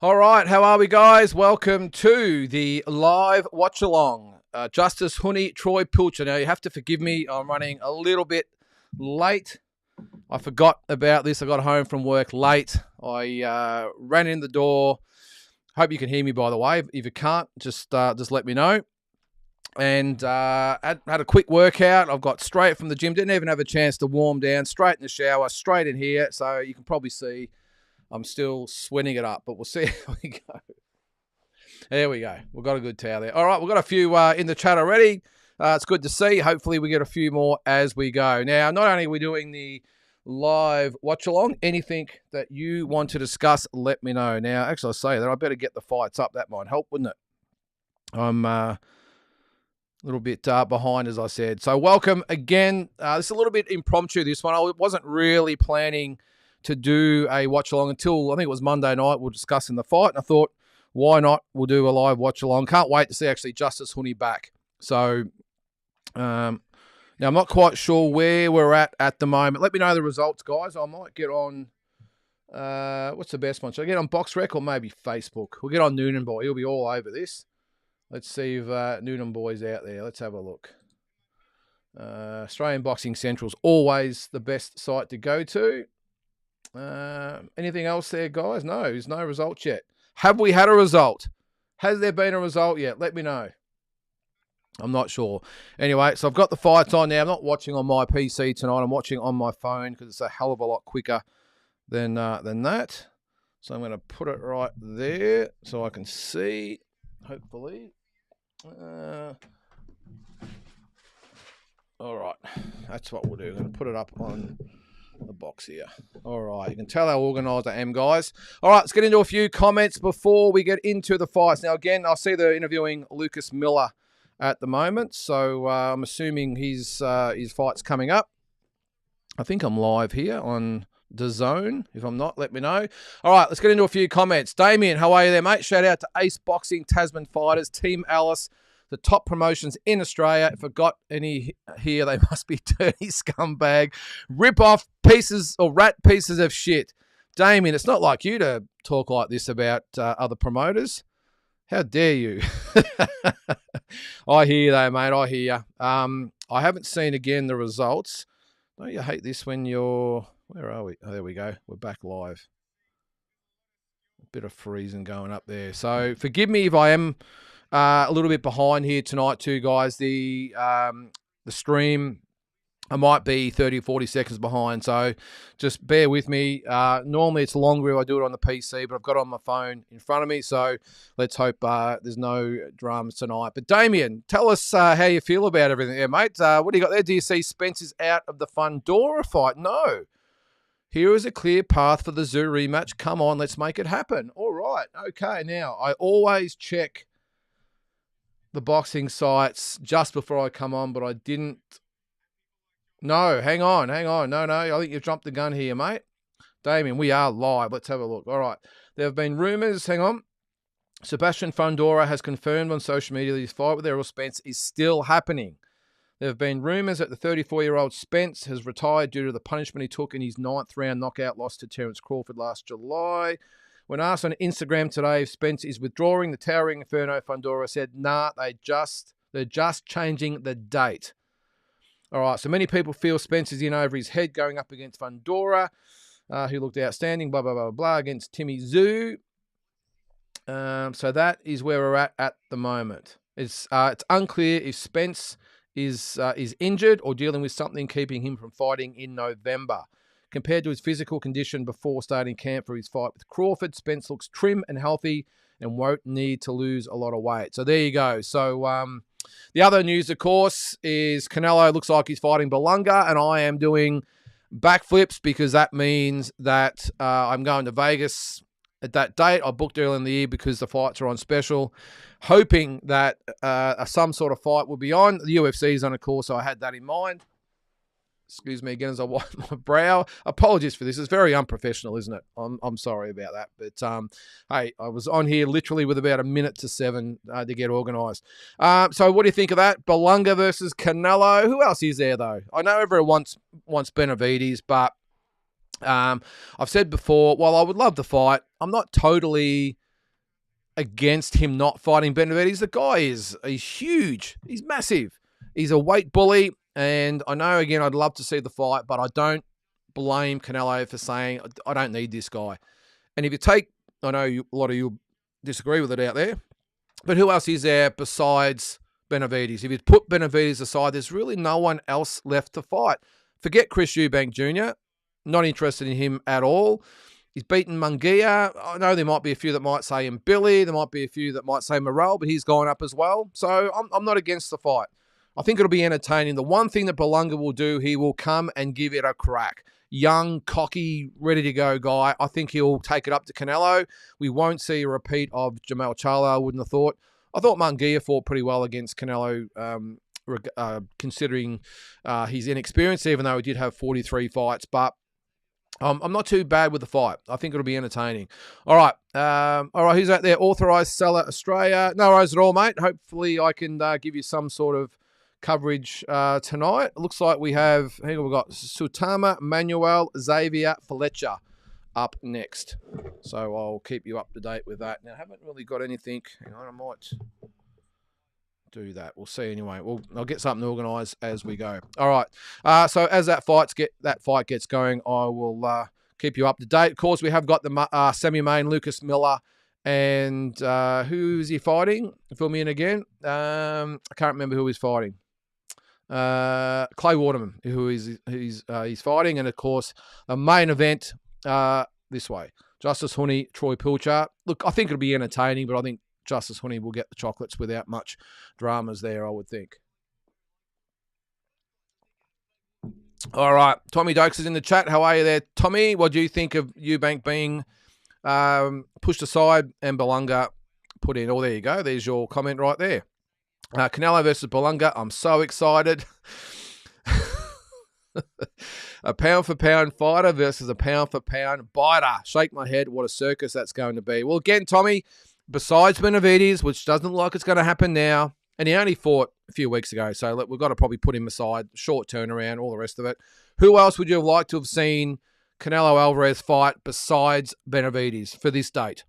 All right, how are we, guys? Welcome to the live watch-along. Justice, Huni, Troy, Pilcher. Now, you have to forgive me. I'm running a little bit late. I forgot about this. I got home from work late. I ran in the door. Hope you can hear me, by the way. If you can't, just let me know. And had a quick workout. I've got straight from the gym. Didn't even have a chance to warm down. Straight in the shower, straight in here. So you can probably see I'm still sweating it up, but we'll see how we go. There we go. We've got a good towel there. All right, we've got a few in the chat already. It's good to see. Hopefully we get a few more as we go. Now, not only are we doing the live watch-along, anything that you want to discuss, let me know. Now, actually, I say that I better get the fights up. That might help, wouldn't it? I'm a little bit behind, as I said. So welcome again. This is a little bit impromptu, this one. I wasn't really planning to do a watch-along until, I think it was Monday night. We're discussing the fight, and I thought, why not? We'll do a live watch-along. Can't wait to see, actually, Justice Huni back. So, now I'm not quite sure where we're at the moment. Let me know the results, guys. I might get on, what's the best one? Should I get on BoxRec or maybe Facebook? We'll get on Noonan Boy. He'll be all over this. Let's see if Noonan Boy's out there. Let's have a look. Australian Boxing Central's always the best site to go to. Anything else there, guys? No, there's no results yet. Have we had a result? Has there been a result yet? Let me know. I'm not sure. Anyway, so I've got the fights on now. I'm not watching on my PC tonight. I'm watching on my phone because it's a hell of a lot quicker than that. So I'm going to put it right there so I can see, hopefully. All right, that's what we'll do. I'm going to put it up on the box here. All right, you can tell how organised I am, guys. All right, let's get into a few comments before we get into the fights. Now, again, I see they're interviewing Lucas Miller at the moment, so I'm assuming his fight's coming up. I think I'm live here on DAZN. If I'm not, let me know. All right, let's get into a few comments. Damien, how are you there, mate? Shout out to Ace Boxing, Tasman Fighters, Team Alice, the top promotions in Australia. If I got any here, they must be dirty scumbag. Rip off pieces or rat pieces of shit. Damien, it's not like you to talk like this about other promoters. How dare you? I hear you though, mate. I hear you. I haven't seen again the results. Don't you hate this when you're... Where are we? Oh, there we go. We're back live. A bit of freezing going up there. So forgive me if I am a little bit behind here tonight too, guys. The stream, I might be 30 or 40 seconds behind, so just bear with me. Normally it's longer if I do it on the PC, but I've got it on my phone in front of me, so let's hope there's no dramas tonight. But Damien, tell us how you feel about everything there, mate. What do you got there? Do you see Spencer's out of the Fundora fight? No. Here is a clear path for the Zoo rematch. Come on, let's make it happen. All right. Okay, now, I always check the boxing sites just before I come on, but I didn't. No, hang on. No, I think you've jumped the gun here, mate. Damien, we are live. Let's have a look. All right. There have been rumours. Hang on. Sebastian Fundora has confirmed on social media that his fight with Errol Spence is still happening. There have been rumours that the 34-year-old Spence has retired due to the punishment he took in his 9th round knockout loss to Terence Crawford last July. When asked on Instagram today if Spence is withdrawing, the towering Inferno Fundora said, nah, they're just changing the date. All right, so many people feel Spence is in over his head going up against Fundora, who looked outstanding, blah, blah, blah, blah, against Timmy Zoo. So that is where we're at the moment. It's unclear if Spence is injured or dealing with something keeping him from fighting in November. Compared to his physical condition before starting camp for his fight with Crawford, Spence looks trim and healthy and won't need to lose a lot of weight. So there you go. So the other news, of course, is Canelo looks like he's fighting Belanga, and I am doing backflips because that means that I'm going to Vegas at that date. I booked early in the year because the fights are on special, hoping that some sort of fight will be on. The UFC is on, of course, so I had that in mind. Excuse me again as I wipe my brow. Apologies for this. It's very unprofessional, isn't it? I'm sorry about that. But, hey, I was on here literally with about 7 minutes to get organised. So what do you think of that? Belanga versus Canelo. Who else is there, though? I know everyone wants Benavides, but I've said before, while I would love the fight, I'm not totally against him not fighting Benavidez. The guy he's huge. He's massive. He's a weight bully. And I know, again, I'd love to see the fight, but I don't blame Canelo for saying, I don't need this guy. And if you take, I know a lot of you disagree with it out there, but who else is there besides Benavidez? If you put Benavidez aside, there's really no one else left to fight. Forget Chris Eubank Jr., not interested in him at all. He's beaten Munguia. I know there might be a few that might say him Billy. There might be a few that might say Morrell, but he's gone up as well. So I'm not against the fight. I think it'll be entertaining. The one thing that Belanga will do, he will come and give it a crack. Young, cocky, ready to go guy. I think he'll take it up to Canelo. We won't see a repeat of Jamal Charlo, I wouldn't have thought. I thought Munguia fought pretty well against Canelo, considering his inexperience, even though he did have 43 fights. But I'm not too bad with the fight. I think it'll be entertaining. All right, who's out there? Authorised Seller Australia. No worries at all, mate. Hopefully I can give you some sort of coverage tonight. It looks like we have, hang on, we've got Sutama, Manuel, Xavier, Fletcher up next. So I'll keep you up to date with that. Now, I haven't really got anything. Hang on, I might do that. We'll see anyway. I'll get something organised as we go. All right. So as that fight gets going, I will keep you up to date. Of course, we have got the semi-main Lucas Miller. And who's he fighting? Fill me in again. I can't remember who he's fighting. Clay Waterman, who he's fighting, and of course the main event this way: Justice Huni, Troy Pilcher. Look, I think it'll be entertaining, but I think Justice Huni will get the chocolates without much dramas there, I would think. All right, Tommy Dokes is in the chat. How are you there, Tommy? What do you think of Eubank being pushed aside and Belanga put in? Oh, there you go. There's your comment right there. Canelo versus Belanga. I'm so excited. A pound-for-pound fighter versus a pound-for-pound biter. Shake my head. What a circus that's going to be. Well, again, Tommy, besides Benavidez, which doesn't look like it's going to happen now, and he only fought a few weeks ago, so we've got to probably put him aside. Short turnaround, all the rest of it. Who else would you have liked to have seen Canelo Alvarez fight besides Benavidez for this date?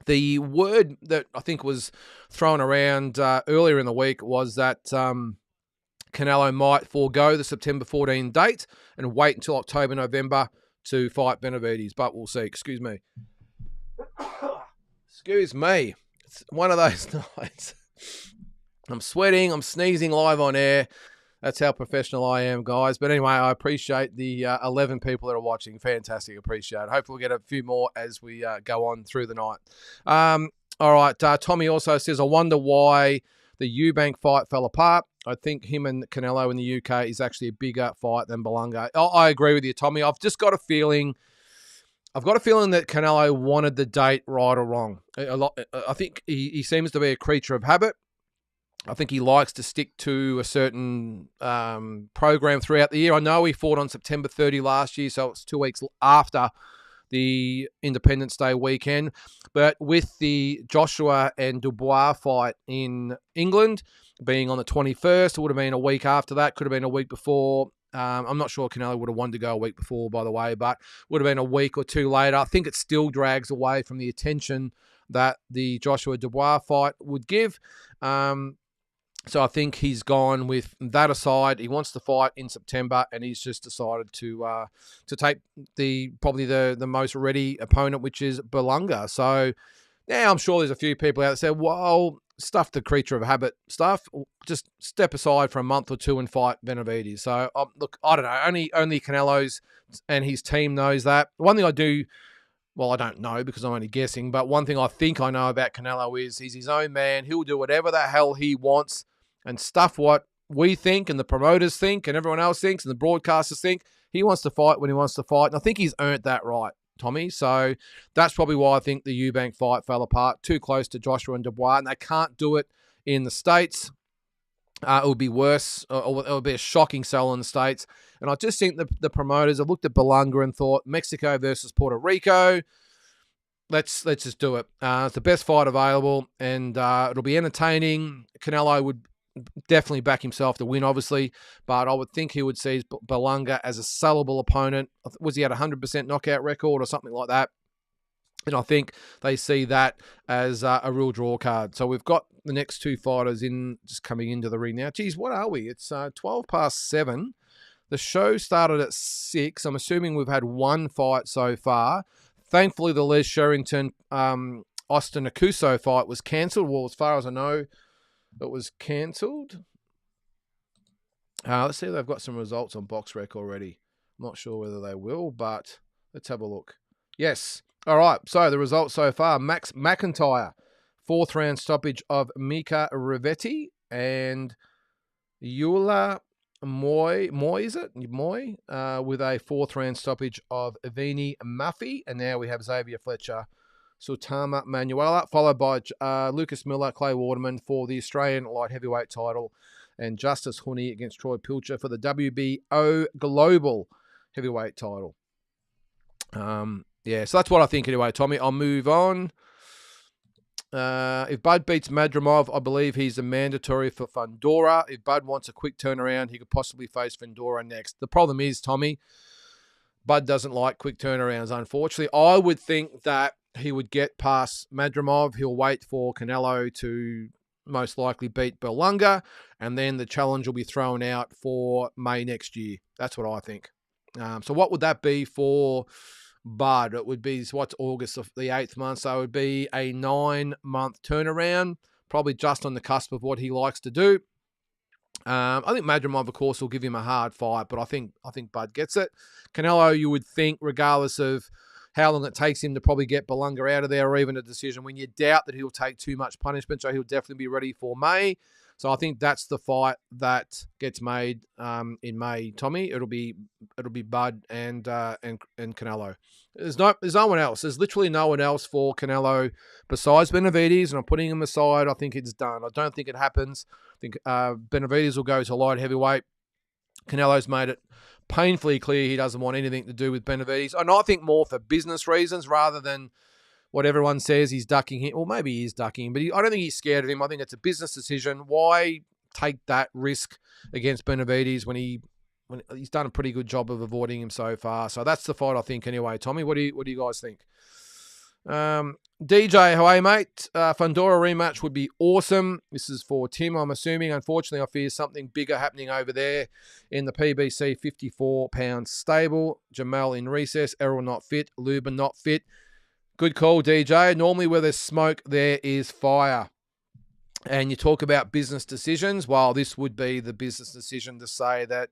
The word that I think was thrown around earlier in the week was that Canelo might forego the September 14 date and wait until October, November to fight Benavidez, but we'll see. Excuse me. Excuse me. It's one of those nights. I'm sweating. I'm sneezing live on air. That's how professional I am, guys. But anyway, I appreciate the 11 people that are watching. Fantastic. Appreciate it. Hopefully we'll get a few more as we go on through the night. All right. Tommy also says, I wonder why the Eubank fight fell apart. I think him and Canelo in the UK is actually a bigger fight than Belanga. I agree with you, Tommy. I've just got a feeling. I've got a feeling that Canelo wanted the date right or wrong. I think he seems to be a creature of habit. I think he likes to stick to a certain program throughout the year. I know he fought on September 30 last year, so it's 2 weeks after the Independence Day weekend. But with the Joshua and Dubois fight in England being on the 21st, it would have been a week after that, could have been a week before. I'm not sure Canelo would have wanted to go a week before, by the way, but would have been a week or two later. I think it still drags away from the attention that the Joshua Dubois fight would give. So I think he's gone with that aside. He wants to fight in September, and he's just decided to take probably the most ready opponent, which is Belanga. So now I'm sure there's a few people out there that say, well, stuff the creature of habit stuff. Just step aside for a month or two and fight Benavidez. So look, I don't know. Only Canelo's and his team knows that. One thing I do. Well, I don't know because I'm only guessing, but one thing I think I know about Canelo is he's his own man. He'll do whatever the hell he wants and stuff what we think and the promoters think and everyone else thinks and the broadcasters think. He wants to fight when he wants to fight, and I think he's earned that right, Tommy. So that's probably why I think the Eubank fight fell apart. Too close to Joshua and Dubois, and they can't do it in the States. It would be worse, or it would be a shocking sell in the States. And I just think the promoters have looked at Belanga and thought, Mexico versus Puerto Rico, let's just do it. It's the best fight available, and it'll be entertaining. Canelo would definitely back himself to win, obviously, but I would think he would see Belanga as a sellable opponent. Was he at a 100% knockout record or something like that? And I think they see that as a real draw card. So we've got the next two fighters just coming into the ring now. Geez, what are we? It's 12 past 7. The show started at 6. I'm assuming we've had one fight so far. Thankfully, the Les Sherrington Austin Akuso fight was cancelled. Well, as far as I know, it was cancelled. Let's see if they've got some results on BoxRec already. I'm not sure whether they will, but let's have a look. Yes. All right, so the results so far. Max McIntyre, 4th round stoppage of Mika Rivetti, and Eula Moy, is it? Moy, with a 4th round stoppage of Vini Muffy. And now we have Xavier Fletcher, Sultama Manuela, followed by Lucas Miller, Clay Waterman for the Australian light heavyweight title, and Justice Huni against Troy Pilcher for the WBO Global heavyweight title. Yeah, so that's what I think anyway, Tommy. I'll move on. If Bud beats Madrimov, I believe he's a mandatory for Fundora. If Bud wants a quick turnaround, he could possibly face Fundora next. The problem is, Tommy, Bud doesn't like quick turnarounds, unfortunately. I would think that he would get past Madrimov. He'll wait for Canelo to most likely beat Belanga, and then the challenge will be thrown out for May next year. That's what I think. So what would that be for Bud? It would be, what's August of the 8th month, so it would be a 9-month turnaround, probably just on the cusp of what he likes to do. I think Madrimov, of course, will give him a hard fight, but I think Bud gets it. Canelo, you would think, regardless of how long it takes him to probably get Belanga out of there, or even a decision, when you doubt that he'll take too much punishment, so he'll definitely be ready for May. So I think that's the fight that gets made in May, Tommy. It'll be Bud and Canelo. There's no one else. There's literally no one else for Canelo besides Benavidez, and I'm putting him aside. I think it's done. I don't think it happens. I think Benavidez will go to light heavyweight. Canelo's made it painfully clear he doesn't want anything to do with Benavidez, and I think more for business reasons rather than what everyone says he's ducking him. Well, maybe he is ducking him, but I don't think he's scared of him. I think it's a business decision. Why take that risk against Benavidez when he's done a pretty good job of avoiding him so far? So that's the fight, I think, anyway. Tommy, what do you guys think? DJ, hey, mate. Fundora rematch would be awesome. This is for Tim, I'm assuming. Unfortunately, I fear something bigger happening over there in the PBC 54-pound stable. Jamal in recess. Errol not fit. Lubin not fit. Good call, DJ. Normally where there's smoke, there is fire. And you talk about business decisions. Well, this would be the business decision to say that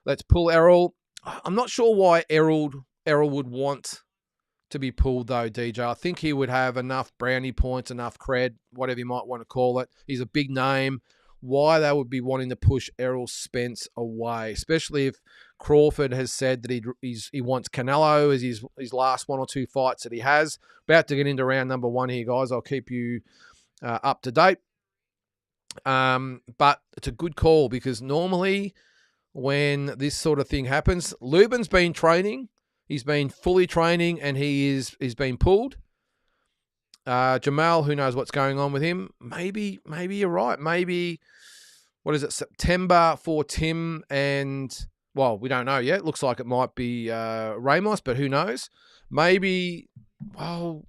let's pull Errol. I'm not sure why Errol would want to be pulled, though, DJ. I think he would have enough brownie points, enough cred, whatever you might want to call it. He's a big name. Why they would be wanting to push Errol Spence away, especially if Crawford has said that he wants Canelo as his last 1 or 2 fights that he has. About to get into round number 1 here, guys. I'll keep you up to date. But it's a good call because normally when this sort of thing happens, Lubin's been training. He's been fully training and he's been pulled. Jamal, who knows what's going on with him? Maybe you're right. Maybe, what is it, September for Tim and, well, we don't know yet. Looks like it might be Ramos, but who knows? Maybe, well,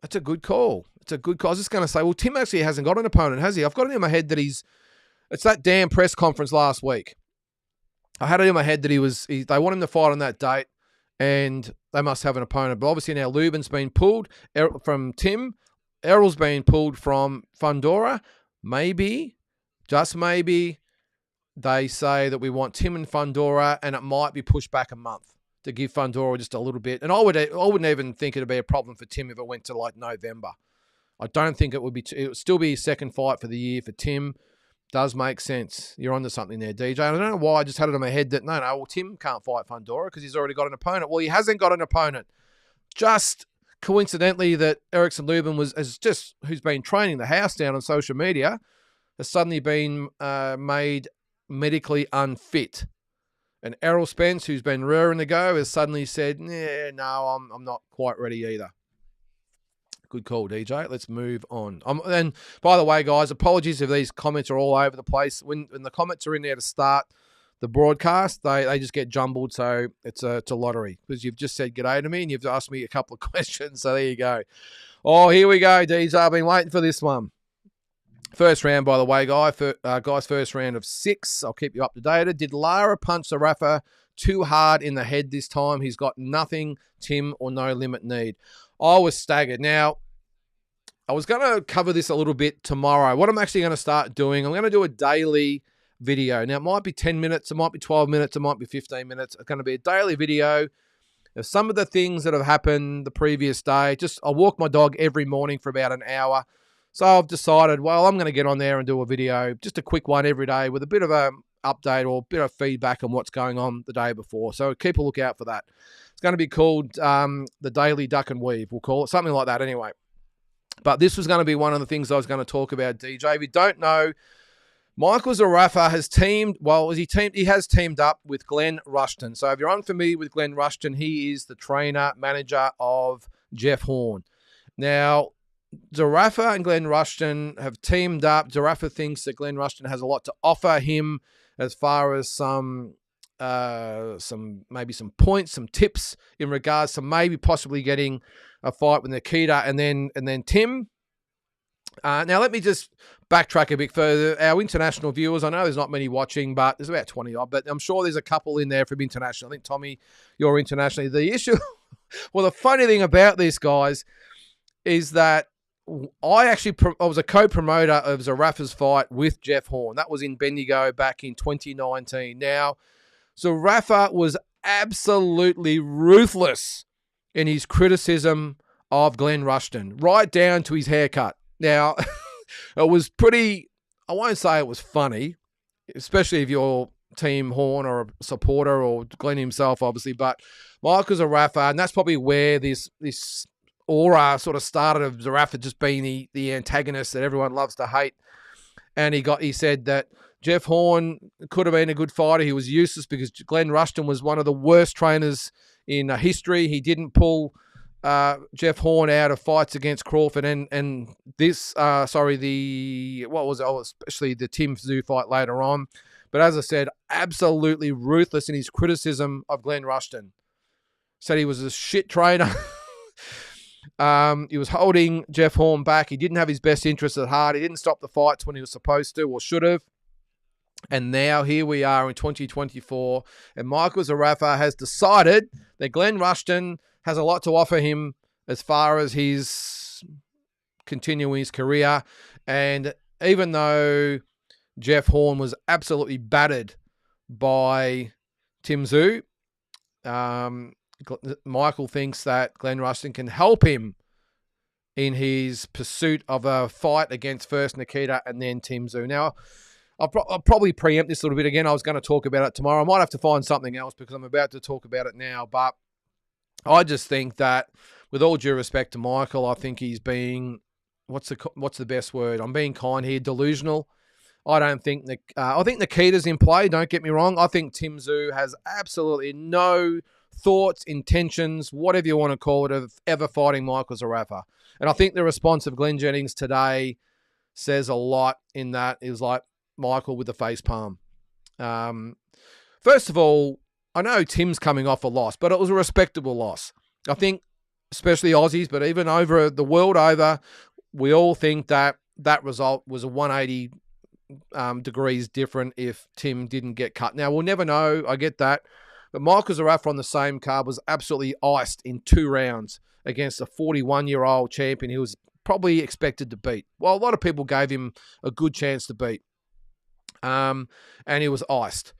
that's a good call. It's a good call. I was just going to say, well, Tim actually hasn't got an opponent, has he? I've got it in my head that it's that damn press conference last week. I had it in my head that they want him to fight on that date and they must have an opponent. But obviously now Lubin's been pulled from Tim. Errol's been pulled from Fundora. Maybe, just maybe, they say that we want Tim and Fundora and it might be pushed back a month to give Fundora just a little bit. And I wouldn't even think it'd be a problem for Tim if it went to like November. I don't think it would be. It would still be his second fight for the year for Tim. Does make sense. You're onto something there, DJ. I don't know why I just had it in my head that, no, well, Tim can't fight Fundora because he's already got an opponent. Well, he hasn't got an opponent. Just coincidentally that Erickson Lubin who's been training the house down on social media, has suddenly been made medically unfit. And Errol Spence, who's been raring to go, has suddenly said, no, I'm not quite ready either. Good call, DJ. Let's move on. And by the way, guys, apologies if these comments are all over the place. When the comments are in there to start, the broadcast, they just get jumbled. So it's a lottery because you've just said g'day to me and you've asked me a couple of questions. So there you go. Oh, here we go, DJ. I've been waiting for this one. First round, by the way, guys, first round of 6. I'll keep you up to date. Did Lara punch Zarafa too hard in the head this time? He's got nothing, Tim, or no limit need. I was staggered. Now, I was going to cover this a little bit tomorrow. What I'm actually going to start doing, I'm going to do a daily video. Now, it might be 10 minutes, it might be 12 minutes, it might be 15 minutes. It's going to be a daily video of some of the things that have happened the previous day. I walk my dog every morning for about an hour. So I've decided, well, I'm going to get on there and do a video, just a quick one every day with a bit of an update or a bit of feedback on what's going on the day before. So keep a look out for that. It's going to be called the Daily Duck and Weave, we'll call it, something like that anyway. But this was going to be one of the things I was going to talk about, DJ. If you don't know, Michael Zarafa has he has teamed up with Glenn Rushton. So if you're unfamiliar with Glenn Rushton, he is the trainer, manager of Jeff Horn. Now, Zarafa and Glenn Rushton have teamed up. Zarafa thinks that Glenn Rushton has a lot to offer him as far as some points, some tips in regards to maybe possibly getting a fight with Nikita and then Tim. Now, let me just backtrack a bit further. Our international viewers, I know there's not many watching, but there's about 20 odd, but I'm sure there's a couple in there from international. I think, Tommy, you're internationally. The issue, well, the funny thing about this, guys, is that I was a co-promoter of Zarafa's fight with Jeff Horn. That was in Bendigo back in 2019. Now, Zarafa was absolutely ruthless in his criticism of Glenn Rushton, right down to his haircut. Now, it was pretty, I won't say it was funny, especially if you're Team Horn or a supporter or Glenn himself, obviously, but Michael Zarafa, and that's probably where this aura sort of started of Zarafa just being the antagonist that everyone loves to hate. And he said that Jeff Horn could have been a good fighter. He was useless because Glenn Rushton was one of the worst trainers in history. He didn't pull Jeff Horn out of fights against Crawford and this, especially the Tim Tszyu fight later on. But as I said, absolutely ruthless in his criticism of Glenn Rushton. Said he was a shit trainer. He was holding Jeff Horn back. He didn't have his best interests at heart. He didn't stop the fights when he was supposed to or should have. And now here we are in 2024, and Michael Zarafa has decided that Glenn Rushton has a lot to offer him as far as his continuing his career. And even though Jeff Horn was absolutely battered by Tim Tszyu, Michael thinks that Glenn Rushton can help him in his pursuit of a fight against first Nikita and then Tim Tszyu. Now, I'll probably preempt this a little bit again. I was going to talk about it tomorrow. I might have to find something else because I'm about to talk about it now. But I just think that, with all due respect to Michael, I think he's being, what's the best word? I'm being kind here, delusional. I don't think I think Nikita's in play. Don't get me wrong. I think Tim Tszyu has absolutely no thoughts, intentions, whatever you want to call it, of ever fighting Michael Zarafa. And I think the response of Glenn Jennings today says a lot in that. It was like Michael with the face palm. First of all, I know Tim's coming off a loss, but it was a respectable loss. I think, especially Aussies, but even over the world over, we all think that result was a 180 degrees different if Tim didn't get cut. Now, we'll never know. I get that. But Michael Zarafa on the same card was absolutely iced in 2 rounds against a 41-year-old champion he was probably expected to beat. Well, a lot of people gave him a good chance to beat. And he was iced.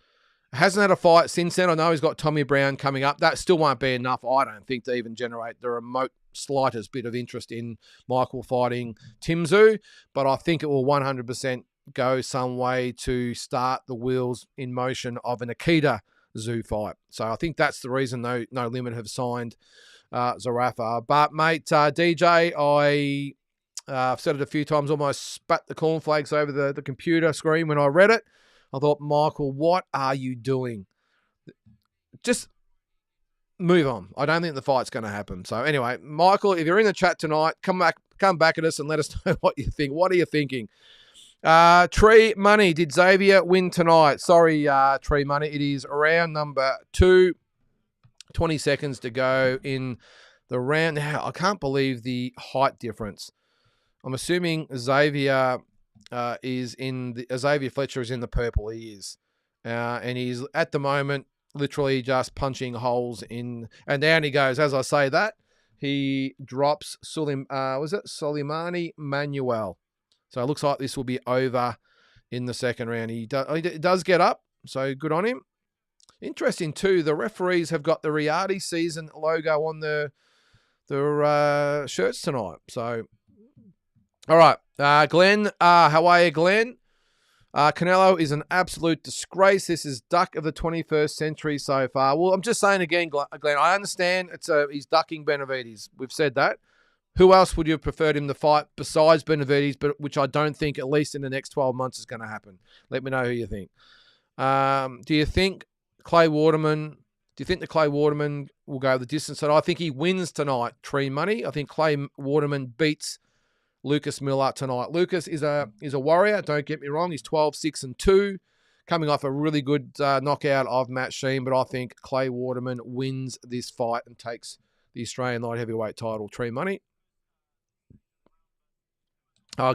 Hasn't had a fight since then. I know he's got Tommy Brown coming up. That still won't be enough, I don't think, to even generate the remote slightest bit of interest in Michael fighting Tim Tszyu. But I think it will 100% go some way to start the wheels in motion of a Nikita Tszyu fight. So I think that's the reason No Limit have signed Zarafa. But, mate, DJ, I've said it a few times, almost spat the cornflakes over the computer screen when I read it. I thought, Michael, what are you doing? Just move on. I don't think the fight's going to happen. So anyway, Michael, if you're in the chat tonight, come back at us and let us know what you think. What are you thinking? Tree Money, did Xavier win tonight? Sorry, Tree Money. It is round number 2. 20 seconds to go in the round. Now, I can't believe the height difference. I'm assuming Xavier Xavier Fletcher is in the purple. He is. And he's, at the moment, literally just punching holes in. And down he goes. As I say that, he drops Soleimani Manuel. So it looks like this will be over in the second round. He does get up, so good on him. Interesting too, the referees have got the Riyadi season logo on their shirts tonight. So, all right, Glenn, how are you, Glenn? Canelo is an absolute disgrace. This is duck of the 21st century so far. Well, I'm just saying again, Glenn, I understand he's ducking Benavides. We've said that. Who else would you have preferred him to fight besides Benavides, but which I don't think, at least in the next 12 months, is going to happen? Let me know who you think. Do you think Clay Waterman? Do you think that Clay Waterman will go the distance? And I think he wins tonight. Tree Money. I think Clay Waterman beats Lucas Miller tonight. Lucas is a warrior. Don't get me wrong. He's 12-6-2, coming off a really good knockout of Matt Sheen. But I think Clay Waterman wins this fight and takes the Australian light heavyweight title. Tree Money.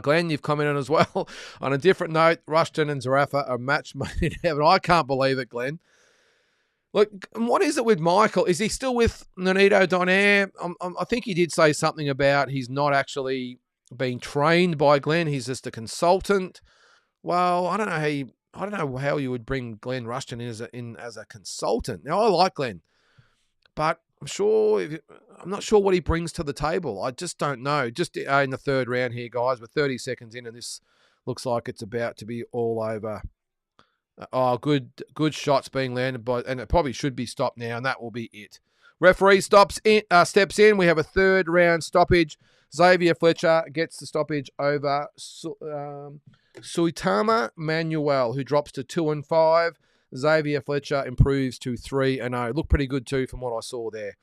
Glenn, you've commented as well. On a different note, Rushton and Zarafa are match made in heaven. I can't believe it, Glenn. Look, what is it with Michael? Is he still with Nonito Donaire? I think he did say something about he's not actually being trained by Glenn. He's just a consultant. Well, I don't know how you would bring Glenn Rushton in as a consultant. Now, I like Glenn, but I'm not sure what he brings to the table. I just don't know. Just in the third round here, guys, we're 30 seconds in, and this looks like it's about to be all over. Good shots being landed and it probably should be stopped now, and that will be it. Referee steps in. We have a third round stoppage. Xavier Fletcher gets the stoppage over Suitama Manuel, who drops to 2-5. Xavier Fletcher improves to 3-0. Looked pretty good too from what I saw there.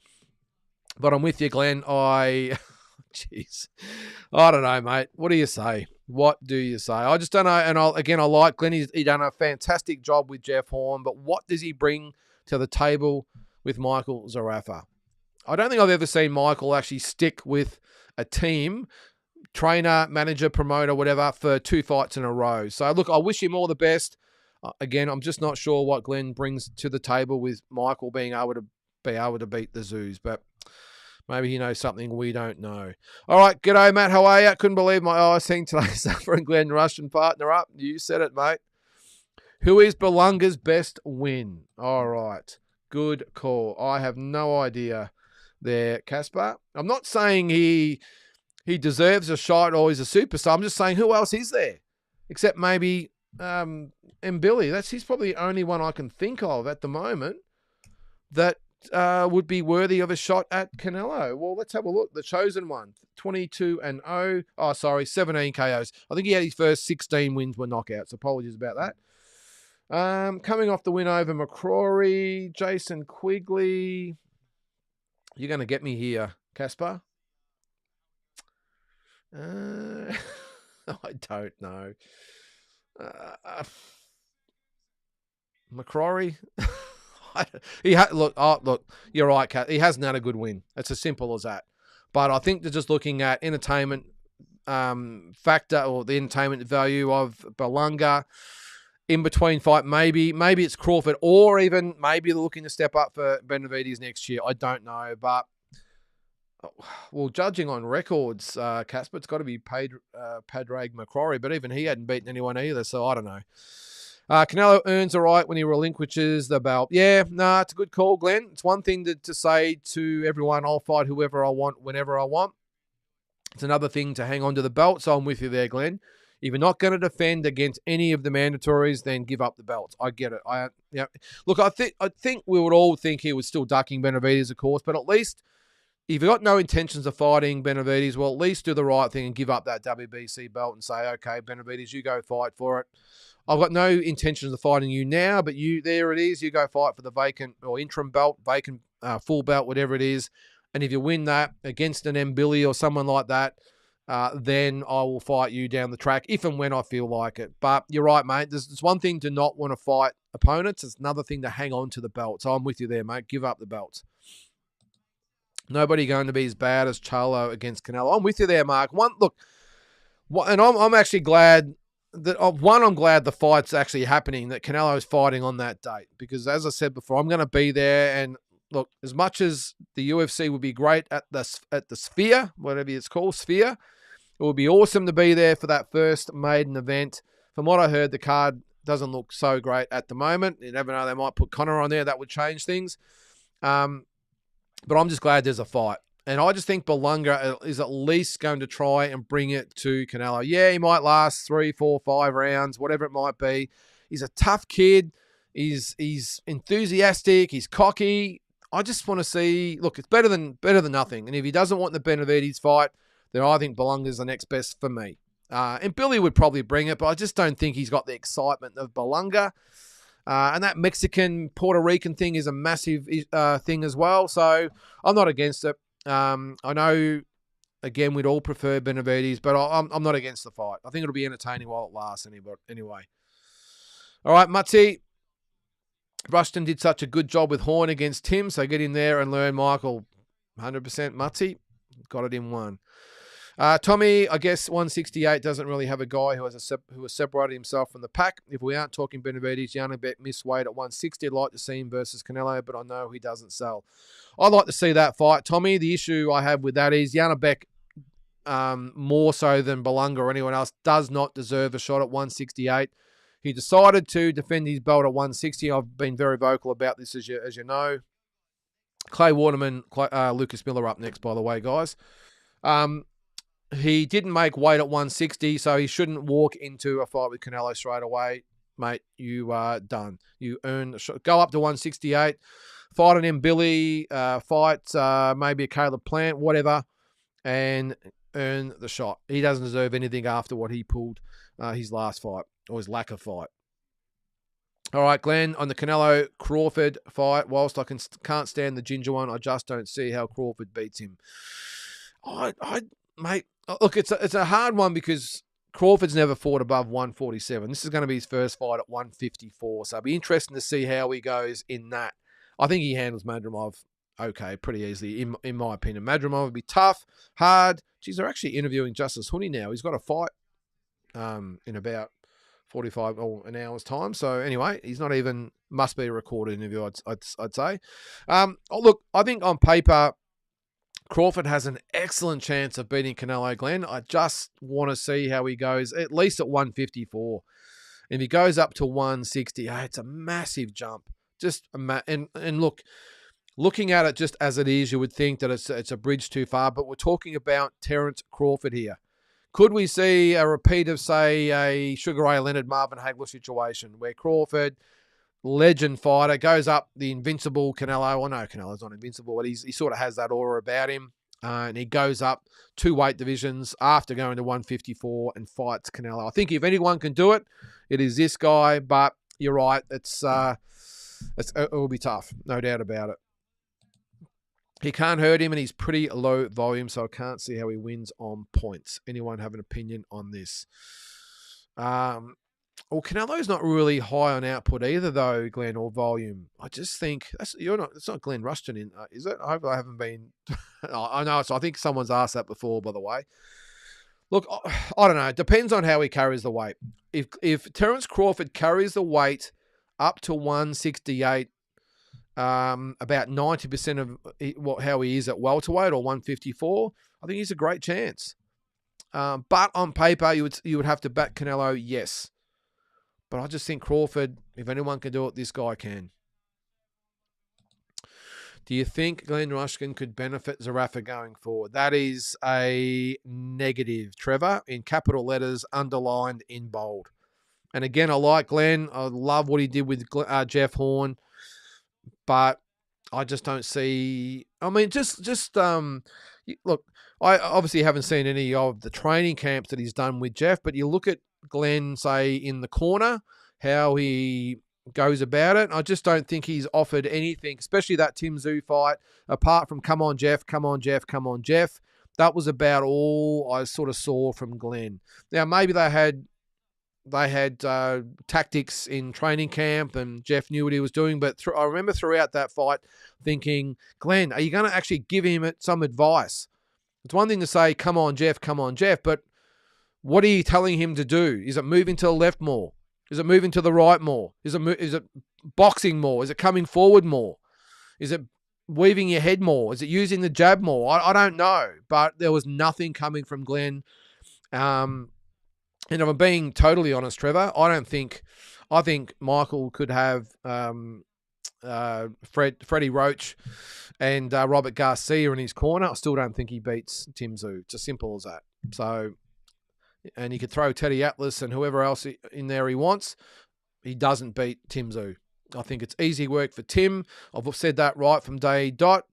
But I'm with you, Glenn. Jeez. I don't know, mate. What do you say? What do you say? I just don't know. And I like Glenn. He's done a fantastic job with Jeff Horn. But what does he bring to the table with Michael Zarafa? I don't think I've ever seen Michael actually stick with a team, trainer, manager, promoter, whatever, for 2 fights in a row. So, look, I wish him all the best. Again, I'm just not sure what Glenn brings to the table with Michael being able to beat the Zoos, but maybe he knows something we don't know. All right, g'day, Matt. How are you? Couldn't believe my eyes seeing today. Suffering Glenn Rushton partner up. You said it, mate. Who is Belanga's best win? All right, good call. I have no idea there, Casper. I'm not saying he deserves a shot or he's a superstar. I'm just saying who else is there, except maybe and Billy. He's probably the only one I can think of at the moment that would be worthy of a shot at Canelo. Well, let's have a look. The chosen one, 22-0. Oh, sorry, 17 KOs. I think he had his first 16 wins were knockouts. Apologies about that. Coming off the win over McCrory, Jason Quigley. You're going to get me here, Casper. I don't know. McCrory. Look, you're right, Kat. He hasn't had a good win. It's as simple as that. But I think they're just looking at entertainment factor or the entertainment value of Belanga in between fight. Maybe it's Crawford, or even maybe they're looking to step up for Benavides next year. I don't know, but well, judging on records, Casper, it's got to be Padraig McCrory, but even he hadn't beaten anyone either, so I don't know. Canelo earns a right when he relinquishes the belt. Yeah, it's a good call, Glenn. It's one thing to say to everyone, I'll fight whoever I want, whenever I want. It's another thing to hang on to the belt, so I'm with you there, Glenn. If you're not going to defend against any of the mandatories, then give up the belts. I get it. Look, I think we would all think he was still ducking Benavides, of course, but at least if you've got no intentions of fighting Benavides, well, at least do the right thing and give up that WBC belt and say, okay, Benavides, you go fight for it. I've got no intentions of fighting you now, but there it is. You go fight for the vacant or interim belt, vacant full belt, whatever it is. And if you win that against an Billy or someone like that, then I will fight you down the track if and when I feel like it. But you're right, mate. There's one thing to not want to fight opponents. It's another thing to hang on to the belt. So I'm with you there, mate. Give up the belts. Nobody going to be as bad as Charlo against Canelo. I'm with you there, Mark. And I'm actually glad that I'm glad the fight's actually happening, that Canelo's fighting on that date, because as I said before, I'm going to be there. And look, as much as the UFC would be great at the Sphere, whatever it's called, Sphere, it would be awesome to be there for that first maiden event. From what I heard, the card doesn't look so great at the moment. You never know, they might put Conor on there. That would change things. But I'm just glad there's a fight. And I just think Belanga is at least going to try and bring it to Canelo. Yeah, he might last 3, 4, 5 rounds, whatever it might be. He's a tough kid. He's enthusiastic. He's cocky. I just want to see, look, it's better than nothing. And if he doesn't want the Benavides fight, then I think Belanga's the next best for me. And Billy would probably bring it, but I just don't think he's got the excitement of Belanga. And that Mexican Puerto Rican thing is a massive thing as well. So I'm not against it. I know, again, we'd all prefer Benavides, but I'm not against the fight. I think it'll be entertaining while it lasts anyway. All right, Mutzi. Rushton did such a good job with Horn against Tim, so get in there and learn, Michael. 100% Mutzi. Got it in one. Tommy, I guess 168 doesn't really have a guy who has separated himself from the pack. If we aren't talking Benavides, Janabek missed weight at 160. I'd like to see him versus Canelo, but I know he doesn't sell. I'd like to see that fight, Tommy. The issue I have with that is Janabek, more so than Belanga or anyone else, does not deserve a shot at 168. He decided to defend his belt at 160. I've been very vocal about this, as you know. Clay Waterman, Lucas Miller up next, by the way, guys. He didn't make weight at 160, so he shouldn't walk into a fight with Canelo straight away. Mate, you are done. You earn the shot. Go up to 168, fight an M. Billy, fight maybe a Caleb Plant, whatever, and earn the shot. He doesn't deserve anything after what he pulled his last fight, or his lack of fight. All right, Glenn, on the Canelo Crawford fight, whilst I can't stand the ginger one, I just don't see how Crawford beats him. Mate, look, it's a hard one because Crawford's never fought above 147. This is going to be his first fight at 154, so it'll be interesting to see how he goes in that. I think he handles Madrimov okay, pretty easily, in my opinion. Madrimov would be tough, hard. Geez, they're actually interviewing Justice Huni now. He's got a fight in about 45 or an hour's time. So anyway, he's not even, must be a recorded interview, I'd say. Look, I think on paper, Crawford has an excellent chance of beating Canelo, Glenn. I just want to see how he goes, at least at 154. If he goes up to 168, it's a massive jump. And look, looking at it just as it is, you would think that it's a bridge too far, but we're talking about Terence Crawford here. Could we see a repeat of, say, a Sugar Ray Leonard, Marvin Hagler situation where Crawford, legend fighter, goes up the invincible Canelo? Well, no, Canelo's not invincible, but he sort of has that aura about him. And he goes up 2 weight divisions after going to 154 and fights Canelo. I think if anyone can do it, it is this guy. But you're right, it will be tough, no doubt about it. He can't hurt him, and he's pretty low volume, so I can't see how he wins on points. Anyone have an opinion on this? Well, Canelo's not really high on output either, though, Glenn, or volume. I just think it's not Glenn Rushton, is it? I hope I haven't been. I know. So I think someone's asked that before, by the way. Look, I don't know. It depends on how he carries the weight. If Terence Crawford carries the weight up to 168. About 90% of how he is at welterweight, or 154, I think he's a great chance. But on paper, you would have to back Canelo, yes. But I just think Crawford, if anyone can do it, this guy can. Do you think Glenn Rushton could benefit Zarafa going forward? That is a negative, Trevor, in capital letters, underlined in bold. And again, I like Glenn. I love what he did with Jeff Horn. But I just don't see. I mean, look. I obviously haven't seen any of the training camps that he's done with Jeff, but you look at Glenn, say, in the corner, how he goes about it. I just don't think he's offered anything, especially that Tim Tszyu fight, apart from come on, Jeff, come on, Jeff, come on, Jeff. That was about all I sort of saw from Glenn. Now, maybe they had tactics in training camp and Jeff knew what he was doing, but I remember throughout that fight thinking, Glenn, are you going to actually give him some advice? It's one thing to say, come on, Jeff, but what are you telling him to do? Is it moving to the left more? Is it moving to the right more? Is it boxing more? Is it coming forward more? Is it weaving your head more? Is it using the jab more? I don't know, but there was nothing coming from Glenn. And if I'm being totally honest, Trevor, I think Michael could have Freddie Roach and Robert Garcia in his corner. I still don't think he beats Tim Tszyu. It's as simple as that. So, and he could throw Teddy Atlas and whoever else in there he wants. He doesn't beat Tim Tszyu. I think it's easy work for Tim. I've said that right from day dot.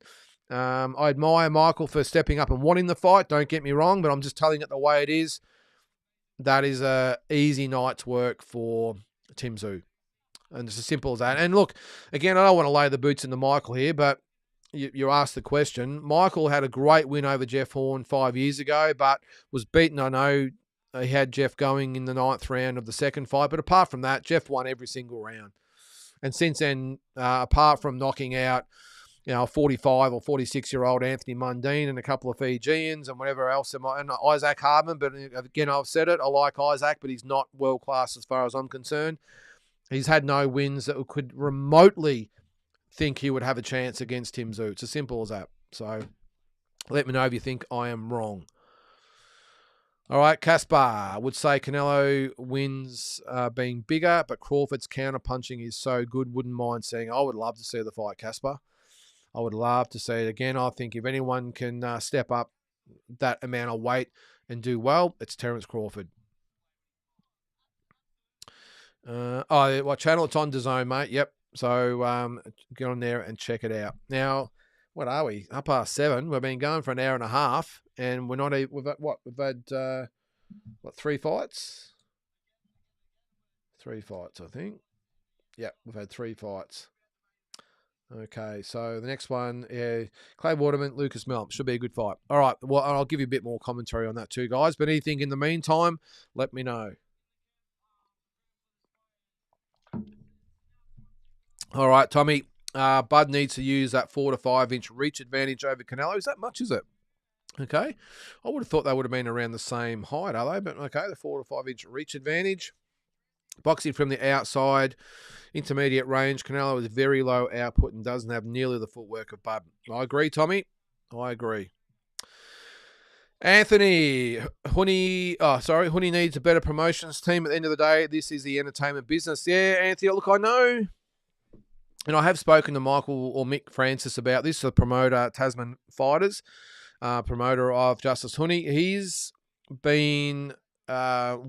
I admire Michael for stepping up and wanting the fight. Don't get me wrong, but I'm just telling it the way it is. That is a easy night's work for Tim Tszyu. And it's as simple as that. And look, again, I don't want to lay the boots into Michael here, but you asked the question. Michael had a great win over Jeff Horn 5 years ago, but was beaten. I know he had Jeff going in the 9th round of the second fight, but apart from that, Jeff won every single round. And since then, apart from knocking out, a 45 or 46-year-old Anthony Mundine and a couple of Fijians and whatever else, and Isaac Hardman, but again, I've said it, I like Isaac, but he's not world-class as far as I'm concerned. He's had no wins that could remotely think he would have a chance against Tim Tszyu. It's as simple as that. So let me know if you think I am wrong. All right, Caspar would say Canelo wins being bigger, but Crawford's counter-punching is so good, wouldn't mind seeing. I would love to see the fight, Caspar. I would love to see it again. I think if anyone can step up that amount of weight and do well, it's Terence Crawford. What channel? It's on DAZN, mate. Yep. So get on there and check it out. Now, what are we? 7:30. We've been going for an hour and a half, and we're not. We've had 3 fights? 3 fights, I think. Yep, we've had 3 fights. Okay, so the next one, Clay Waterman, Lucas Melm. Should be a good fight. All right, well, I'll give you a bit more commentary on that too, guys. But anything in the meantime, let me know. All right, Tommy. Bud needs to use that 4 to 5 inch reach advantage over Canelo. Is that much, is it? Okay. I would have thought they would have been around the same height, are they? But okay, the 4 to 5 inch reach advantage. Boxing from the outside, intermediate range. Canelo is very low output and doesn't have nearly the footwork of Bud. I agree, Tommy. I agree. Anthony, Huni needs a better promotions team. At the end of the day, this is the entertainment business. Yeah, Anthony, look, I know, and I have spoken to Michael or Mick Francis about this, the promoter, Tasman Fighters, promoter of Justice Huni. He's been there's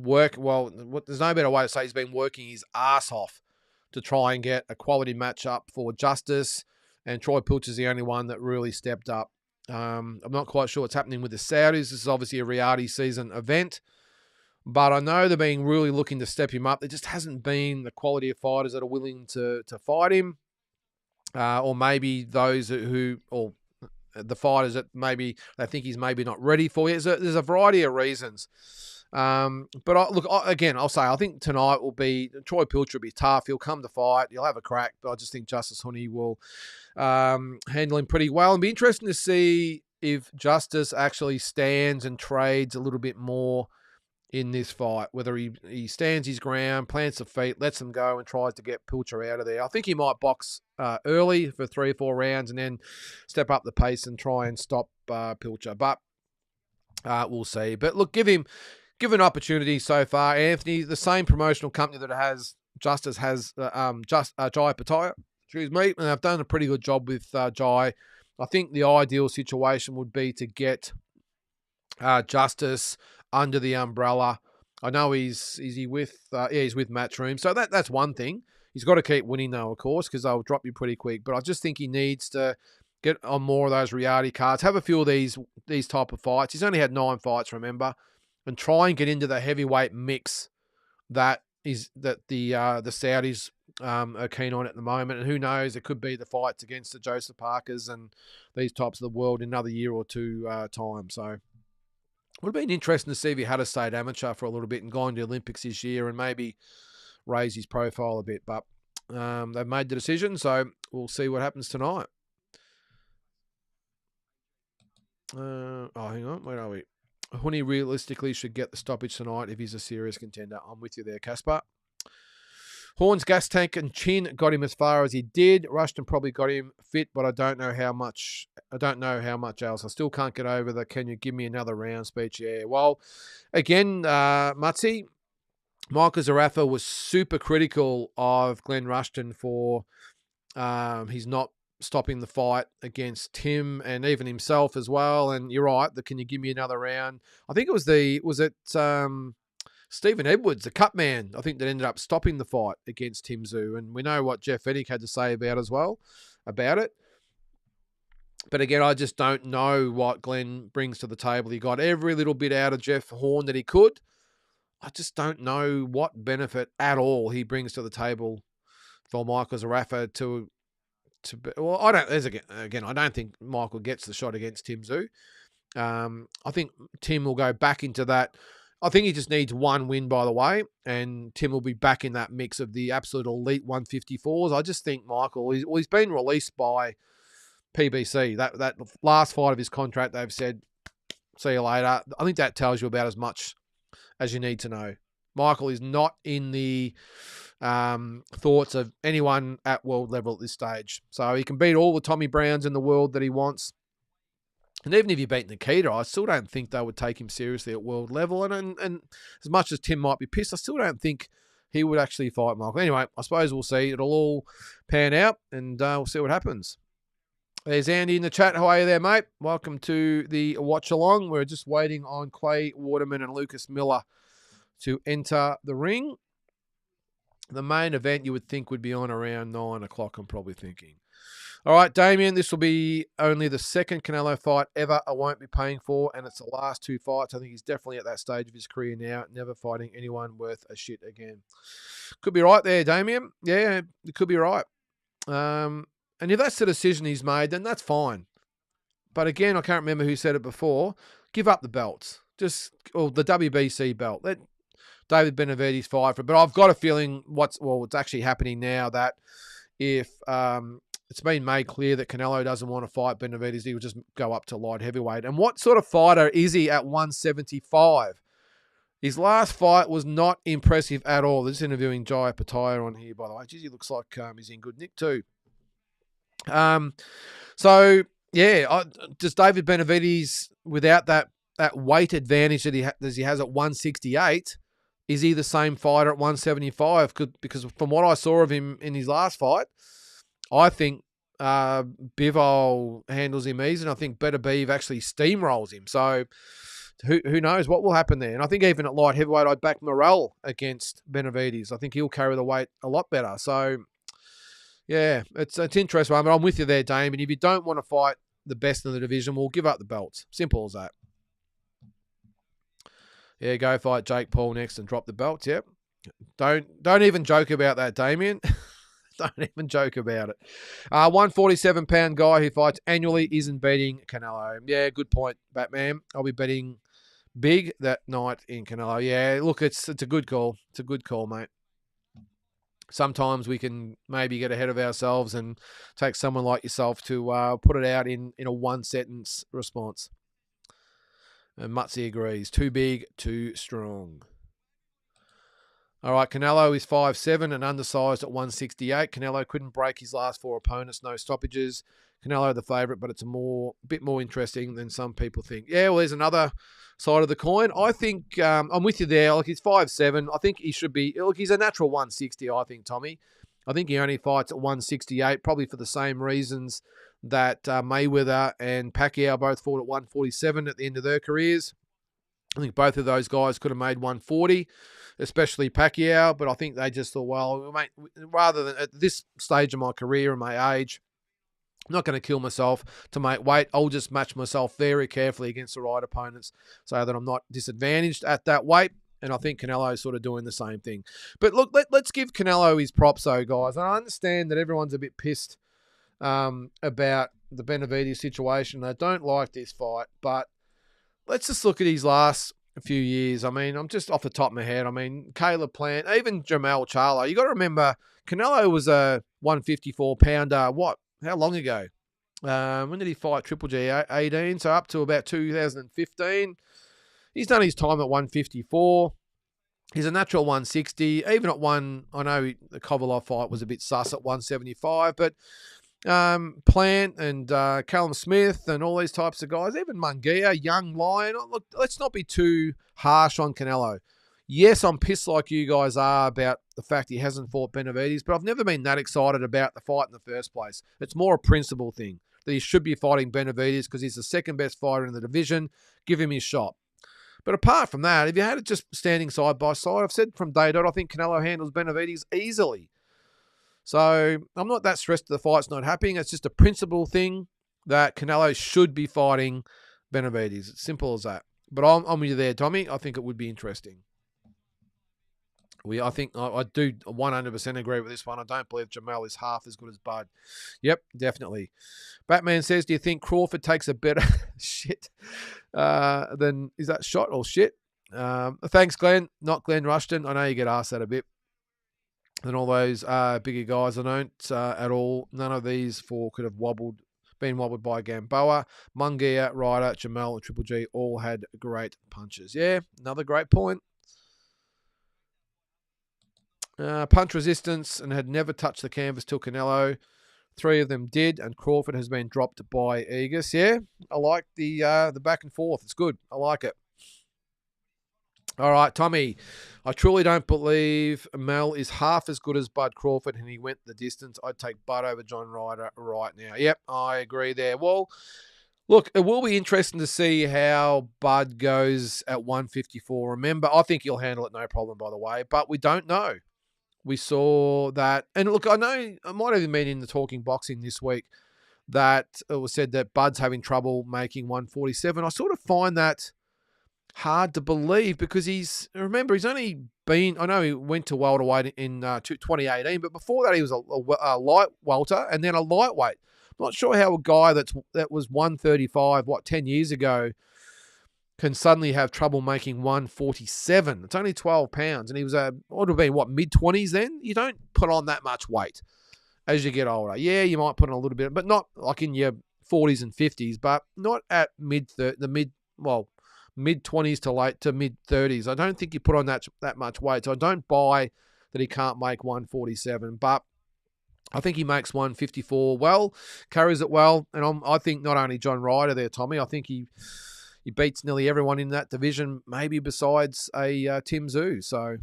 no better way to say he's been working his ass off to try and get a quality matchup for Justice, and Troy Pilcher's the only one that really stepped up. I'm not quite sure what's happening with the Saudis. This is obviously a reality season event, but I know they're being really looking to step him up. There just hasn't been the quality of fighters that are willing to fight him, or maybe those or the fighters that maybe they think he's maybe not ready for it. There's a variety of reasons. But I'll say I think tonight will be Troy Pilcher will be tough. He'll come to fight. He'll have a crack, but I just think Justice Huni will handle him pretty well. And be interesting to see if Justice actually stands and trades a little bit more in this fight, whether he stands his ground, plants the feet, lets him go, and tries to get Pilcher out of there. I think he might box early for 3 or 4 rounds and then step up the pace and try and stop Pilcher. But we'll see. But look, give an opportunity so far. Anthony, the same promotional company that Justice has Jai Pattaya, and they've done a pretty good job with Jai. I think the ideal situation would be to get Justice under the umbrella. I know he's with Matchroom, so that's one thing. He's got to keep winning though, of course, because they'll drop you pretty quick. But I just think he needs to get on more of those reality cards, have a few of these type of fights. He's only had 9 fights, remember, and try and get into the heavyweight mix that the Saudis are keen on at the moment. And who knows, it could be the fights against the Joseph Parkers and these types of the world in another year or two time. So it would have been interesting to see if he had a stayed amateur for a little bit and gone to the Olympics this year and maybe raise his profile a bit. But they've made the decision, so we'll see what happens tonight. Hang on, where are we? Huni realistically should get the stoppage tonight if he's a serious contender. I'm with you there, Casper. Horn's gas tank and chin got him as far as he did. Rushton probably got him fit, but I don't know how much. I don't know how much else. I still can't get over the "can you give me another round" speech. Yeah, well, again, Mutsy, Michael Zarafa was super critical of Glenn Rushton for he's not stopping the fight against Tim and even himself as well. And you're right, can you give me another round? I think it was Stephen Edwards, the cut man, I think, that ended up stopping the fight against Tim Tszyu. And we know what Jeff Fennick had to say about it. But again, I just don't know what Glenn brings to the table. He got every little bit out of Jeff Horn that he could. I just don't know what benefit at all he brings to the table for Michael Zarafa I don't think Michael gets the shot against Tim Tszyu. I think Tim will go back into that. I think he just needs one win, by the way, and Tim will be back in that mix of the absolute elite 154s. I just think Michael, he's been released by PBC. That last fight of his contract, they've said, see you later. I think that tells you about as much as you need to know. Michael is not in the thoughts of anyone at world level at this stage. So he can beat all the Tommy Browns in the world that he wants. And even if you beat Nikita, I still don't think they would take him seriously at world level. And as much as Tim might be pissed, I still don't think he would actually fight Michael. Anyway, I suppose we'll see. It'll all pan out and we'll see what happens. There's Andy in the chat. How are you there, mate? Welcome to the watch along. We're just waiting on Clay Waterman and Lucas Miller to enter the ring. The main event you would think would be on around 9 o'clock, I'm probably thinking. All right, Damien, this will be only the second Canelo fight ever I won't be paying for, and it's the last 2 fights. I think he's definitely at that stage of his career now, never fighting anyone worth a shit again. Could be right there, Damien. Yeah, you could be right. And if that's the decision he's made, then that's fine. But again, I can't remember who said it before. Give up the belts. The WBC belt. Let David Benavidez fight for it. But I've got a feeling what's actually happening now that if it's been made clear that Canelo doesn't want to fight Benavidez, he will just go up to light heavyweight. And what sort of fighter is he at 175? His last fight was not impressive at all. This is interviewing Jai Pataya on here, by the way. Geez, he looks like he's in good nick too. So yeah, does David Benavidez, without that weight advantage that he has at 168, is he the same fighter at 175? Because from what I saw of him in his last fight, I think Bivol handles him easy, and I think Beterbiev actually steamrolls him. So who knows what will happen there? And I think even at light heavyweight, I'd back Morrell against Benavidez. I think he'll carry the weight a lot better. So yeah, it's interesting. But I'm with you there, Dame. And if you don't want to fight the best in the division, we'll give up the belts. Simple as that. Yeah, go fight Jake Paul next and drop the belts. Yep. Don't even joke about that, Damien. Don't even joke about it. 147-pound guy who fights annually isn't beating Canelo. Yeah, good point, Batman. I'll be betting big that night in Canelo. Yeah, look, it's a good call. It's a good call, mate. Sometimes we can maybe get ahead of ourselves and take someone like yourself to put it out in a one-sentence response. And Mutsy agrees. Too big, too strong. All right, Canelo is 5'7" and undersized at 168. Canelo couldn't break his last 4 opponents, no stoppages. Canelo the favourite, but it's a bit more interesting than some people think. Yeah, well, there's another side of the coin. I think I'm with you there. Like, he's 5'7". I think he should be. Look, he's a natural 160. I think, Tommy. I think he only fights at 168, probably for the same reasons that Mayweather and Pacquiao both fought at 147 at the end of their careers. I think both of those guys could have made 140, especially Pacquiao, but I think they just thought, well, mate, rather than at this stage of my career and my age, I'm not going to kill myself to make weight. I'll just match myself very carefully against the right opponents so that I'm not disadvantaged at that weight. And I think Canelo's sort of doing the same thing. But look, let's give Canelo his props, though, guys. And I understand that everyone's a bit pissed about the Benavidez situation. They don't like this fight, but let's just look at his last few years. I mean, I'm just off the top of my head. I mean, Caleb Plant, even Jamal Charlo. You got to remember, Canelo was a 154-pounder. What? How long ago? When did he fight Triple G? 18, so up to about 2015. He's done his time at 154. He's a natural 160. Even at I know the Kovalov fight was a bit sus at 175, but Plant and Callum Smith and all these types of guys, even Munguia, young lion. Look, let's not be too harsh on Canelo. Yes, I'm pissed like you guys are about the fact he hasn't fought Benavidez, but I've never been that excited about the fight in the first place. It's more a principle thing that he should be fighting Benavidez because he's the second best fighter in the division. Give him his shot. But apart from that, if you had it just standing side by side, I've said from day dot, I think Canelo handles Benavidez easily. So I'm not that stressed that the fight's not happening. It's just a principle thing that Canelo should be fighting Benavidez. It's simple as that. But I'm with you there, Tommy. I think it would be interesting. I think I do 100% agree with this one. I don't believe Jamal is half as good as Bud. Yep, definitely. Batman says, do you think Crawford takes a better shit than, is that shot or shit? Thanks, Glenn. Not Glenn Rushton. I know you get asked that a bit. And all those bigger guys, I don't at all. None of these four could have been wobbled by Gamboa. Munguia, Ryder, Jamal, and Triple G all had great punches. Yeah, another great point. Punch resistance and had never touched the canvas till Canelo. 3 of them did, and Crawford has been dropped by Aegis. Yeah, I like the back and forth. It's good. I like it. All right, Tommy. I truly don't believe Mel is half as good as Bud Crawford, and he went the distance. I'd take Bud over John Ryder right now. Yep, I agree there. Well, look, it will be interesting to see how Bud goes at 154. Remember, I think he'll handle it no problem, by the way, but we don't know. We saw that, and look, I know I might have even been in the Talking Boxing this week that it was said that Bud's having trouble making 147. I sort of find that hard to believe because he's only been, I know he went to welterweight in 2018, but before that he was a light welter and then a lightweight. Not sure how a guy that was 135, 10 years ago, can suddenly have trouble making 147. It's only 12 pounds, and he was would have been mid-20s then? You don't put on that much weight as you get older. Yeah, you might put on a little bit, but not like in your 40s and 50s, but not at mid-20s to mid-30s. I don't think you put on that much weight, so I don't buy that he can't make 147, but I think he makes 154 well, carries it well, and I think not only John Ryder there, Tommy, I think he beats nearly everyone in that division, maybe besides a Tim Tszyu. So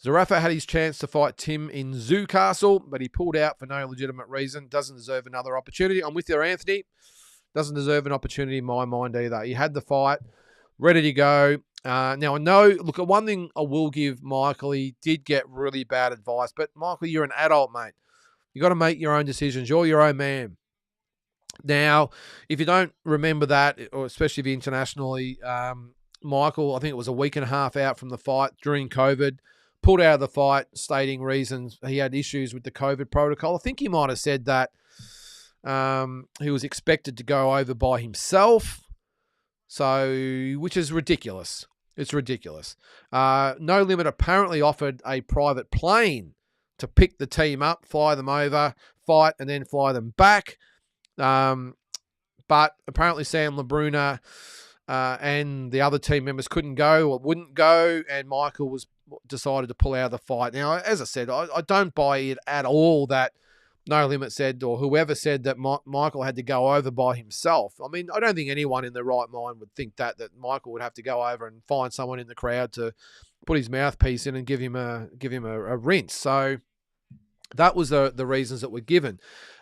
Zarafa had his chance to fight Tim in Zoo Castle, but he pulled out for no legitimate reason. Doesn't deserve another opportunity. I'm with you, Anthony. Doesn't deserve an opportunity in my mind either. He had the fight, ready to go. Now, I know, look, one thing I will give Michael, he did get really bad advice, but Michael, you're an adult, mate. You got to make your own decisions. You're your own man. Now, if you don't remember that, or especially if you're internationally, Michael, I think it was a week and a half out from the fight during COVID, pulled out of the fight, stating reasons he had issues with the COVID protocol. I think he might have said that he was expected to go over by himself, which is ridiculous. It's ridiculous. No Limit apparently offered a private plane to pick the team up, fly them over, fight, and then fly them back. But apparently Sam LaBruna and the other team members couldn't go or wouldn't go, and Michael decided to pull out of the fight. Now, as I said, I don't buy it at all that No Limit said, or whoever said that Michael had to go over by himself. I mean, I don't think anyone in their right mind would think that Michael would have to go over and find someone in the crowd to put his mouthpiece in and give him a rinse. So that was the reasons that were given.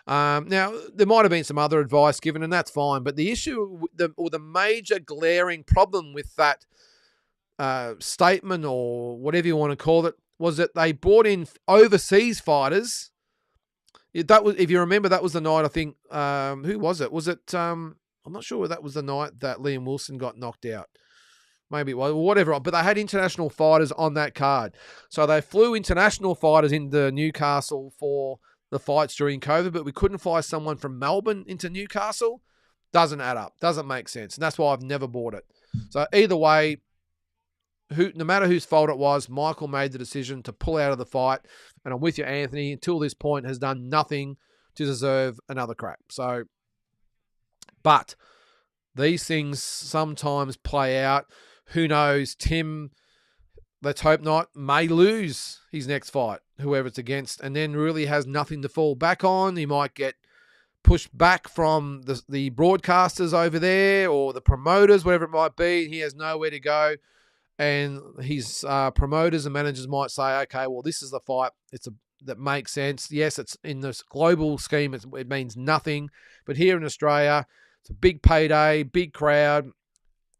Now, there might have been some other advice given, and that's fine. But the issue, or the major glaring problem with that statement, or whatever you want to call it, was that they brought in overseas fighters. That was, if you remember, that was the night, I think, who was it? Was it, I'm not sure that was the night that Liam Wilson got knocked out. Maybe it was, whatever. But they had international fighters on that card. So they flew international fighters into Newcastle for the fights during COVID, but we couldn't fly someone from Melbourne into Newcastle. Doesn't add up. Doesn't make sense. And that's why I've never bought it. So either way, no matter whose fault it was, Michael made the decision to pull out of the fight. And I'm with you, Anthony, until this point has done nothing to deserve another crack. So, but these things sometimes play out. Who knows? Tim, let's hope not, may lose his next fight, whoever it's against, and then really has nothing to fall back on. He might get pushed back from the broadcasters over there or the promoters, whatever it might be. He has nowhere to go. And his promoters and managers might say, okay, well, this is the fight. That makes sense. Yes, it's in this global scheme, it means nothing. But here in Australia, it's a big payday, big crowd,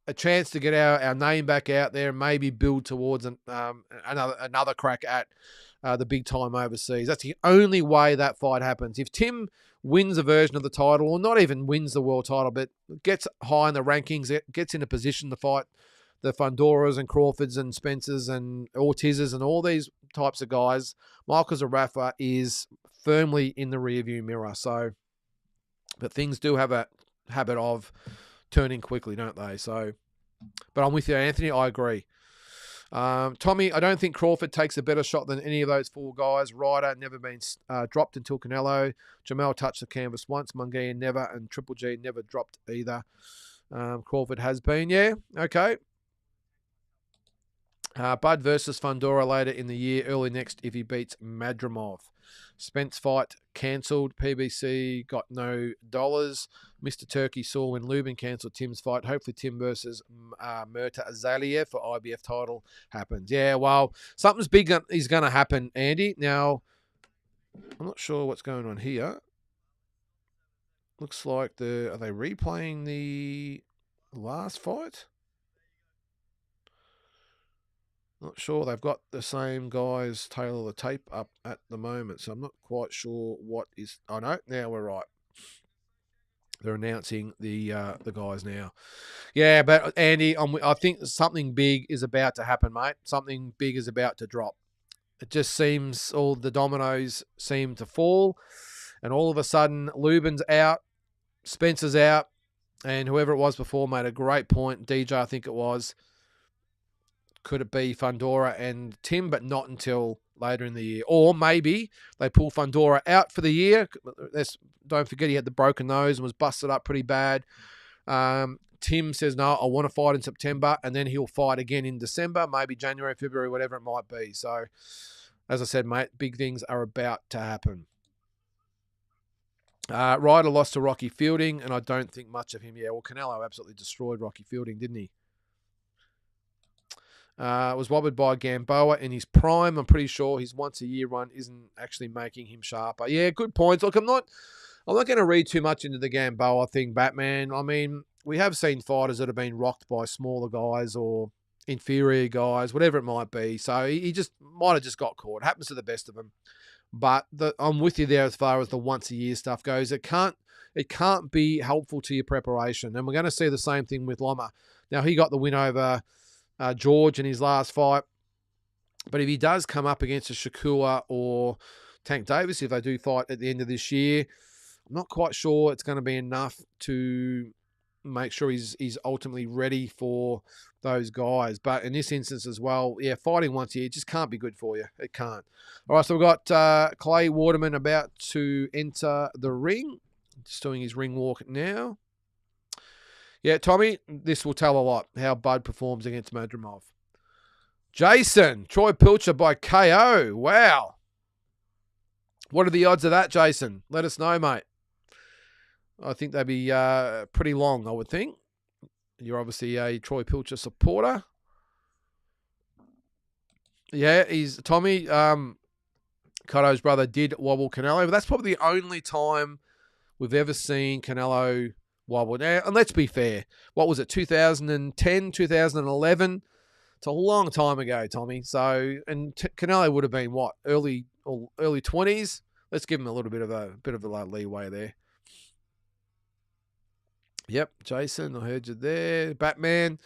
a chance to get our name back out there and maybe build towards another crack at the big time overseas. That's the only way that fight happens. If Tim wins a version of the title, or not even wins the world title, but gets high in the rankings, gets in a position to fight the Fundoras and Crawfords and Spencers and Ortizes and all these types of guys, Michael Zarafa is firmly in the rearview mirror. So, but things do have a habit of turning quickly, don't they? So, but I'm with you, Anthony. I agree. Tommy, I don't think Crawford takes a better shot than any of those four guys. Ryder never been dropped until Canelo. Jamel touched the canvas once. Munguia never, and Triple G never dropped either. Crawford has been, yeah. Okay. Bud versus Fundora later in the year, early next if he beats Madrimov. Spence fight cancelled. PBC got no dollars. Mr. Turkey saw when Lubin cancelled Tim's fight. Hopefully Tim versus Murta Azaliev for IBF title happens. Yeah, well, something's big is going to happen, Andy. Now, I'm not sure what's going on here. Looks like are they replaying the last fight? Not sure. They've got the same guys tailor the tape up at the moment, so I'm not quite sure what is. Oh no, now we're right. They're announcing the guys now. Yeah, but Andy, I think something big is about to happen, mate. Something big is about to drop. It just seems all the dominoes seem to fall, and all of a sudden, Lubin's out, Spencer's out, and whoever it was before made a great point. DJ, I think it was. Could it be Fundora and Tim, but not until later in the year? Or maybe they pull Fundora out for the year. Don't forget he had the broken nose and was busted up pretty bad. Tim says, no, I want to fight in September, and then he'll fight again in December, maybe January, February, whatever it might be. So, as I said, mate, big things are about to happen. Ryder lost to Rocky Fielding, and I don't think much of him. Yeah, well, Canelo absolutely destroyed Rocky Fielding, didn't he? Was wobbled by Gamboa in his prime. I'm pretty sure his once-a-year run isn't actually making him sharper. Yeah, good points. Look, I'm not going to read too much into the Gamboa thing, Batman. I mean, we have seen fighters that have been rocked by smaller guys or inferior guys, whatever it might be. So he just might have just got caught. It happens to the best of them. But I'm with you there as far as the once-a-year stuff goes. It can't be helpful to your preparation. And we're going to see the same thing with Loma. Now, he got the win over George in his last fight. But if he does come up against a Shakur or Tank Davis, if they do fight at the end of this year, I'm not quite sure it's going to be enough to make sure he's ultimately ready for those guys. But in this instance as well, yeah, fighting once a year just can't be good for you. It can't. All right, so we've got Clay Waterman about to enter the ring. Just doing his ring walk now. Yeah, Tommy, this will tell a lot how Bud performs against Madrimov. Jason, Troy Pilcher by KO. Wow. What are the odds of that, Jason? Let us know, mate. I think they'd be pretty long, I would think. You're obviously a Troy Pilcher supporter. Yeah, Tommy, Cotto's brother did wobble Canelo, but that's probably the only time we've ever seen Canelo wobble. Now, and let's be fair, what was it, 2010, 2011? It's a long time ago, Tommy. So, and Canelo would have been what, early 20s? Let's give him a little bit of a leeway there. Yep, Jason, I heard you there. Batman.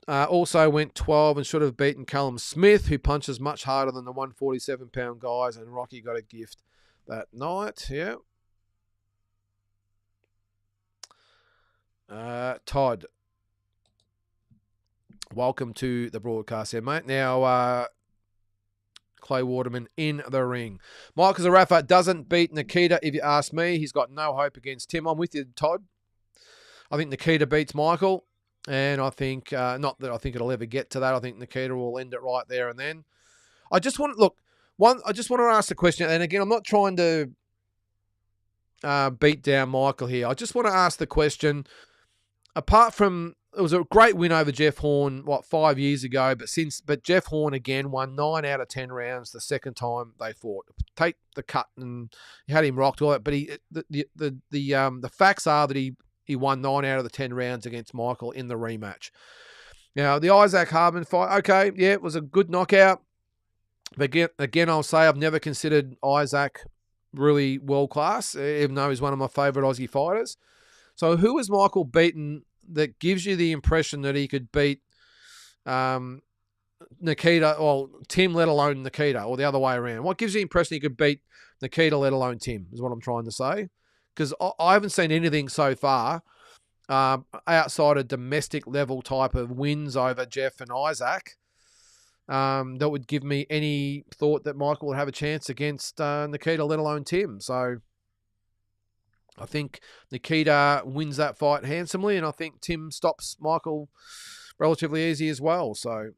Also went 12 and should have beaten Callum Smith, who punches much harder than the 147-pound guys, and Rocky got a gift that night. Yeah. Todd, welcome to the broadcast here, mate. Now, Clay Waterman in the ring. Michael Zarafa doesn't beat Nikita, if you ask me. He's got no hope against Tim. I'm with you, Todd. I think Nikita beats Michael. And I think, not that I think it'll ever get to that. I think Nikita will end it right there and then. I just want to ask the question. And again, I'm not trying to beat down Michael here. I just want to ask the question. Apart from, it was a great win over Jeff Horn, 5 years ago. But Jeff Horn again won 9 out of 10 rounds the second time they fought. Take the cut and he had him rocked all that. But the facts are that he won 9 out of the 10 rounds against Michael in the rematch. Now, the Isaac Hardman fight, okay, yeah, it was a good knockout. But again, I'll say I've never considered Isaac really world-class, even though he's one of my favourite Aussie fighters. So who has Michael beaten that gives you the impression that he could beat Nikita, or Tim, let alone Nikita, or the other way around? What gives you the impression he could beat Nikita, let alone Tim, is what I'm trying to say. Because I haven't seen anything so far outside of domestic level type of wins over Jeff and Isaac that would give me any thought that Michael would have a chance against Nikita, let alone Tim. So I think Nikita wins that fight handsomely, and I think Tim stops Michael relatively easy as well. So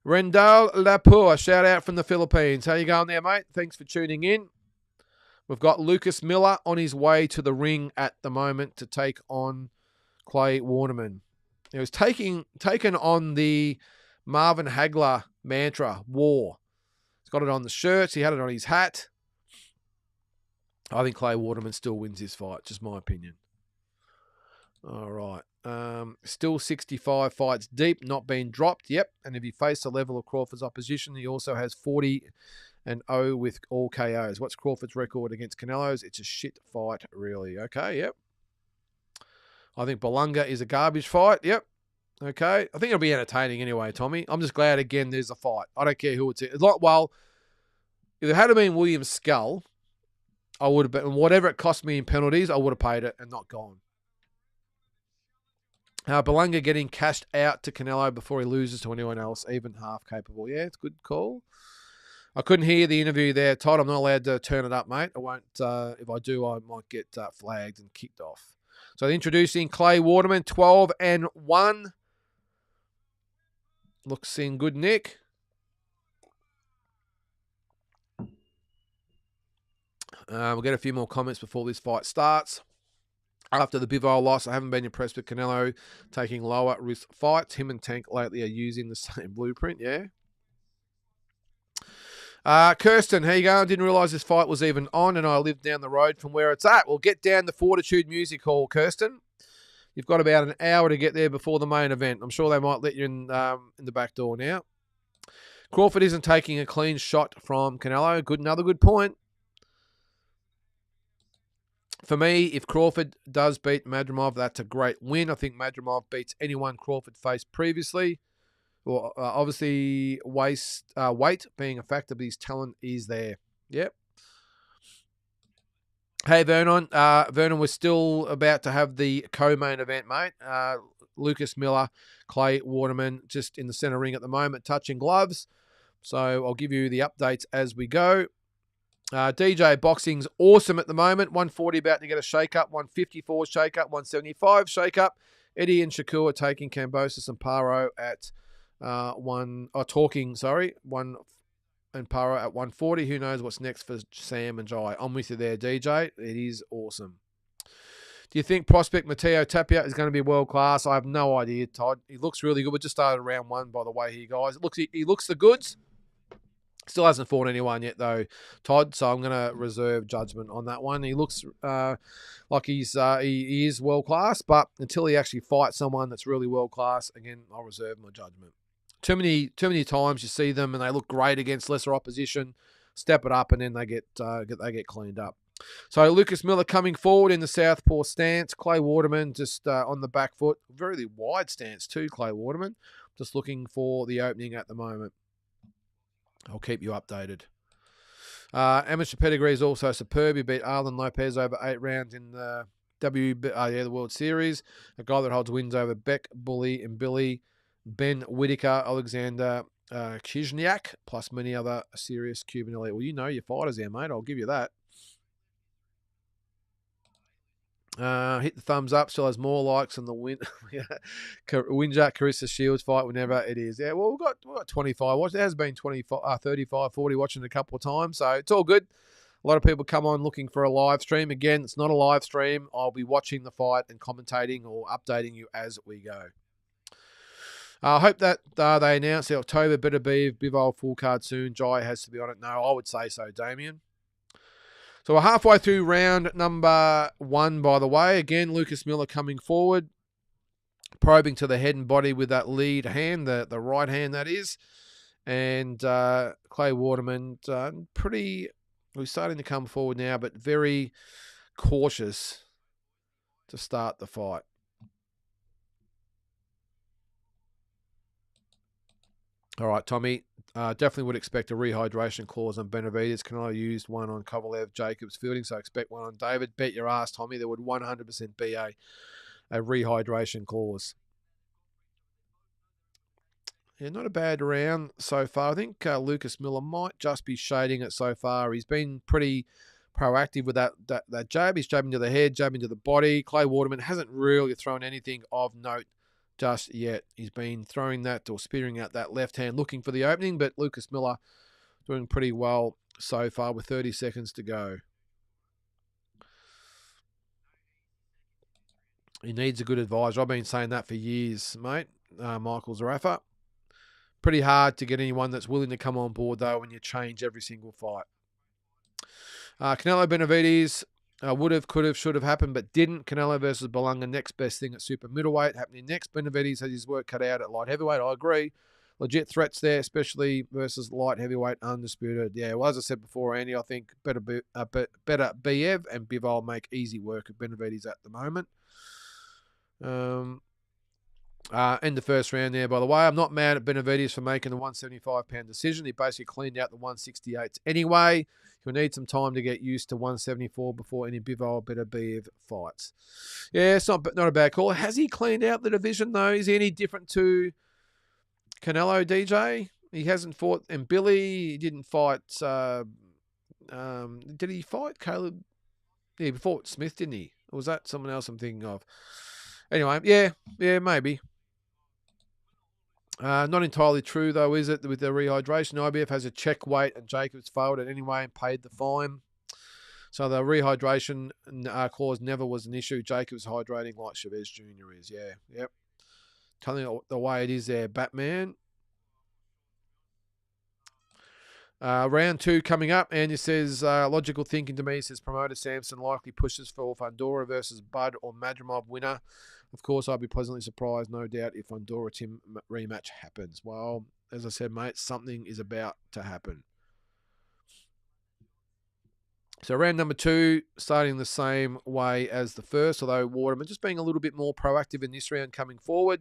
Rendal Lapur, shout out from the Philippines. How you going there, mate? Thanks for tuning in. We've got Lucas Miller on his way to the ring at the moment to take on Clay Waterman. He was taken on the Marvin Hagler mantra, war. He's got it on the shirts. He had it on his hat. I think Clay Waterman still wins this fight, just my opinion. All right. Still 65 fights deep, not being dropped. Yep. And if he faced the level of Crawford's opposition, he also has 40-0 with all KOs. What's Crawford's record against Canelo's? It's a shit fight, really. Okay, yep. I think Belanga is a garbage fight. Yep. Okay. I think it'll be entertaining anyway, Tommy. I'm just glad, again, there's a fight. I don't care who it's in. Well, if it had been William Skull, I would have been, whatever it cost me in penalties, I would have paid it and not gone. Belanga getting cashed out to Canelo before he loses to anyone else, even half capable. Yeah, it's a good call. I couldn't hear the interview there, Todd. I'm not allowed to turn it up, mate. I won't. If I do, I might get flagged and kicked off. So introducing Clay Waterman, 12-1. Looks in good nick. We'll get a few more comments before this fight starts. After the Bivol loss, I haven't been impressed with Canelo taking lower risk fights. Him and Tank lately are using the same blueprint, yeah. Kirsten, how you going? Didn't realise this fight was even on, and I live down the road from where it's at. We'll get down the Fortitude Music Hall, Kirsten. You've got about an hour to get there before the main event. I'm sure they might let you in the back door now. Crawford isn't taking a clean shot from Canelo. Another good point. For me, if Crawford does beat Madrimov, that's a great win. I think Madrimov beats anyone Crawford faced previously. Well, obviously, weight being a factor, but his talent is there. Yep. Hey, Vernon. Vernon, we're still about to have the co-main event, mate. Lucas Miller, Clay Waterman, just in the center ring at the moment, touching gloves. So I'll give you the updates as we go. DJ Boxing's awesome at the moment. 140 about to get a shake-up. 154 shake-up. 175 shake-up. Eddie and Shakur are taking Kambosos and Paro at one and Paro at 140. Who knows what's next for Sam and Jai? I'm with you there, DJ. It is awesome. Do you think prospect Matteo Tapia is going to be world-class? I have no idea, Todd. He looks really good. We just started round one, by the way, here, guys. He looks the goods. Still hasn't fought anyone yet, though, Todd, so I'm going to reserve judgment on that one. He looks like he is world-class, but until he actually fights someone that's really world-class, again, I'll reserve my judgment. Too many times you see them and they look great against lesser opposition, step it up, and then they get cleaned up. So Lucas Miller coming forward in the southpaw stance. Clay Waterman just on the back foot. Very wide stance too, Clay Waterman. Just looking for the opening at the moment. I'll keep you updated. Amateur pedigree is also superb. He beat Arlen Lopez over 8 rounds in the the World Series. A guy that holds wins over Beck, Bully, and Billy, Ben Whitaker, Alexander Kizniak, plus many other serious Cuban elite. Well, you know your fighters there, mate. I'll give you that. Hit the thumbs up. Still has more likes on the Winjack Carissa Shields fight whenever it is. Yeah, well, we've got 25 watch. There has been 25, 35, 40 watching a couple of times, so it's all good. A lot of people come on looking for a live stream. Again, it's not a live stream. I'll be watching the fight and commentating or updating you as we go. I hope that they announce the October Better Bivol full card soon. Jai has to be on it. No, I would say so, Damien. So we're halfway through round number 1, by the way. Again, Lucas Miller coming forward, probing to the head and body with that lead hand, the right hand that is. And Clay Waterman, he's starting to come forward now, but very cautious to start the fight. All right, Tommy. Definitely would expect a rehydration clause on Benavidez. Canelo used one on Kovalev, Jacobs fielding, so expect one on David. Bet your ass, Tommy, there would 100% be a rehydration clause. Yeah, not a bad round so far. I think Lucas Miller might just be shading it so far. He's been pretty proactive with that jab. He's jabbing to the head, jabbing to the body. Clay Waterman hasn't really thrown anything of note just yet. He's been throwing that or spearing out that left hand, looking for the opening, but Lucas Miller doing pretty well so far with 30 seconds to go. He needs a good advisor. I've been saying that for years, mate. Michael Zarafa. Pretty hard to get anyone that's willing to come on board, though, when you change every single fight. Canelo Benavidez would have, could have, should have happened, but didn't. Canelo versus Belanga, next best thing at super middleweight. Happening next. Benavidez has his work cut out at light heavyweight. I agree. Legit threats there, especially versus light heavyweight undisputed. Yeah, well, as I said before, Andy, I think better Biev and Bivol make easy work of Benavidez at the moment. End the first round there, by the way. I'm not mad at Benavidez for making the 175-pound decision. He basically cleaned out the 168s anyway. He'll need some time to get used to 174 before any Bivol Benavidez fights. Yeah, it's not a bad call. Has he cleaned out the division, though? Is he any different to Canelo, DJ? He hasn't fought. And Billy, he didn't fight. Did he fight Caleb? Yeah, he fought Smith, didn't he? Or was that someone else I'm thinking of? Anyway, yeah, maybe. Not entirely true, though, is it, with the rehydration? IBF has a check weight, and Jacobs failed it anyway and paid the fine. So the rehydration clause never was an issue. Jacobs hydrating like Chavez Jr. is. Yeah, yep. Telling you the way it is there, Batman. Round 2 coming up, and it says, logical thinking to me says promoter Samson likely pushes for Fundora versus Bud or Madrimov winner. Of course, I'd be pleasantly surprised, no doubt, if Fundora Tim rematch happens. Well, as I said, mate, something is about to happen. So round number 2, starting the same way as the first, although Waterman just being a little bit more proactive in this round coming forward.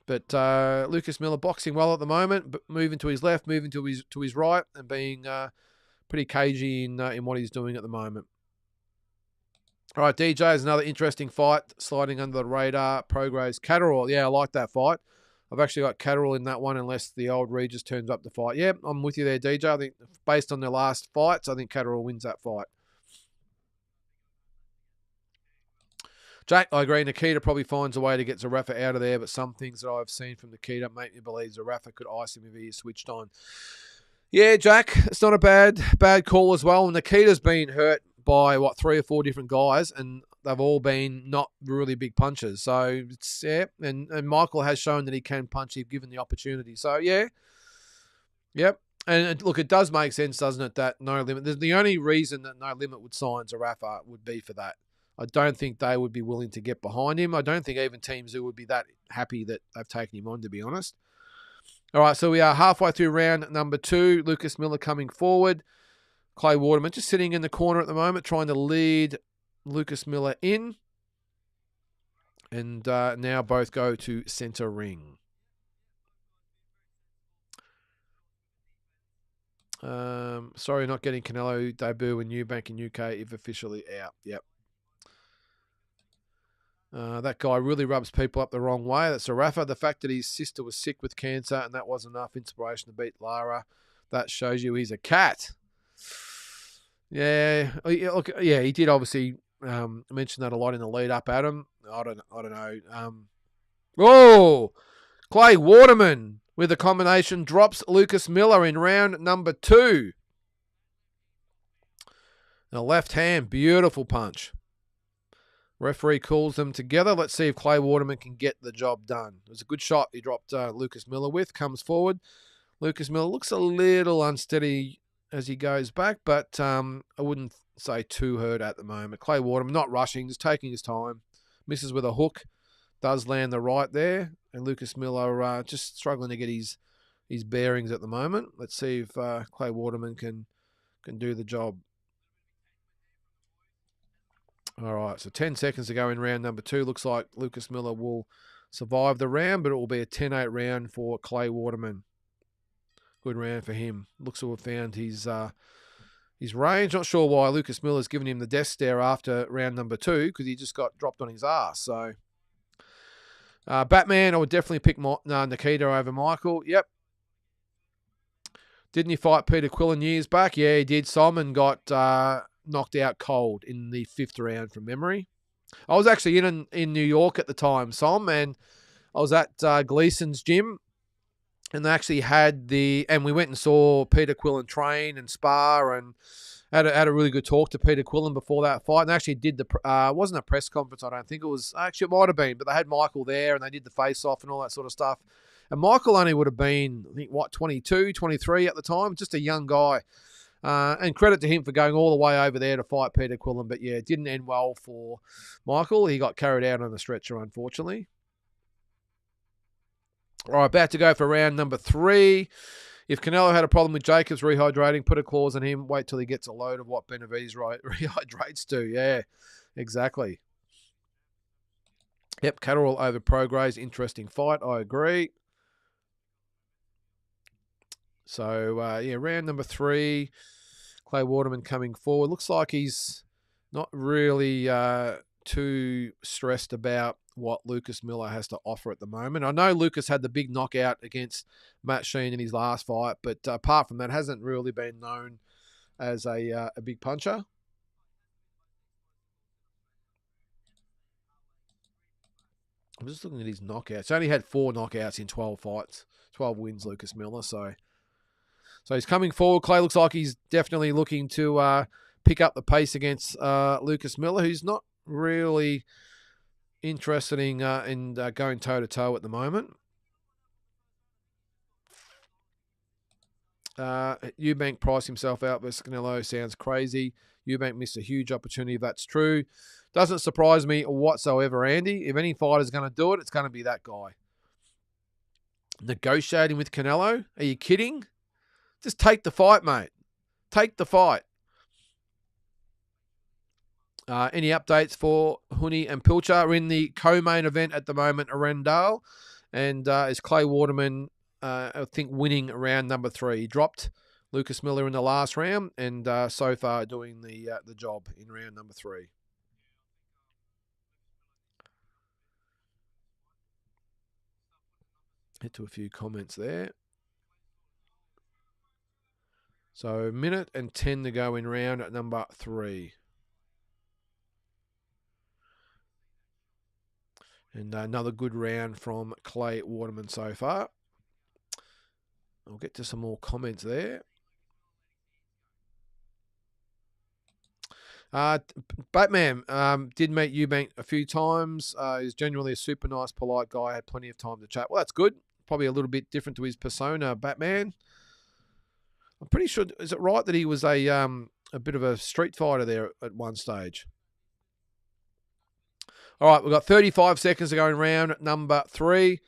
But Lucas Miller boxing well at the moment, but moving to his left, moving to his right, and being pretty cagey in what he's doing at the moment. All right, DJ is another interesting fight, sliding under the radar. Prograves Catterall. Yeah, I like that fight. I've actually got Catterall in that one, unless the old Regis turns up the fight. Yeah, I'm with you there, DJ. I think based on their last fights, I think Catterall wins that fight. Jack, I agree. Nikita probably finds a way to get Zarafa out of there, but some things that I've seen from Nikita make me believe Zarafa could ice him if he is switched on. Yeah, Jack, it's not a bad call as well. Nikita's been hurt by, 3 or 4 different guys, and they've all been not really big punches. So, it's, yeah, and Michael has shown that he can punch if given the opportunity. So, yeah, yep. And look, it does make sense, doesn't it, that No Limit, the only reason that No Limit would sign Zarafa would be for that. I don't think they would be willing to get behind him. I don't think even Team Zoo would be that happy that they've taken him on, to be honest. All right, so we are halfway through round number 2. Lucas Miller coming forward. Clay Waterman just sitting in the corner at the moment, trying to lead Lucas Miller in. And now both go to centre ring. Sorry, not getting Canelo debut in Eubank in UK if officially out. Yep. That guy really rubs people up the wrong way. That's Zarafa. The fact that his sister was sick with cancer and that was enough inspiration to beat Lara, that shows you he's a cat. Yeah, look, yeah, he did obviously mention that a lot in the lead up, Adam. I don't know. Oh, Clay Waterman with a combination drops Lucas Miller in round number 2. The left hand, beautiful punch. Referee calls them together. Let's see if Clay Waterman can get the job done. It was a good shot he dropped Lucas Miller with. Comes forward. Lucas Miller looks a little unsteady as he goes back, but I wouldn't say too hurt at the moment. Clay Waterman not rushing, just taking his time. Misses with a hook. Does land the right there. And Lucas Miller just struggling to get his bearings at the moment. Let's see if Clay Waterman can do the job. All right, so 10 seconds to go in round number 2. Looks like Lucas Miller will survive the round, but it will be a 10-8 round for Clay Waterman. Good round for him. Looks to have found his range. Not sure why Lucas Miller's given him the death stare after round number 2 because he just got dropped on his ass. So, Batman, I would definitely pick Nikita over Michael. Yep. Didn't he fight Peter Quillen years back? Yeah, he did. Simon got knocked out cold in the 5th round from memory. I was actually in New York at the time, Som, and I was at Gleason's gym, and they actually had and we went and saw Peter Quillen train and spar, and had a really good talk to Peter Quillen before that fight, and actually did it wasn't a press conference, I don't think it was. Actually, it might have been, but they had Michael there, and they did the face-off and all that sort of stuff. And Michael only would have been, I think, 22, 23 at the time, just a young guy. And credit to him for going all the way over there to fight Peter Quillen. But yeah, it didn't end well for Michael. He got carried out on the stretcher, unfortunately. All right, about to go for round number 3. If Canelo had a problem with Jacobs rehydrating, put a clause on him. Wait till he gets a load of what Benavides rehydrates to. Yeah, exactly. Yep, Catterall over Prograis. Interesting fight. I agree. So, yeah, round number 3. Clay Waterman coming forward. Looks like he's not really too stressed about what Lucas Miller has to offer at the moment. I know Lucas had the big knockout against Matt Sheen in his last fight, but apart from that, hasn't really been known as a big puncher. I'm just looking at his knockouts. He only had 4 knockouts in 12 fights, 12 wins, Lucas Miller. So he's coming forward. Clay looks like he's definitely looking to pick up the pace against Lucas Miller, who's not really interested in going toe-to-toe at the moment. Eubank priced himself out versus Canelo. Sounds crazy. Eubank missed a huge opportunity if that's true. Doesn't surprise me whatsoever, Andy. If any fighter's going to do it, it's going to be that guy. Negotiating with Canelo? Are you kidding? Just take the fight, mate. Take the fight. Any updates for Huni and Pilcher? We're in the co-main event at the moment, Arendelle. And is Clay Waterman, I think, winning round number 3. He dropped Lucas Miller in the last round and so far doing the job in round number 3. Head to a few comments there. So, 1 minute and 10 to go in round number 3. And another good round from Clay Waterman so far. I'll get to some more comments there. Batman did meet Eubank a few times. He's genuinely a super nice, polite guy. Had plenty of time to chat. Well, that's good. Probably a little bit different to his persona, Batman. I'm pretty sure, is it right that he was a bit of a street fighter there at one stage? All right, we've got 35 seconds to go in round number 3.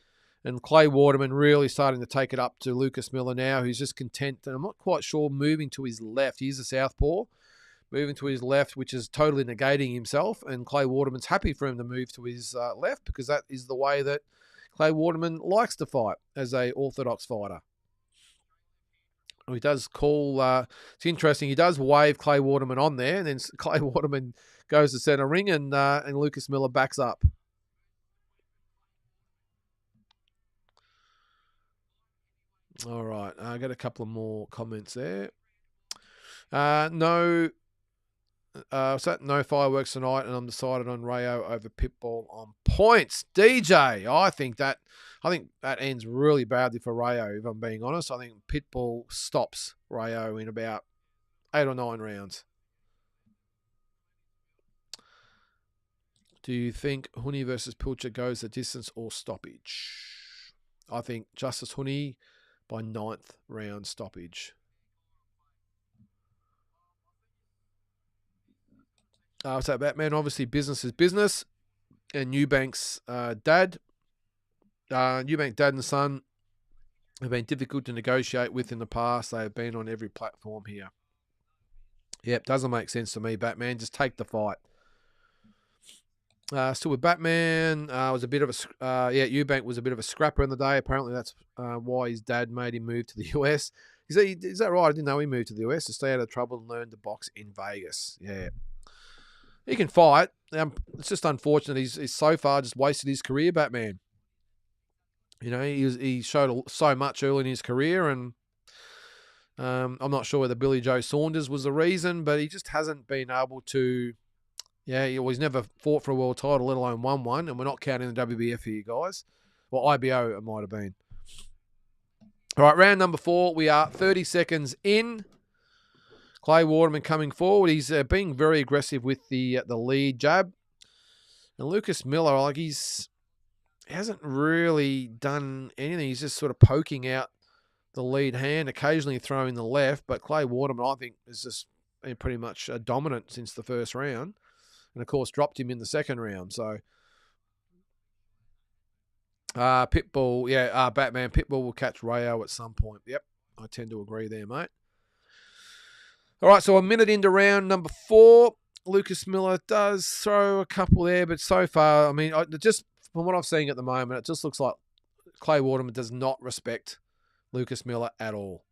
And Clay Waterman really starting to take it up to Lucas Miller now, who's just content. And I'm not quite sure moving to his left. He's a southpaw. Moving to his left, which is totally negating himself. And Clay Waterman's happy for him to move to his left because that is the way that Clay Waterman likes to fight as a orthodox fighter. He does call, it's interesting, he does wave Clay Waterman on there, and then Clay Waterman goes to centre ring, and Lucas Miller backs up. All right, I got a couple of more comments there. No fireworks tonight, and I'm decided on Rayo over Pitbull on points. DJ, I think that ends really badly for Rayo, if I'm being honest. I think Pitbull stops Rayo in about 8 or 9 rounds. Do you think Huni versus Pilcher goes the distance or stoppage? I think Justice Huni by 9th round stoppage. What's that, Batman? Obviously, business is business. And Eubank's dad and son have been difficult to negotiate with in the past. They have been on every platform here. Yep, doesn't make sense to me, Batman. Just take the fight. Still with Batman, was a bit of a Eubank was a bit of a scrapper in the day. Apparently, that's why his dad made him move to the US. Is that right? I didn't know he moved to the US to stay out of trouble and learn to box in Vegas. Yeah, he can fight. It's just unfortunate he's so far just wasted his career, Batman. You know, he showed so much early in his career, and I'm not sure whether Billy Joe Saunders was the reason, but he just hasn't been able to. Yeah, he's never fought for a world title, let alone won one, and we're not counting the WBF here, guys. Well, IBO it might have been. All right, round number 4. We are 30 seconds in. Clay Waterman coming forward. He's being very aggressive with the lead jab. And Lucas Miller, he hasn't really done anything. He's just sort of poking out the lead hand, occasionally throwing the left. But Clay Waterman, I think, is just been pretty much dominant since the first round. And, of course, dropped him in the second round. So, Pitbull, Batman, Pitbull will catch Rayo at some point. Yep, I tend to agree there, mate. All right, so a minute into round number 4. Lucas Miller does throw a couple there, but so far, I mean, just from what I'm seeing at the moment, it just looks like Clay Waterman does not respect Lucas Miller at all.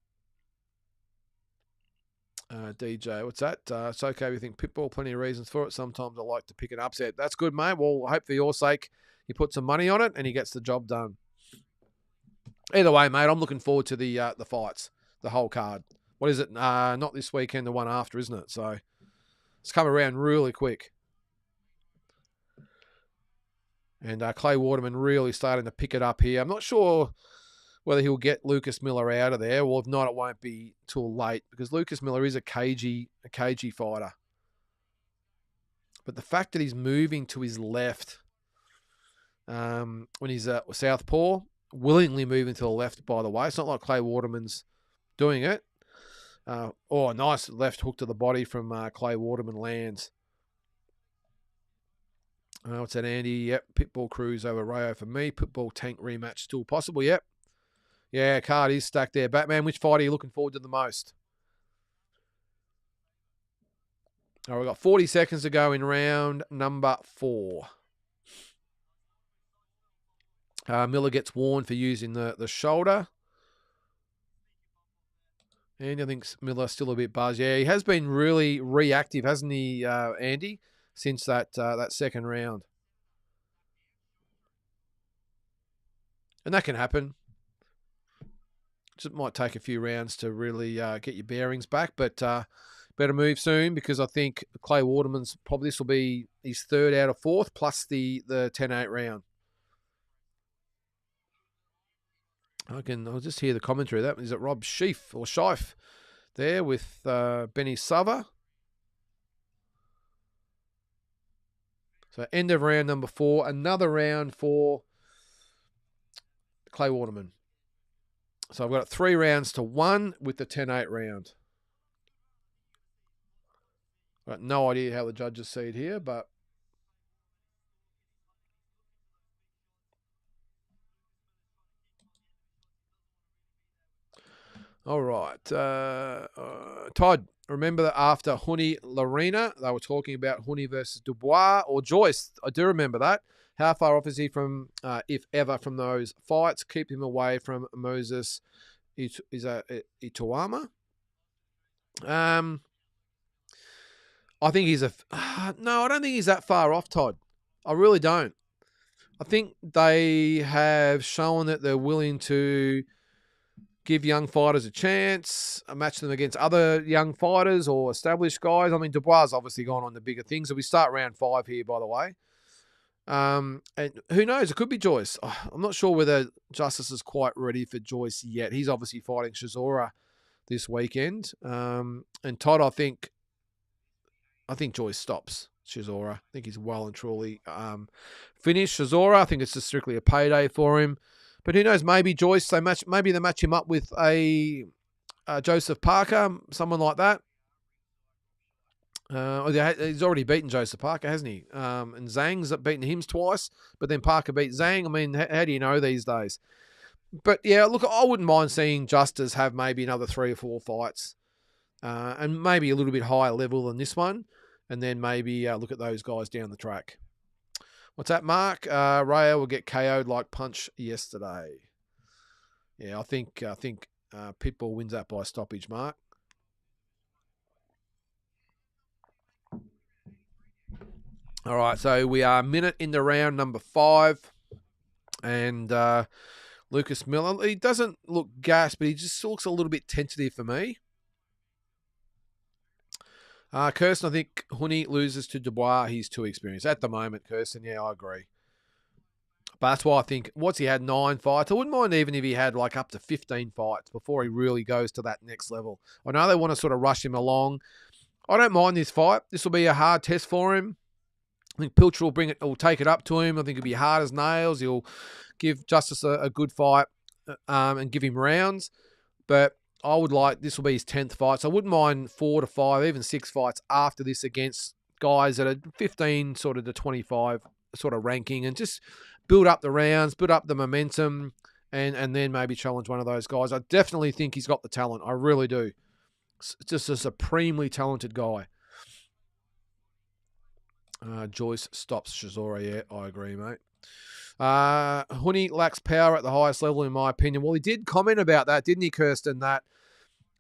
DJ, what's that? It's okay. We think Pitbull, plenty of reasons for it. Sometimes I like to pick an upset. That's good, mate. Well, I hope for your sake you put some money on it and he gets the job done. Either way, mate, I'm looking forward to the fights, the whole card. What is it? Not this weekend, the one after, isn't it? So it's come around really quick. And Clay Waterman really starting to pick it up here. I'm not sure whether he'll get Lucas Miller out of there, or if not, it won't be too late because Lucas Miller is a cagey fighter. But the fact that he's moving to his left when he's a southpaw, willingly moving to the left, by the way. It's not like Clay Waterman's doing it. A nice left hook to the body from Clay Waterman lands. What's that, Andy? Yep, Pitbull cruise over Rayo for me. Pitbull tank rematch still possible. Yep. Yeah, card is stacked there. Batman, which fight are you looking forward to the most? All right, we've got 40 seconds to go in round number 4. Miller gets warned for using the shoulder. And I think Miller's still a bit buzzed. Yeah, he has been really reactive, hasn't he, Andy, since that second round. And that can happen. It might take a few rounds to really get your bearings back, but better move soon because I think Clay Waterman's probably this will be his 3rd out of 4th plus the 10-8 round. I'll just hear the commentary of that. Is it Rob Scheif there with Benny Sava? So end of round number 4. Another round for Clay Waterman. So I've got 3 rounds to 1 with the 10-8 round. I've got no idea how the judges see it here, but All right. Todd, remember that after Huni Lorena, they were talking about Huni versus Dubois or Joyce. I do remember that. How far off is he from, if ever, from those fights? Keep him away from Moses Ituama. I think he's no, I don't think he's that far off, Todd. I really don't. I think they have shown that they're willing to give young fighters a chance, match them against other young fighters or established guys. I mean, Dubois has obviously gone on to bigger things. So we start round 5 here, by the way. And who knows? It could be Joyce. I'm not sure whether Justice is quite ready for Joyce yet. He's obviously fighting Chisora this weekend. And Todd, I think Joyce stops Chisora. I think he's well and truly finished. Chisora, I think it's just strictly a payday for him. But who knows? Maybe Joyce, maybe they match him up with a Joseph Parker, someone like that. He's already beaten Joseph Parker, hasn't he? And Zhang's beaten him twice, but then Parker beat Zhang. I mean, how do you know these days? But yeah, look, I wouldn't mind seeing Justice have maybe another 3 or 4 fights, and maybe a little bit higher level than this one, and then maybe look at those guys down the track. What's that, Mark? Raya will get KO'd like Punch yesterday. Yeah, I think Pitbull wins that by stoppage, Mark. All right, so we are a minute into round number 5. And Lucas Miller, he doesn't look gassed, but he just looks a little bit tentative for me. Kirsten, I think Huni loses to Dubois. He's too experienced. At the moment, Kirsten, yeah, I agree. But that's why I think, what's he had, 9 fights? I wouldn't mind even if he had like up to 15 fights before he really goes to that next level. I know they want to sort of rush him along. I don't mind this fight. This will be a hard test for him. I think Pilcher will take it up to him. I think it'll be hard as nails. He'll give Justice a good fight and give him rounds. But I would like, this will be his 10th fight. So I wouldn't mind 4 to 5, even 6 fights after this against guys that are 15 sort of to 25 sort of ranking, and just build up the rounds, build up the momentum, and then maybe challenge one of those guys. I definitely think he's got the talent. I really do. Just a supremely talented guy. Joyce stops Chisora. Yeah, I agree, mate. Huni lacks power at the highest level, in my opinion. Well, he did comment about that, didn't he, Kirsten? That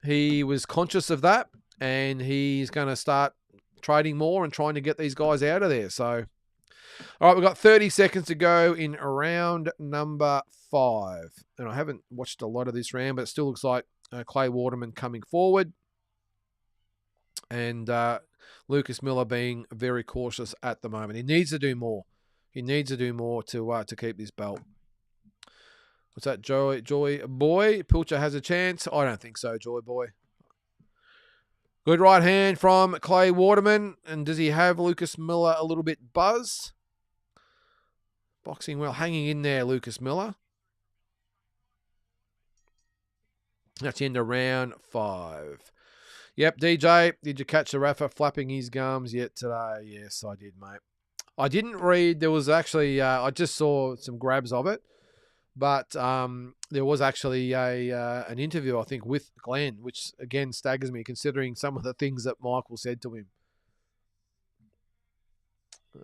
he was conscious of that, and he's going to start trading more and trying to get these guys out of there. So, all right, we've got 30 seconds to go in round number 5. And I haven't watched a lot of this round, but it still looks like Clay Waterman coming forward. And Lucas Miller being very cautious at the moment. He needs to do more. He needs to do more to keep this belt. What's that, Joy Boy? Pilcher has a chance? I don't think so, Joy Boy. Good right hand from Clay Waterman. And does he have Lucas Miller a little bit buzzed? Boxing well. Hanging in there, Lucas Miller. That's the end of round 5. Yep, DJ, did you catch Zarafa flapping his gums yet today? Yes, I did, mate. I didn't read. There was actually, I just saw some grabs of it. But there was actually an interview, I think, with Glenn, which, again, staggers me considering some of the things that Michael said to him.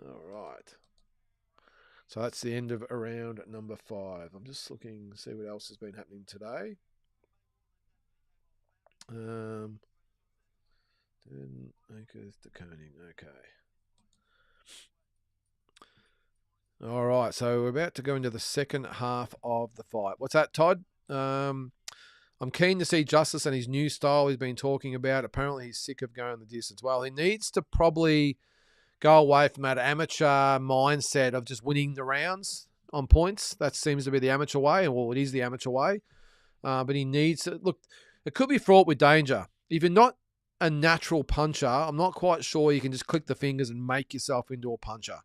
All right. So that's the end of round number 5. I'm just looking to see what else has been happening today. Acres to Koning. Okay. All right, so we're about to go into the second half of the fight. What's that, Todd? I'm keen to see Justice and his new style he's been talking about. Apparently he's sick of going the distance. Well, he needs to probably go away from that amateur mindset of just winning the rounds on points. That seems to be the amateur way. Well, it is the amateur way. But he needs to... Look, it could be fraught with danger. If you're not a natural puncher, I'm not quite sure you can just click the fingers and make yourself into a puncher.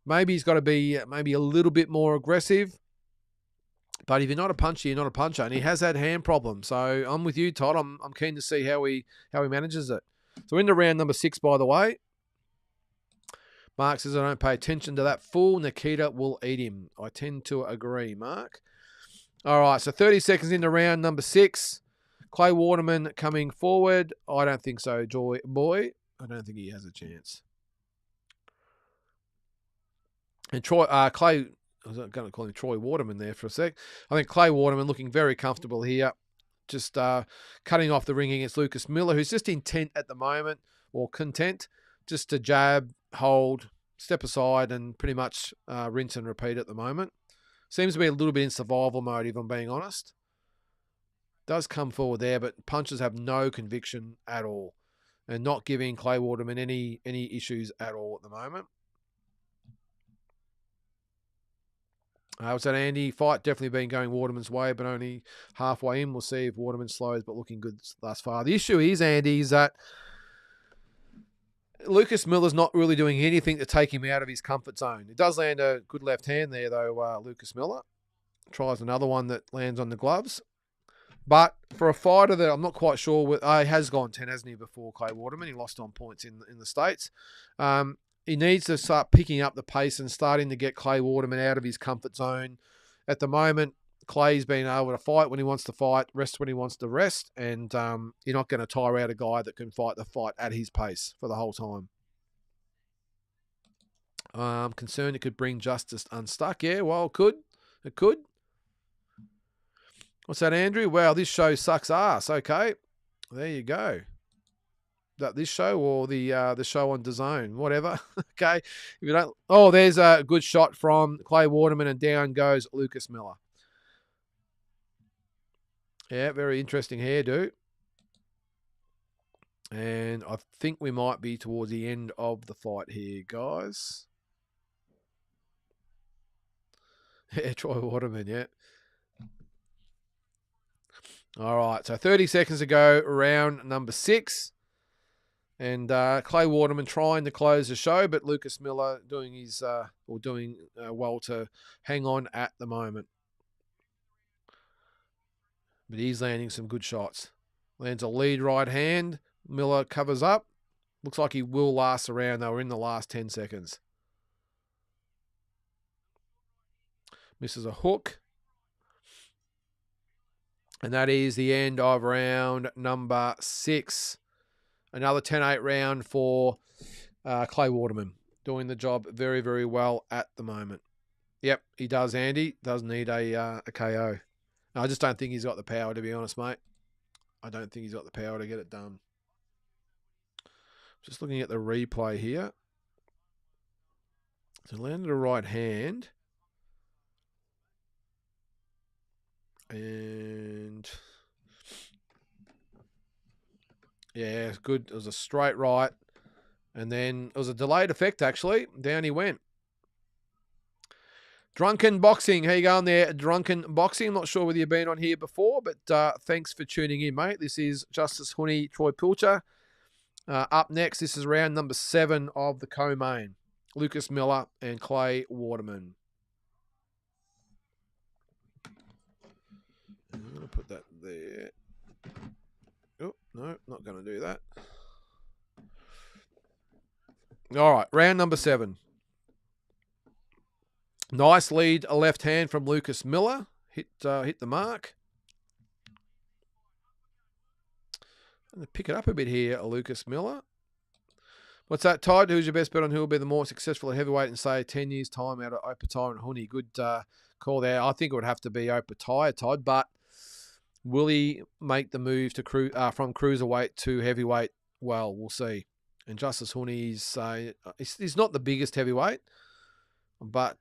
Maybe he's got to be maybe a little bit more aggressive. But if you're not a puncher, you're not a puncher. And he has that hand problem. So I'm with you, Todd. I'm keen to see how he manages it. So into round number 6, by the way. Mark says, I don't pay attention to that fool. Nikita will eat him. I tend to agree, Mark. All right, so 30 seconds into round number 6. Clay Waterman coming forward. I don't think so, Joy Boy. I don't think he has a chance. And Clay, I was going to call him Troy Waterman there for a sec. I think Clay Waterman looking very comfortable here. Just cutting off the ring against Lucas Miller, who's just intent at the moment, or content, just to jab, hold, step aside, and pretty much rinse and repeat at the moment. Seems to be a little bit in survival mode, if I'm being honest. Does come forward there, but punches have no conviction at all, and not giving Clay Waterman any issues at all at the moment. What's that, Andy? Fight definitely been going Waterman's way, but only halfway in. We'll see if Waterman slows, but looking good thus far. The issue is, Andy, is that Lucas Miller's not really doing anything to take him out of his comfort zone. He does land a good left hand there, though, Lucas Miller. Tries another one that lands on the gloves. But for a fighter that I'm not quite sure with, he has gone 10, hasn't he, before Clay Waterman? He lost on points in the States. He needs to start picking up the pace and starting to get Clay Waterman out of his comfort zone. At the moment, Clay's been able to fight when he wants to fight, rest when he wants to rest, and you're not going to tire out a guy that can fight the fight at his pace for the whole time. I'm concerned it could bring Justice unstuck. Yeah, well, it could. It could. What's that, Andrew? Wow, this show sucks ass. Okay, there you go. That this show or the show on DAZN, whatever. Okay, if you don't. Oh, there's a good shot from Clay Waterman, and down goes Lucas Miller. Yeah, very interesting hairdo. And I think we might be towards the end of the fight here, guys. Yeah, Troy Waterman, yeah. All right, so 30 seconds to go, round number 6. And Clay Waterman trying to close the show, but Lucas Miller doing his doing well to hang on at the moment. But he's landing some good shots. Lands a lead right hand. Miller covers up. Looks like he will last around, though. We're in the last 10 seconds. Misses a hook. And that is the end of round number 6. Another 10-8 round for Clay Waterman. Doing the job very, very well at the moment. Yep, he does, Andy. Does need a KO. No, I just don't think he's got the power, to be honest, mate. I don't think he's got the power to get it done. Just looking at the replay here. So landed a right hand. And yeah, it's good. It was a straight right. And then it was a delayed effect, actually. Down he went. Drunken Boxing. How you going there, Drunken Boxing? I'm not sure whether you've been on here before, but thanks for tuning in, mate. This is Justice Huni, Troy Pilcher. Up next, this is round number 7 of the co-main. Lucas Miller and Clay Waterman. I'm going to put that there. Oh, no, not going to do that. All right, round number 7. Nice lead, a left hand from Lucas Miller. Hit the mark. I'm going to pick it up a bit here, Lucas Miller. What's that, Todd? Who's your best bet on who will be the more successful at heavyweight in, say, 10 years' time out of Opatai and Huni? Good call there. I think it would have to be Opatai, Todd, but will he make the move to from cruiserweight to heavyweight? Well, we'll see. And Justice Huni, he's not the biggest heavyweight, but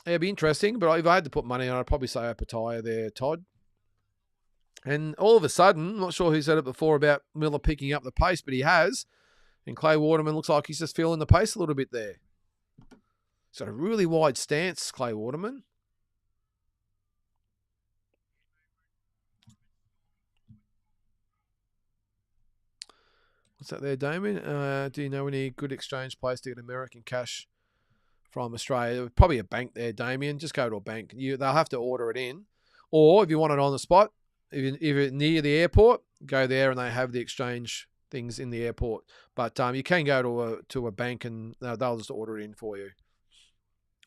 it'd be interesting. But if I had to put money on it, I'd probably say Opatai there, Todd. And all of a sudden, I'm not sure who said it before about Miller picking up the pace, but he has. And Clay Waterman looks like he's just feeling the pace a little bit there. He's got a really wide stance, Clay Waterman. What's that there, Damien? Do you know any good exchange place to get American cash from Australia? Probably a bank there, Damien. Just go to a bank. They'll have to order it in. Or if you want it on the spot, if you're near the airport, go there and they have the exchange things in the airport. But you can go to a bank and they'll just order it in for you.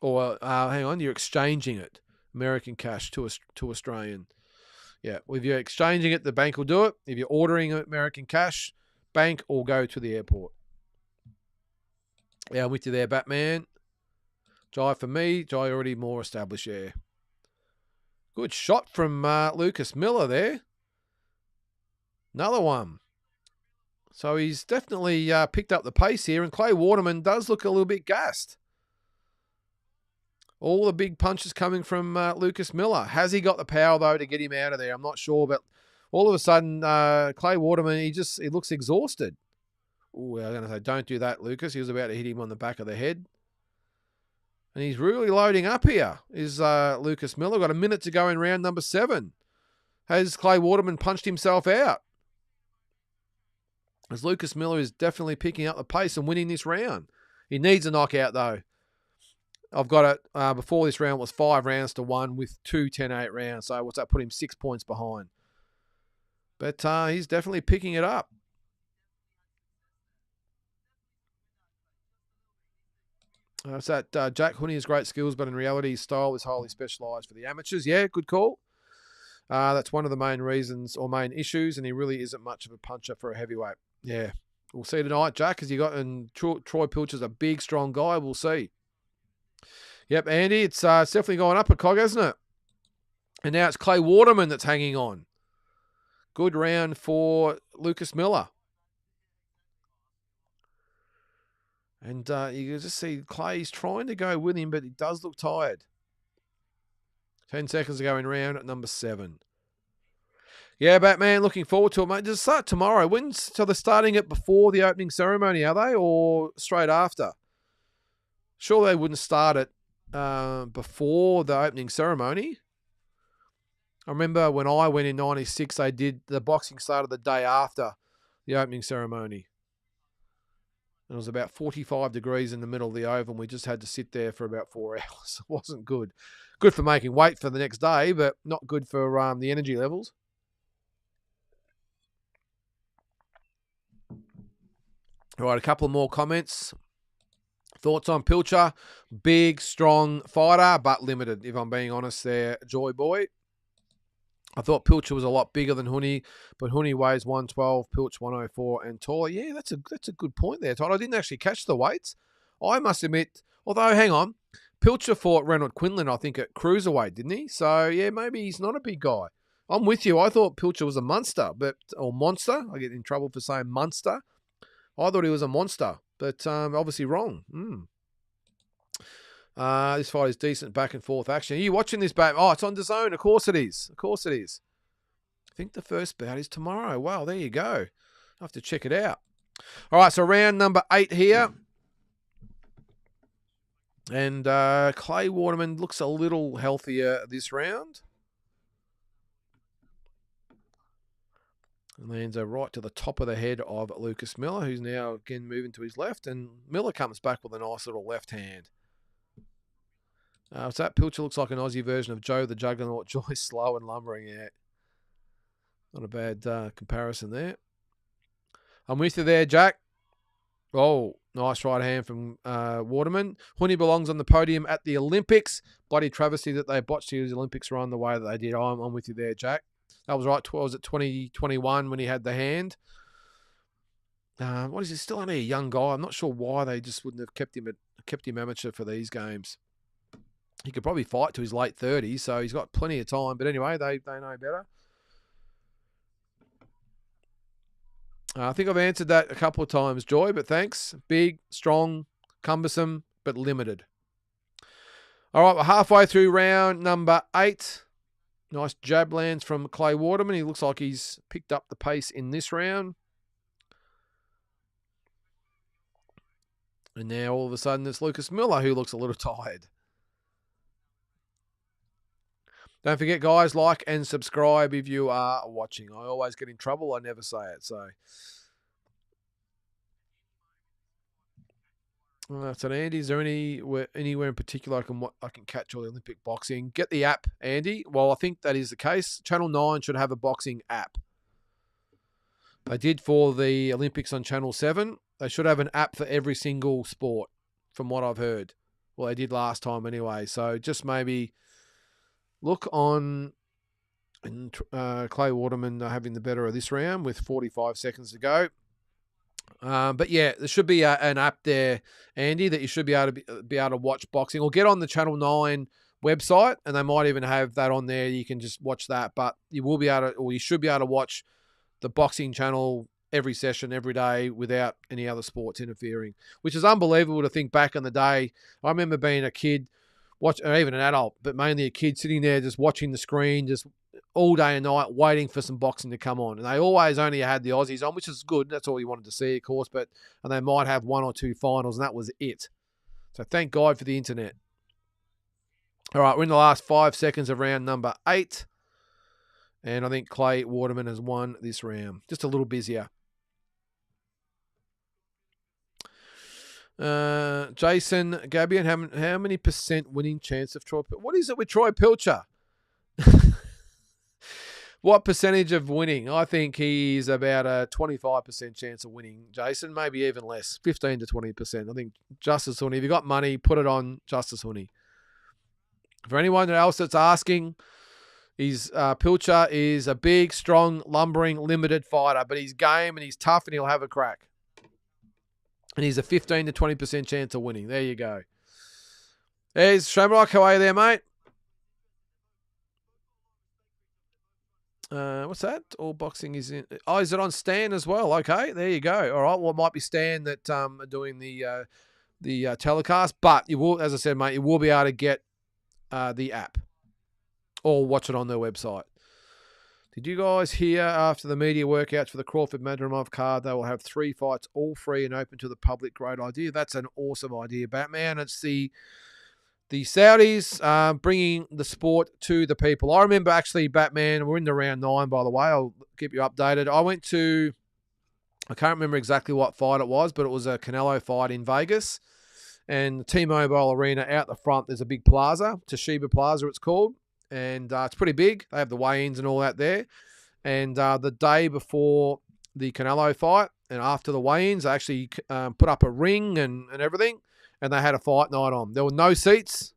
Or hang on, you're exchanging it, American cash to Australian. Yeah, if you're exchanging it, the bank will do it. If you're ordering American cash, bank or go to the airport. Yeah, I'm with you there, Batman. Jai for me. Jai already more established, yeah. Good shot from Lucas Miller there. Another one. So he's definitely picked up the pace here, and Clay Waterman does look a little bit gassed. All the big punches coming from Lucas Miller. Has he got the power, though, to get him out of there? I'm not sure, but all of a sudden, Clay Waterman, he looks exhausted. Ooh, I'm going to say, don't do that, Lucas. He was about to hit him on the back of the head. And he's really loading up here, is Lucas Miller. Got a minute to go in round number 7. Has Clay Waterman punched himself out? As Lucas Miller is definitely picking up the pace and winning this round. He needs a knockout, though. I've got it. Before this round was 5 rounds to 1 with 2 10-8 rounds. So what's that? Put him 6 points behind. But he's definitely picking it up. So that Jack Huni has great skills, but in reality, his style is highly specialised for the amateurs. Yeah, good call. That's one of the main reasons or main issues, and he really isn't much of a puncher for a heavyweight. Yeah, we'll see tonight, Jack, because you got, and Troy Pilcher's a big, strong guy. We'll see. Yep, Andy, it's definitely going up a cog, hasn't it? And now it's Clay Waterman that's hanging on. Good round for Lucas Miller. And you can just see Clay's trying to go with him, but he does look tired. 10 seconds to go in round at number 7. Yeah, Batman, looking forward to it, mate. Does it start tomorrow? So they're starting it before the opening ceremony, are they? Or straight after? Sure they wouldn't start it before the opening ceremony. I remember when I went in 96, the boxing started the day after the opening ceremony. It was about 45 degrees in the middle of the oval, and we just had to sit there for about 4 hours. It wasn't good. Good for making weight for the next day, but not good for the energy levels. All right, a couple of more comments. Thoughts on Pilcher? Big, strong fighter, but limited, if I'm being honest there, Joy Boy. I thought Pilcher was a lot bigger than Huni, but Huni weighs 112, Pilch 104 and taller. Yeah, that's a good point there, Todd. I didn't actually catch the weights. I must admit, although, hang on, Pilcher fought Ronald Quinlan, I think, at cruiserweight, didn't he? So, yeah, maybe he's not a big guy. I'm with you. I thought Pilcher was a monster, or monster. I get in trouble for saying monster. I thought he was a monster, but obviously wrong. This fight is decent back and forth action. Are you watching this, Bat? Oh, it's on DAZN. Of course it is. Of course it is. I think the first bout is tomorrow. Wow, there you go. I'll have to check it out. All right, so round number 8 here. And Clay Waterman looks a little healthier this round. And lands right to the top of the head of Lucas Miller, who's now again moving to his left. And Miller comes back with a nice little left hand. So that Pilcher looks like an Aussie version of Joe the Juggernaut. Joy slow and lumbering. Yeah. Not a bad comparison there. I'm with you there, Jack. Oh, nice right hand from Waterman. Huni belongs on the podium at the Olympics. Bloody travesty that they botched his Olympics run the way that they did. I'm with you there, Jack. That was right. Was it 2021 when he had the hand? What is he? Still only a young guy. I'm not sure why they just wouldn't have kept him amateur for these games. He could probably fight to his late 30s, so he's got plenty of time. But anyway, they know better. I think I've answered that a couple of times, Joy, but thanks. Big, strong, cumbersome, but limited. All right, we're halfway through round number 8. Nice jab lands from Clay Waterman. He looks like he's picked up the pace in this round. And now all of a sudden it's Lucas Miller who looks a little tired. Don't forget, guys, like and subscribe if you are watching. I always get in trouble. I never say it. So so Andy, is there anywhere in particular I can catch all the Olympic boxing? Get the app, Andy. Well, I think that is the case. Channel 9 should have a boxing app. They did for the Olympics on Channel 7. They should have an app for every single sport, from what I've heard. Well, they did last time anyway. So just maybe look on And Clay Waterman having the better of this round with 45 seconds to go. But yeah, there should be an app there, Andy, that you should be able to watch boxing, or get on the Channel 9 website, and they might even have that on there. You can just watch that, but you will be able to, or you should be able to watch the boxing channel every session, every day, without any other sports interfering, which is unbelievable to think back in the day. I remember being a kid, or even an adult, but mainly a kid, sitting there just watching the screen, just all day and night, waiting for some boxing to come on. And they always only had the Aussies on, which is good. That's all you wanted to see, of course. And they might have one or two finals, and that was it. So thank God for the internet. All right, we're in the last 5 seconds of round number 8. And I think Clay Waterman has won this round. Just a little busier. Jason Gabian, how many % winning chance of Troy? What is it with Troy Pilcher? What percentage of winning? I think he's about a 25% chance of winning, Jason. Maybe even less, 15 to 20%. I think Justice Huni. If you got money, put it on Justice Huni. For anyone else that's asking, Pilcher is a big, strong, lumbering, limited fighter, but he's game and he's tough and he'll have a crack. And he's a 15 to 20% chance of winning. There you go. There's Shamrock. How are you there, mate? What's that? All boxing is in. Oh, is it on Stan as well? Okay, there you go. All right. Well, it might be Stan that are doing the telecast, but you will, as I said, mate, you will be able to get the app or watch it on their website. Did you guys hear after the media workouts for the Crawford Madrimov card, they will have 3 fights, all free and open to the public? Great idea. That's an awesome idea, Batman. It's the Saudis bringing the sport to the people. I remember actually, Batman, we're in the round 9, by the way. I'll keep you updated. I can't remember exactly what fight it was, but it was a Canelo fight in Vegas. And the T-Mobile Arena out the front, there's a big plaza, Toshiba Plaza it's called. And it's pretty big. They have the weigh-ins and all that there. And the day before the Canelo fight and after the weigh-ins, they actually put up a ring and everything. And they had a fight night on. There were no seats.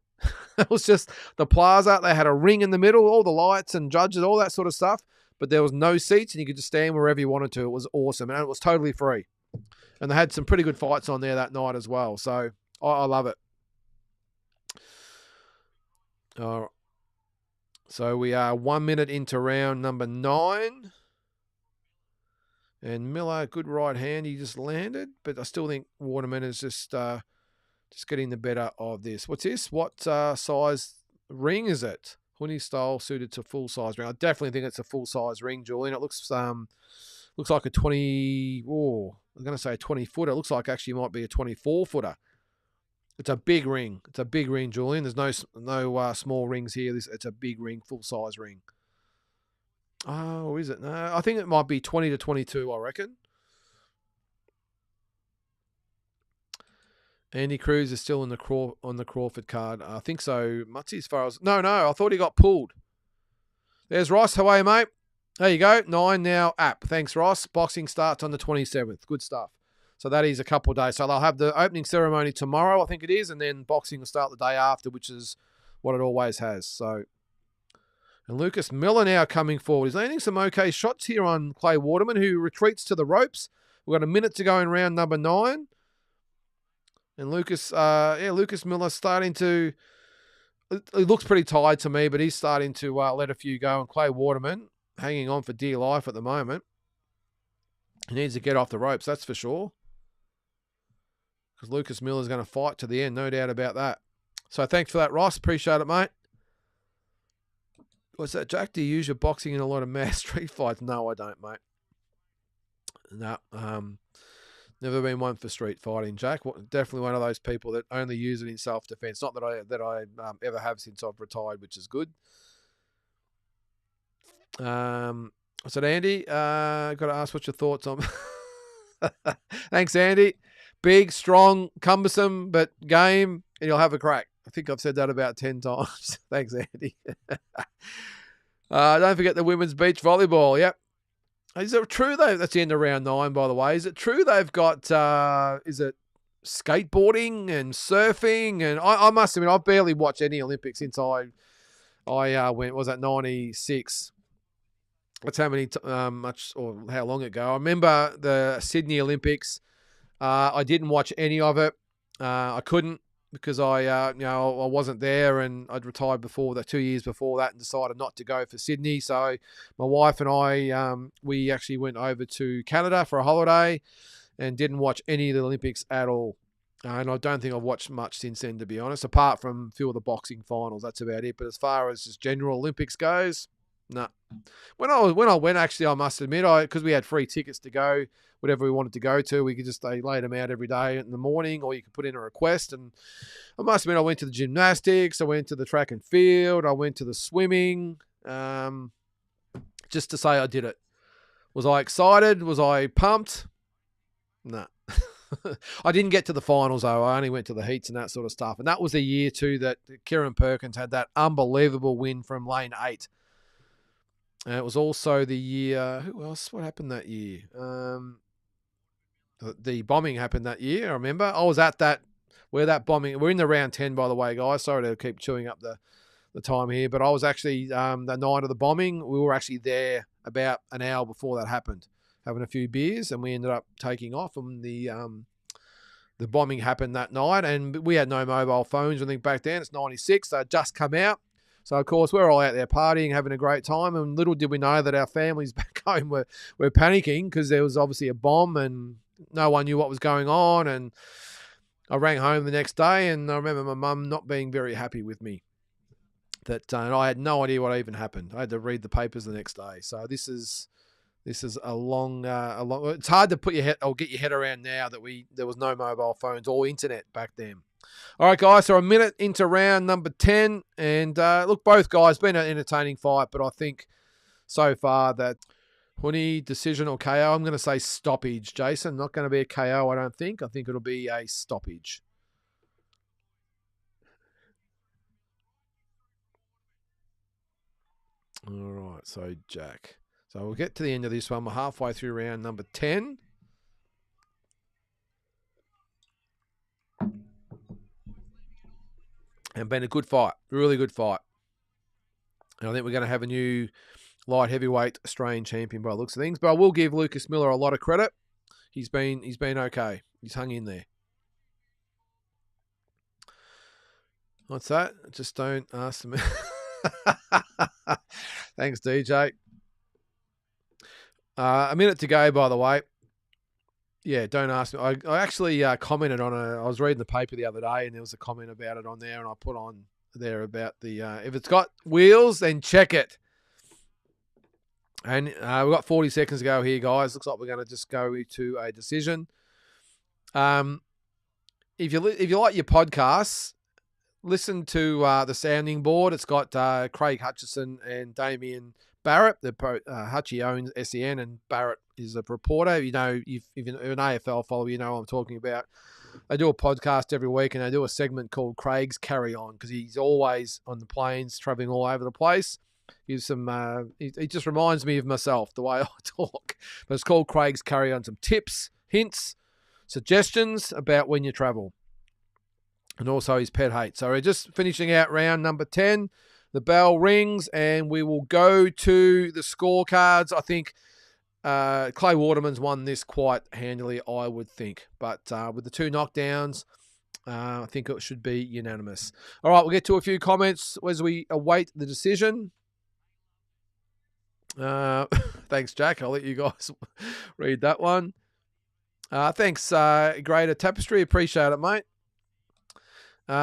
It was just the plaza. They had a ring in the middle, all the lights and judges, all that sort of stuff. But there was no seats, and you could just stand wherever you wanted to. It was awesome, and it was totally free. And they had some pretty good fights on there that night as well. So I love it. All right. So we are 1 minute into round number 9. And Miller, good right hand, he just landed. But I still think Waterman is just getting the better of this. What's this? What size ring is it? Huni style suited to full size ring. I definitely think it's a full size ring, Julian. It looks like a 20. Oh, I'm going to say a 20-footer. It looks like actually might be a 24-footer. It's a big ring. It's a big ring, Julian. There's no small rings here. It's a big ring, full size ring. Oh, is it? No, I think it might be 20 to 22. I reckon. Andy Cruz is still on the Crawford card. I think so. Mutsy, as far as no, I thought he got pulled. There's Ross. How are you, mate? There you go. 9 now. App. Thanks, Ross. Boxing starts on the 27th. Good stuff. So that is a couple of days. So they'll have the opening ceremony tomorrow, I think it is, and then boxing will start the day after, which is what it always has. So, and Lucas Miller now coming forward. He's landing some okay shots here on Clay Waterman, who retreats to the ropes. We've got a minute to go in round number 9. And Lucas Miller starting to, he looks pretty tired to me, but he's starting to let a few go. And Clay Waterman hanging on for dear life at the moment. He needs to get off the ropes, that's for sure. Because Lucas Miller's going to fight to the end, no doubt about that. So thanks for that, Ross. Appreciate it, mate. What's that, Jack? Do you use your boxing in a lot of mass street fights? No, I don't, mate. No, never been one for street fighting, Jack. Definitely one of those people that only use it in self-defense. Not that I ever have since I've retired, which is good. I said, Andy, got to ask what your thoughts on. Thanks, Andy. Big, strong, cumbersome, but game, and you'll have a crack. I think I've said that about 10 times. Thanks, Andy. Don't forget the women's beach volleyball. Yep. Is it true, though? That's the end of round 9, by the way. Is it true they've got, is it skateboarding and surfing? And I must admit, I've barely watched any Olympics since I went, was that 96? That's how many much or how long ago. I remember the Sydney Olympics. I didn't watch any of it. I couldn't because I wasn't there, and I'd retired before that, 2 years before that, and decided not to go for Sydney. So my wife and I, we actually went over to Canada for a holiday, and didn't watch any of the Olympics at all. And I don't think I've watched much since then, to be honest, apart from a few of the boxing finals. That's about it. But as far as just general Olympics goes, no. When I went, actually, I must admit, because we had free tickets to go, whatever we wanted to go to, we could just they laid them out every day in the morning, or you could put in a request. And I must admit, I went to the gymnastics, I went to the track and field, I went to the swimming, just to say I did it. Was I excited? Was I pumped? No. I didn't get to the finals, though. I only went to the heats and that sort of stuff. And that was the year, too, that Kieran Perkins had that unbelievable win from lane 8. And it was also the year... Who else? What happened that year? The bombing happened that year, I remember. I was at that... Where that bombing... We're in the round 10, by the way, guys. Sorry to keep chewing up the time here. But I was actually... the night of the bombing, we were actually there about an hour before that happened, having a few beers, and we ended up taking off. And the bombing happened that night, and we had no mobile phones. I think back then, it's 96, they had just come out. So, of course, we're all out there partying, having a great time, and little did we know that our families back home were panicking because there was obviously a bomb and no one knew what was going on. And I rang home the next day, and I remember my mum not being very happy with me. And I had no idea what even happened. I had to read the papers the next day. So this is a long. It's hard to put your head or get your head around now that there was no mobile phones or internet back then. All right, guys. So a minute into round number 10, and look, both guys been an entertaining fight, but I think so far that Huni decision or KO. I'm going to say stoppage, Jason. Not going to be a KO, I don't think. I think it'll be a stoppage. All right. So Jack. So we'll get to the end of this one. We're halfway through round number 10. And been a good fight. Really good fight. And I think we're going to have a new light heavyweight Australian champion by the looks of things. But I will give Lucas Miller a lot of credit. He's been okay. He's hung in there. What's that? Just don't ask them. Thanks, DJ. A minute to go, by the way. Yeah, don't ask me. I actually commented on I was reading the paper the other day, and there was a comment about it on there, and I put on there about the if it's got wheels, then check it. And we've got 40 seconds to go here, guys. Looks like we're going to just go to a decision. If you like your podcasts, listen to the sounding board. It's got Craig Hutchison and Damien Barrett. Hutchie owns SEN, and Barrett is a reporter. You know, if you're an AFL follower, you know what I'm talking about. They do a podcast every week, and they do a segment called Craig's Carry On because he's always on the planes, traveling all over the place. He just reminds me of myself, the way I talk. But it's called Craig's Carry On. Some tips, hints, suggestions about when you travel. And also his pet hate. So we're just finishing out round number 10. The bell rings, and we will go to the scorecards. I think Clay Waterman's won this quite handily, I would think. But with the 2 knockdowns, I think it should be unanimous. All right, we'll get to a few comments as we await the decision. Thanks, Jack. I'll let you guys read that one. Thanks, Greater Tapestry. Appreciate it, mate.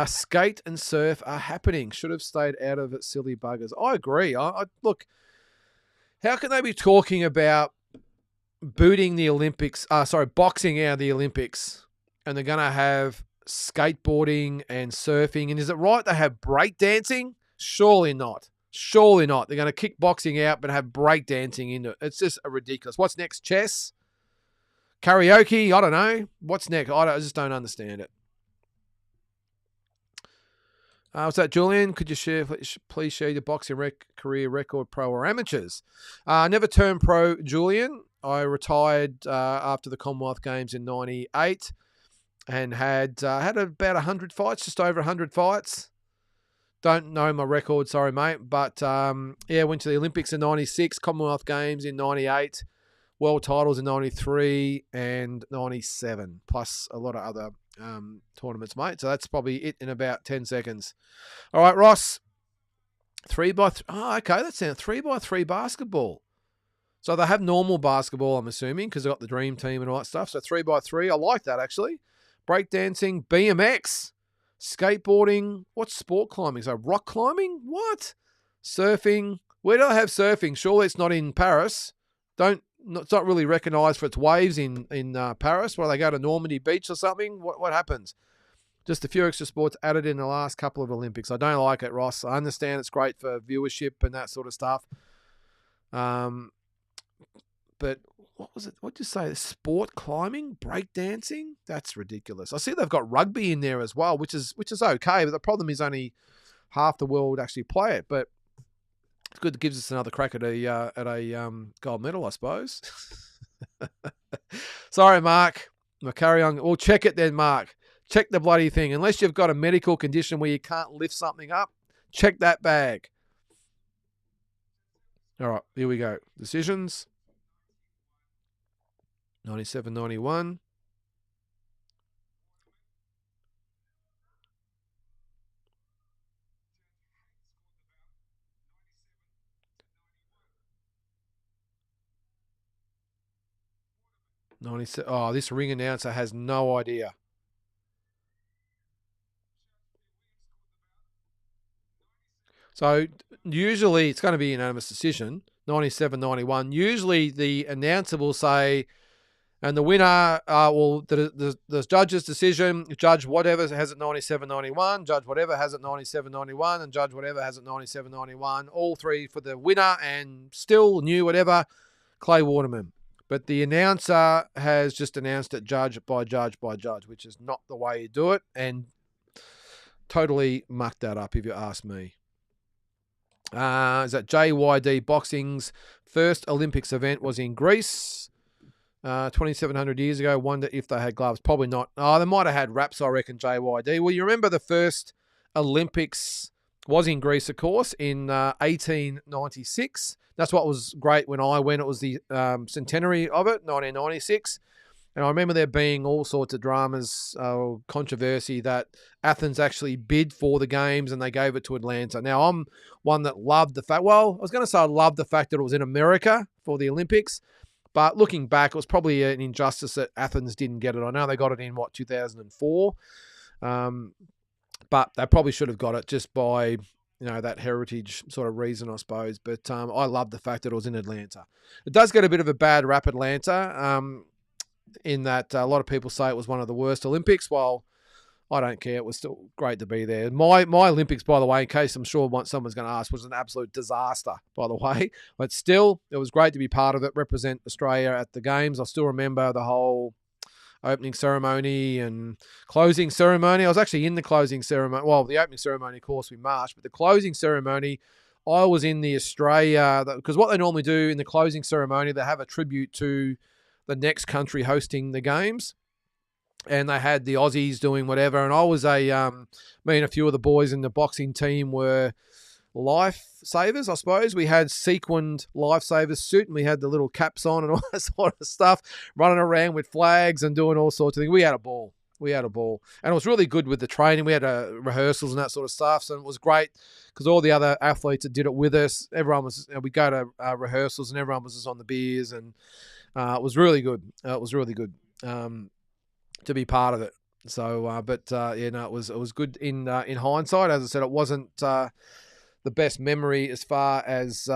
Skate and surf are happening. Should have stayed out of it, silly buggers. I agree. Look, how can they be talking about booting the Olympics? Boxing out of the Olympics, and they're going to have skateboarding and surfing. And is it right to have breakdancing? Surely not. Surely not. They're going to kick boxing out, but have breakdancing into it. It's just ridiculous. What's next? Chess? Karaoke? I don't know. What's next? I just don't understand it. What's that, Julian? Could you please share your boxing career record, pro or amateurs? Never turned pro, Julian. I retired after the Commonwealth Games in 98 and had about 100 fights, just over 100 fights. Don't know my record, sorry, mate. But, went to the Olympics in 96, Commonwealth Games in 98, World titles in 93 and 97, plus a lot of other tournaments, mate. So that's probably it in about 10 seconds. All right, Ross. 3x3. Oh, okay. That sounds 3x3 basketball. So they have normal basketball, I'm assuming, because they've got the dream team and all that stuff. So 3x3. I like that, actually. Breakdancing, BMX, skateboarding. What's sport climbing? So rock climbing? What? Surfing. Where do they have surfing? Surely it's not in Paris. It's not really recognised for its waves in Paris. Where they go to Normandy Beach or something? What happens? Just a few extra sports added in the last couple of Olympics. I don't like it, Ross. I understand it's great for viewership and that sort of stuff. But what was it? What did you say? Sport climbing, breakdancing? That's ridiculous. I see they've got rugby in there as well, which is okay. But the problem is only half the world actually play it. But it's good. It gives us another crack at a gold medal, I suppose. Sorry, Mark. I'll carry on. We'll check it then, Mark. Check the bloody thing. Unless you've got a medical condition where you can't lift something up, check that bag. All right, here we go. Decisions. 97, 91. Oh, this ring announcer has no idea. So usually it's going to be unanimous decision, 97, 91. Usually the announcer will say, and the winner, the judge's decision, judge whatever has it 97, 91, judge whatever has it 97, 91, and judge whatever has it 97, 91. All three for the winner, and still new whatever, Clay Waterman. But the announcer has just announced it judge by judge by judge, which is not the way you do it, and totally mucked that up if you ask me. Is that JYD Boxing's first Olympics event was in Greece 2,700 years ago. Wonder if they had gloves. Probably not. Oh, they might have had wraps, I reckon, JYD. Well, you remember the first Olympics was in Greece, of course, in 1896. That's what was great when I went. It was the centenary of it, 1996. And I remember there being all sorts of dramas, controversy that Athens actually bid for the games and they gave it to Atlanta. Now, I'm one that loved the fact, well, I was going to say I loved the fact that it was in America for the Olympics. But looking back, it was probably an injustice that Athens didn't get it. I know they got it in, 2004? But they probably should have got it just by, that heritage sort of reason, I suppose. But I love the fact that it was in Atlanta. It does get a bit of a bad rap, Atlanta, in that a lot of people say it was one of the worst Olympics. Well, I don't care. It was still great to be there. My Olympics, by the way, in case I'm sure someone's going to ask, was an absolute disaster, by the way. But still, it was great to be part of it, represent Australia at the Games. I still remember the whole opening ceremony and closing ceremony. I was actually in the closing ceremony. Well, the opening ceremony, of course, we marched. But the closing ceremony, I was in the Australia, because what they normally do in the closing ceremony, they have a tribute to the next country hosting the Games. And they had the Aussies doing whatever. And I was me and a few of the boys in the boxing team were lifesavers, I suppose. We had sequined lifesavers suit and we had the little caps on and all that sort of stuff, running around with flags and doing all sorts of things. We had a ball. And it was really good with the training. We had rehearsals and that sort of stuff. So it was great because all the other athletes that did it with us, everyone was, we go to rehearsals and everyone was just on the beers and it was really good. It was really good. To be part of it. So, it was good in hindsight. As I said, it wasn't the best memory as far as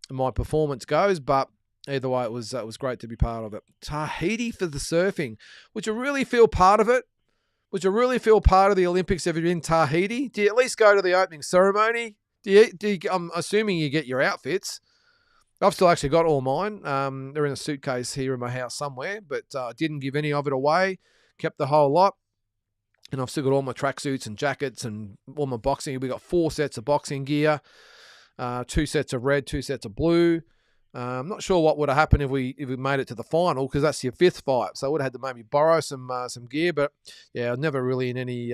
my performance goes, but either way, it was great to be part of it. Tahiti for the surfing. Would you really feel part of it? Would you really feel part of the Olympics if you're in Tahiti? Do you at least go to the opening ceremony? I'm assuming you get your outfits. I've still actually got all mine. They're in a suitcase here in my house somewhere, but I didn't give any of it away. Kept the whole lot. And I've still got all my tracksuits and jackets and all my boxing. We got 4 sets of boxing gear, 2 sets of red, 2 sets of blue. I'm not sure what would have happened if we made it to the final because that's your 5th fight. So I would have had to maybe borrow some gear. But yeah, I was never really in any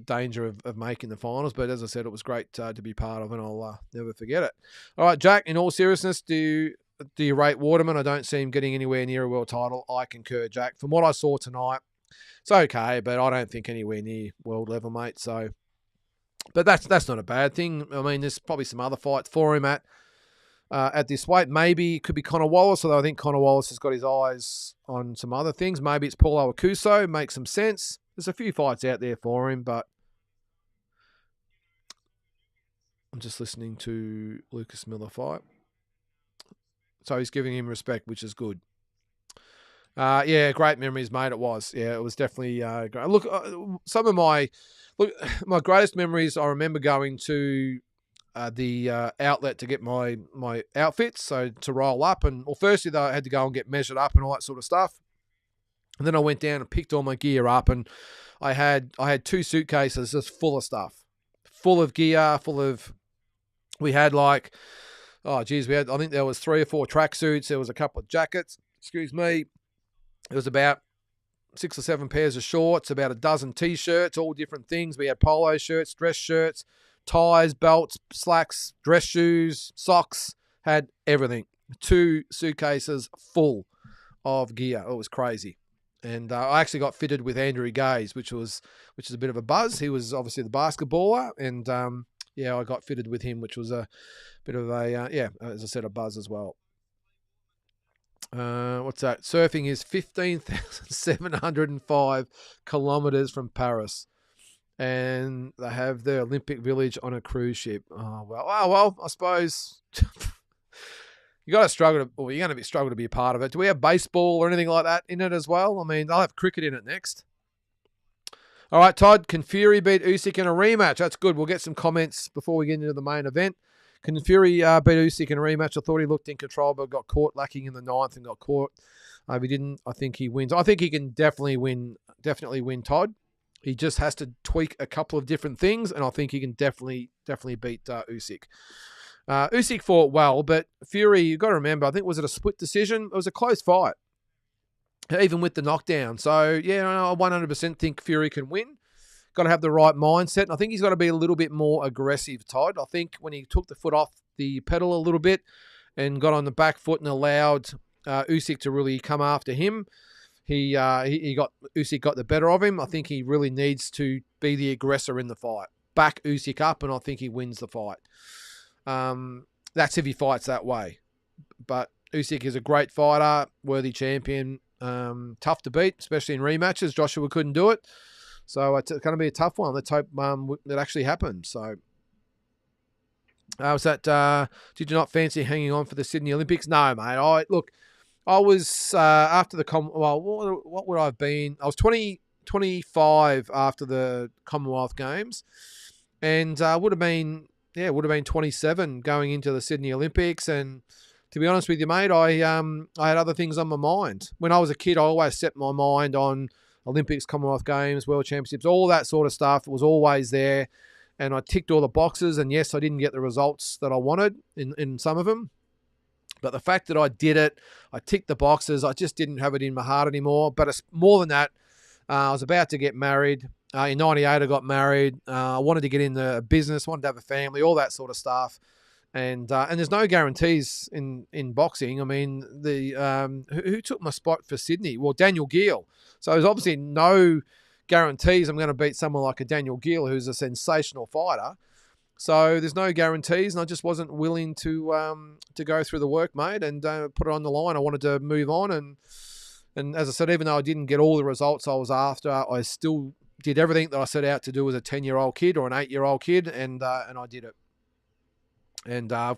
danger of making the finals. But as I said, it was great to be part of, and I'll never forget it. All right, Jack, in all seriousness, do you rate Waterman? I don't see him getting anywhere near a world title. I concur, Jack. From what I saw tonight, it's okay, but I don't think anywhere near world level, mate. So, but that's not a bad thing. I mean, there's probably some other fights for him at this weight. Maybe it could be Conor Wallace, although I think Conor Wallace has got his eyes on some other things. Maybe it's Paulo Acuso. Makes some sense. There's a few fights out there for him, but I'm just listening to Lucas Miller fight. So he's giving him respect, which is good. Yeah, great memories, mate. It was. Yeah, it was definitely great. Look, some of my greatest memories, I remember going to the outlet to get my outfits, so to roll up. And well, firstly, though, I had to go and get measured up and all that sort of stuff. And then I went down and picked all my gear up, and I had 2 suitcases just full of stuff, full of gear, we had like, I think there was 3 or 4 tracksuits. There was a couple of jackets, excuse me. It was about 6 or 7 pairs of shorts, about a dozen T-shirts, all different things. We had polo shirts, dress shirts, ties, belts, slacks, dress shoes, socks, had everything. 2 suitcases full of gear. It was crazy. And I actually got fitted with Andrew Gaze, which is a bit of a buzz. He was obviously the basketballer, and I got fitted with him, which was a bit of a as I said, a buzz as well. What's that? Surfing is 15,705 kilometers from Paris, and they have their Olympic Village on a cruise ship. Oh well, I suppose. You're going to struggle to be a part of it. Do we have baseball or anything like that in it as well? I mean, I'll have cricket in it next. All right, Todd, can Fury beat Usyk in a rematch? That's good. We'll get some comments before we get into the main event. Can Fury beat Usyk in a rematch? I thought he looked in control, but got caught lacking in the 9th and got caught. If he didn't, I think he wins. I think he can definitely win, Todd. He just has to tweak a couple of different things, and I think he can definitely beat Usyk. Usyk fought well, but Fury, you've got to remember, I think, was it a split decision? It was a close fight, even with the knockdown. So, yeah, I 100% think Fury can win. Got to have the right mindset, and I think he's got to be a little bit more aggressive, Todd. I think when he took the foot off the pedal a little bit and got on the back foot and allowed Usyk to really come after him, Usyk got the better of him. I think he really needs to be the aggressor in the fight. Back Usyk up, and I think he wins the fight. That's if he fights that way. But Usyk is a great fighter, worthy champion, tough to beat, especially in rematches. Joshua couldn't do it. So it's going to be a tough one. Let's hope that actually happens. So, did you not fancy hanging on for the Sydney Olympics? No, mate. I was after the what would I have been? I was 25 after the Commonwealth Games, and would have been 27 going into the Sydney Olympics. And to be honest with you, mate, I had other things on my mind. When I was a kid, I always set my mind on Olympics, Commonwealth Games, World Championships, all that sort of stuff. It was always there, and I ticked all the boxes. And yes, I didn't get the results that I wanted in some of them, but the fact that I did it, I ticked the boxes. I just didn't have it in my heart anymore. But it's more than that. I was about to get married. In 98, I got married. I wanted to get in the business, wanted to have a family, all that sort of stuff. And there's no guarantees in boxing. I mean, who took my spot for Sydney? Well, Daniel Gill. So there's obviously no guarantees I'm going to beat someone like a Daniel Gill, who's a sensational fighter. So there's no guarantees, and I just wasn't willing to go through the work, mate, and put it on the line. I wanted to move on, and as I said, even though I didn't get all the results I was after, I still did everything that I set out to do as a 10-year-old kid or an 8-year-old kid, and I did it. And I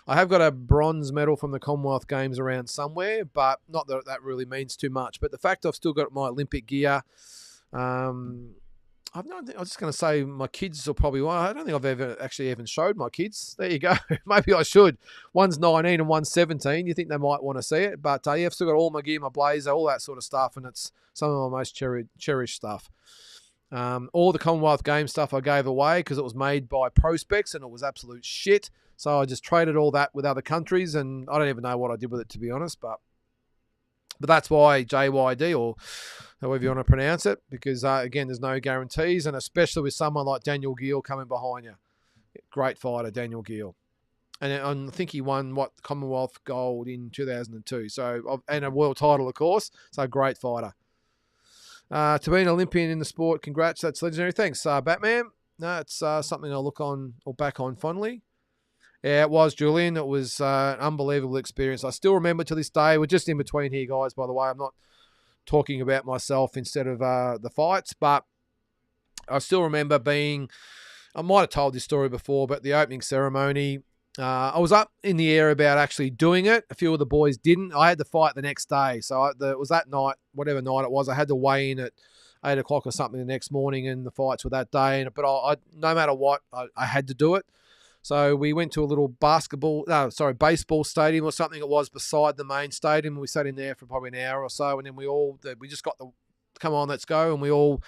have got a bronze medal from the Commonwealth Games around somewhere, but not that really means too much. But the fact I've still got my Olympic gear, I was just going to say my kids will probably. Well, I don't think I've ever actually even showed my kids. There you go. Maybe I should. One's 19 and one's 17. You think they might want to see it? But yeah, I've still got all my gear, my blazer, all that sort of stuff, and it's some of my most cherished stuff. All the Commonwealth Games stuff I gave away because it was made by Prospex and it was absolute shit. So I just traded all that with other countries, and I don't even know what I did with it, to be honest. But But that's why JYD, or however you want to pronounce it, because, again, there's no guarantees, and especially with someone like Daniel Gill coming behind you. Great fighter, Daniel Gill. And I think he won, Commonwealth gold in 2002. So, and a world title, of course. So, great fighter. To be an Olympian in the sport, congrats. That's legendary. Thanks, Batman. No, it's something I'll look on or back on fondly. Yeah, it was, Julian. It was an unbelievable experience. I still remember to this day. We're just in between here, guys, by the way. I'm not talking about myself instead of the fights, but I still remember I might have told this story before, but the opening ceremony, I was up in the air about actually doing it. A few of the boys didn't. I had to fight the next day. So it was that night, whatever night it was, I had to weigh in at 8 o'clock or something the next morning, and the fights were that day. But I no matter what, I had to do it. So we went to a little baseball stadium or something. It was beside the main stadium. We sat in there for probably an hour or so, and then we just got come on, let's go, and we all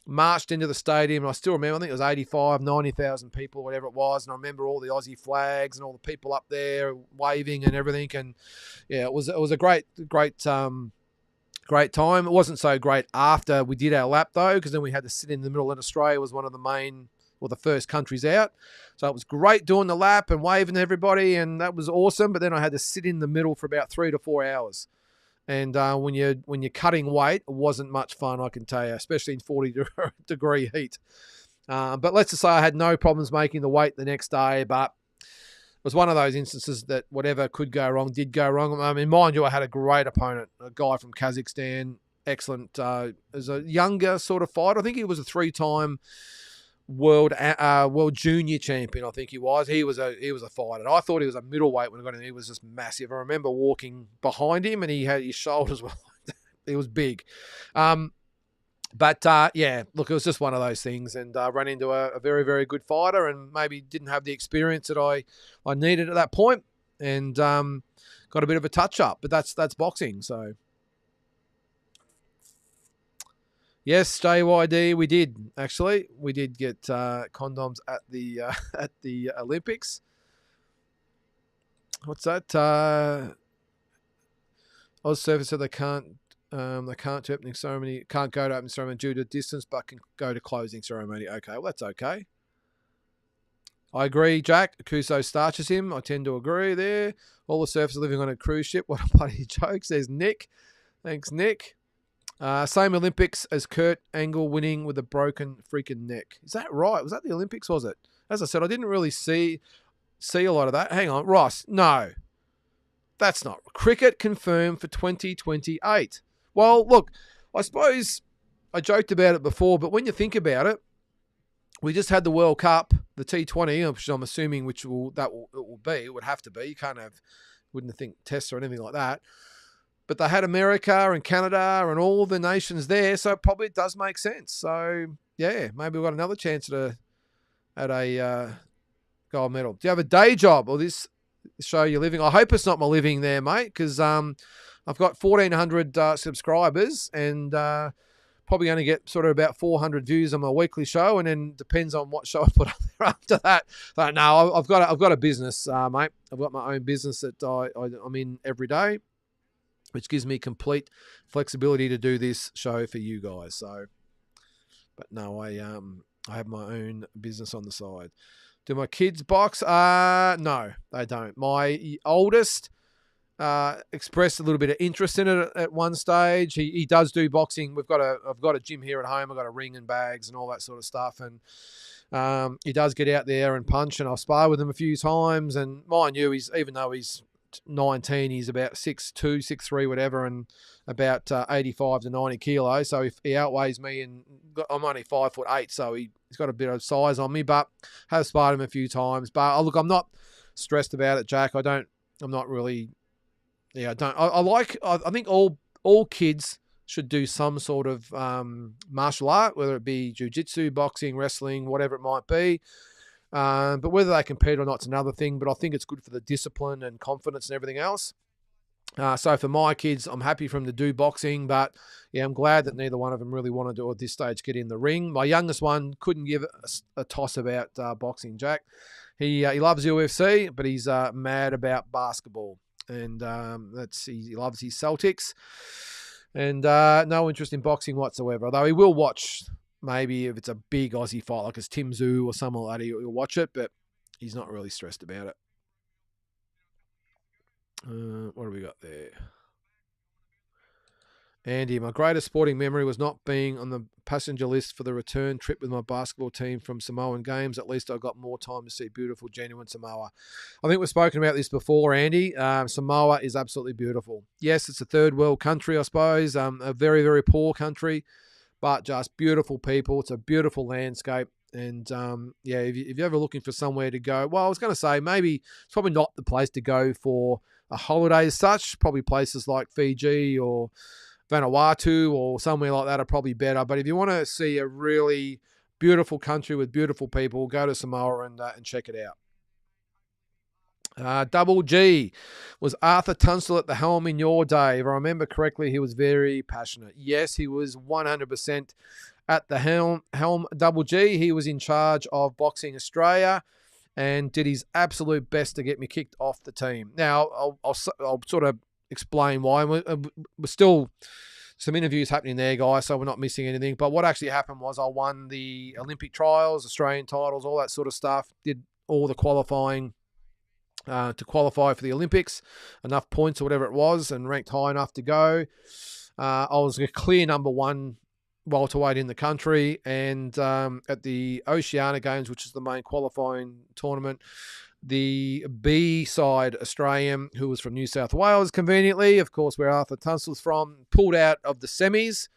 marched into the stadium. And I still remember, I think it was 85, 90,000 people, whatever it was. And I remember all the Aussie flags and all the people up there waving and everything. And yeah, it was a great time. It wasn't so great after we did our lap though, because then we had to sit in the middle, and Australia was one of the first countries out. So it was great doing the lap and waving to everybody, and that was awesome. But then I had to sit in the middle for about 3 to 4 hours. And when you're cutting weight, it wasn't much fun, I can tell you, especially in 40-degree heat. But let's just say I had no problems making the weight the next day, but it was one of those instances that whatever could go wrong did go wrong. I mean, mind you, I had a great opponent, a guy from Kazakhstan, excellent, as a younger sort of fighter. I think he was a 3-time world junior champion. I think he was. He was a fighter. I thought he was a middleweight when I got him. He was just massive. I remember walking behind him, and he had his shoulders were he was big. But yeah, look, it was just one of those things, and ran into a very, very good fighter, and maybe didn't have the experience that I needed at that point, and got a bit of a touch up. But that's boxing. So. Yes, JYD, we did actually. We did get condoms at the Olympics. What's that? Oz Surface said they can't to opening ceremony, can't go to opening ceremony due to distance, but can go to closing ceremony. Okay, well that's okay. I agree, Jack. Kuso starches him. I tend to agree there. All the surfers living on a cruise ship. What a bloody joke, says Nick. Thanks, Nick. Same Olympics as Kurt Angle winning with a broken freaking neck. Is that right? Was that the Olympics, was it? As I said, I didn't really see a lot of that. Hang on, Ross. No, that's not. Cricket confirmed for 2028. Well, look, I suppose I joked about it before, but when you think about it, we just had the World Cup, the T20, which I'm assuming it will be. It would have to be. You wouldn't think tests or anything like that. But they had America and Canada and all the nations there, so probably it does make sense. So, yeah, maybe we've got another chance at a gold medal. Do you have a day job or this show you're living? I hope it's not my living there, mate, because I've got 1,400 subscribers and probably going to get sort of about 400 views on my weekly show, and then depends on what show I put up there after that. But no, I've got a business, mate. I've got my own business that I'm in every day, which gives me complete flexibility to do this show for you guys. So, but no, I have my own business on the side. Do my kids box? No, they don't. My oldest expressed a little bit of interest in it at one stage. He does do boxing. I've got a gym here at home. I've got a ring and bags and all that sort of stuff. And he does get out there and punch, and I'll spar with him a few times. And mind you, even though he's 19, he's about 6'2", 6'3", whatever, and about 85 to 90 kilos. So if he outweighs me, and I'm only 5'8", so he's got a bit of size on me, but have sparred him a few times. But look, I'm not stressed about it, Jack. I'm not really. Yeah, I don't. I think all kids should do some sort of martial art, whether it be jiu-jitsu, boxing, wrestling, whatever it might be. But whether they compete or not is another thing. But I think it's good for the discipline and confidence and everything else. So for my kids, I'm happy for them to do boxing. But yeah, I'm glad that neither one of them really wanted to, at this stage, get in the ring. My youngest one couldn't give a toss about boxing, Jack. He loves UFC, but he's mad about basketball. and he loves his Celtics, and no interest in boxing whatsoever. Although he will watch, maybe if it's a big Aussie fight like it's Tim Tszyu or something like that, he'll watch it, but he's not really stressed about it. What do we got there? Andy, my greatest sporting memory was not being on the passenger list for the return trip with my basketball team from Samoan Games. At least I got more time to see beautiful, genuine Samoa. I think we've spoken about this before, Andy. Samoa is absolutely beautiful. Yes, it's a third world country, I suppose, a very, very poor country, but just beautiful people. It's a beautiful landscape. And, if you're ever looking for somewhere to go, well, I was going to say maybe it's probably not the place to go for a holiday as such. Probably places like Fiji or Vanuatu or somewhere like that are probably better. But if you want to see a really beautiful country with beautiful people, go to Samoa and check it out. Double G, was Arthur Tunstall at the helm in your day? If I remember correctly, he was very passionate. Yes, he was 100% at the helm. Double G, he was in charge of Boxing Australia and did his absolute best to get me kicked off the team. Now, I'll sort of explain why. We're still some interviews happening there, guys, so we're not missing anything. But what actually happened was I won the Olympic trials, Australian titles, all that sort of stuff, did all the qualifying to qualify for the Olympics, enough points or whatever it was, and ranked high enough to go. I was a clear number one welterweight in the country, and at the Oceania Games, which is the main qualifying tournament, the B-side Australian, who was from New South Wales, conveniently, of course, where Arthur Tunstall's from, pulled out of the semis.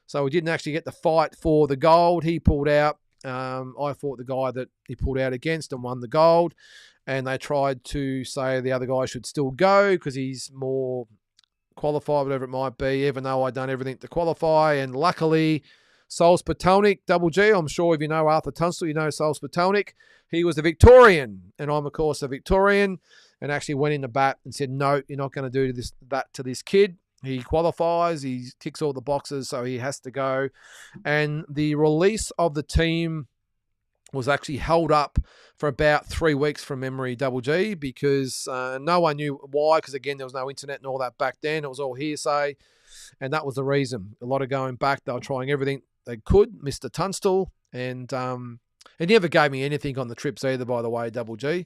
So we didn't actually get the fight for the gold. He pulled out. I fought the guy that he pulled out against and won the gold. And they tried to say the other guy should still go because he's more qualified, whatever it might be, even though I'd done everything to qualify. And luckily, Sols Patelnik, Double G, I'm sure if you know Arthur Tunstall, you know Sols Patelnik. He was a Victorian, and I'm, of course, a Victorian, and actually went in the bat and said, no, you're not going to do that to this kid. He qualifies, he ticks all the boxes, so he has to go. And the release of the team was actually held up for about 3 weeks from memory, Double G, because no one knew why, because, again, there was no internet and all that back then. It was all hearsay, and that was the reason. A lot of going back, they were trying everything they could, Mr. Tunstall, and he never gave me anything on the trips either, by the way, Double G.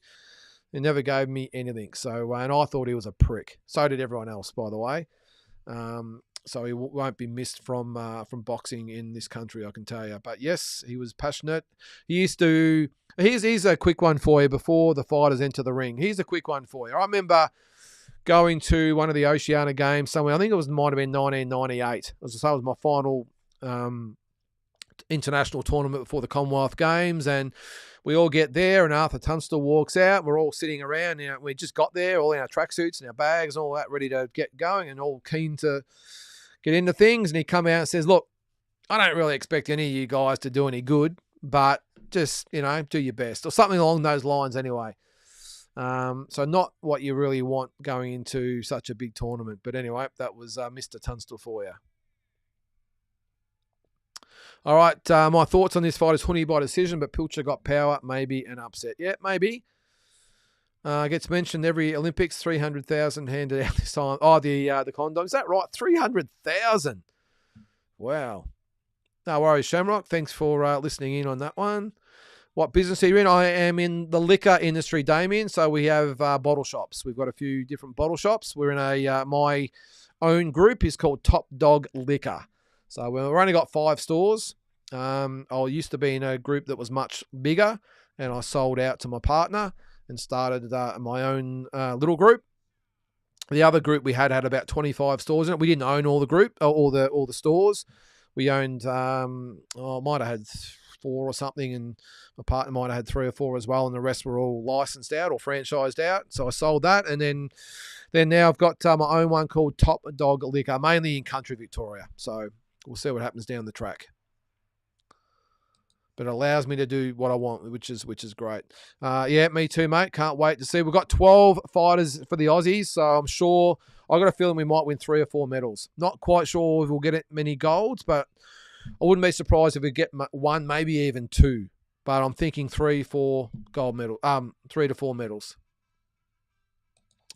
He never gave me anything. So, and I thought he was a prick. So did everyone else, by the way. So he won't be missed from boxing in this country, I can tell you. But yes, he was passionate. He used to. Here's a quick one for you before the fighters enter the ring. Here's a quick one for you. I remember going to one of the Oceania Games somewhere. I think it might have been 1998. As I say, it was my final international tournament before the Commonwealth Games, and we all get there, and Arthur Tunstall walks out. We're all sitting around. You know, we just got there, all in our tracksuits and our bags and all that, ready to get going and all keen to get into things. And he come out and says, look, I don't really expect any of you guys to do any good, but just, do your best, or something along those lines anyway. So not what you really want going into such a big tournament. But anyway, that was Mr. Tunstall for you. All right, my thoughts on this fight is Huni by decision, but Pilcher got power, maybe an upset. Yeah, maybe. Gets mentioned every Olympics, 300,000 handed out this time. Oh, the condom. Is that right? 300,000. Wow. No worries, Shamrock. Thanks for listening in on that one. What business are you in? I am in the liquor industry, Damien. So we have bottle shops. We've got a few different bottle shops. We're in my own group is called Top Dog Liquor. So we've only got 5 stores. I used to be in a group that was much bigger, and I sold out to my partner and started my own little group. The other group we had about 25 stores in it. We didn't own all the group, all the stores. We owned, I might have had 4 or something, and my partner might have had 3 or 4 as well, and the rest were all licensed out or franchised out. So I sold that, and then now I've got my own one called Top Dog Liquor, mainly in country Victoria. So we'll see what happens down the track. But it allows me to do what I want, which is great. Yeah, me too, mate. Can't wait to see. We've got 12 fighters for the Aussies, so I'm sure I've got a feeling we might win 3 or 4 medals. Not quite sure if we'll get many golds, but I wouldn't be surprised if we get 1, maybe even 2. But I'm thinking 3 to 4 medals.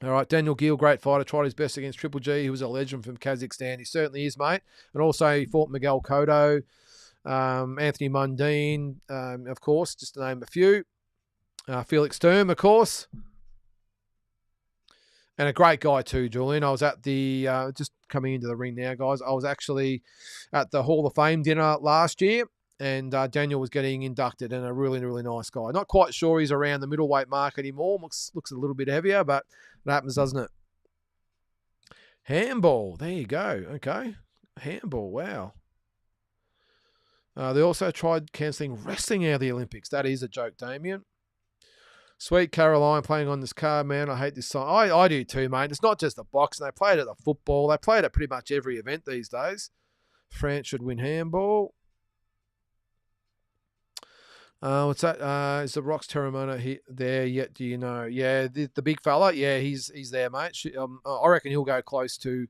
All right, Daniel Gill, great fighter, tried his best against Triple G. He was a legend from Kazakhstan. He certainly is, mate. And also he fought Miguel Cotto, Anthony Mundine, of course, just to name a few. Felix Sturm, of course. And a great guy too, Julian. I was at the, just coming into the ring now, guys. I was actually at the Hall of Fame dinner last year, and Daniel was getting inducted, and a really, really nice guy. Not quite sure he's around the middleweight mark anymore. Looks a little bit heavier, but it happens, doesn't it? Handball. There you go. Okay. Handball. Wow. They also tried cancelling wrestling out of the Olympics. That is a joke, Damien. Sweet Caroline playing on this card, man. I hate this song. I do too, mate. It's not just the boxing. They play it at the football. They play it at pretty much every event these days. France should win handball. What's that? Is the Rocks Terramona there yet? Do you know? Yeah, the big fella. Yeah, he's there, mate. I reckon he'll go close to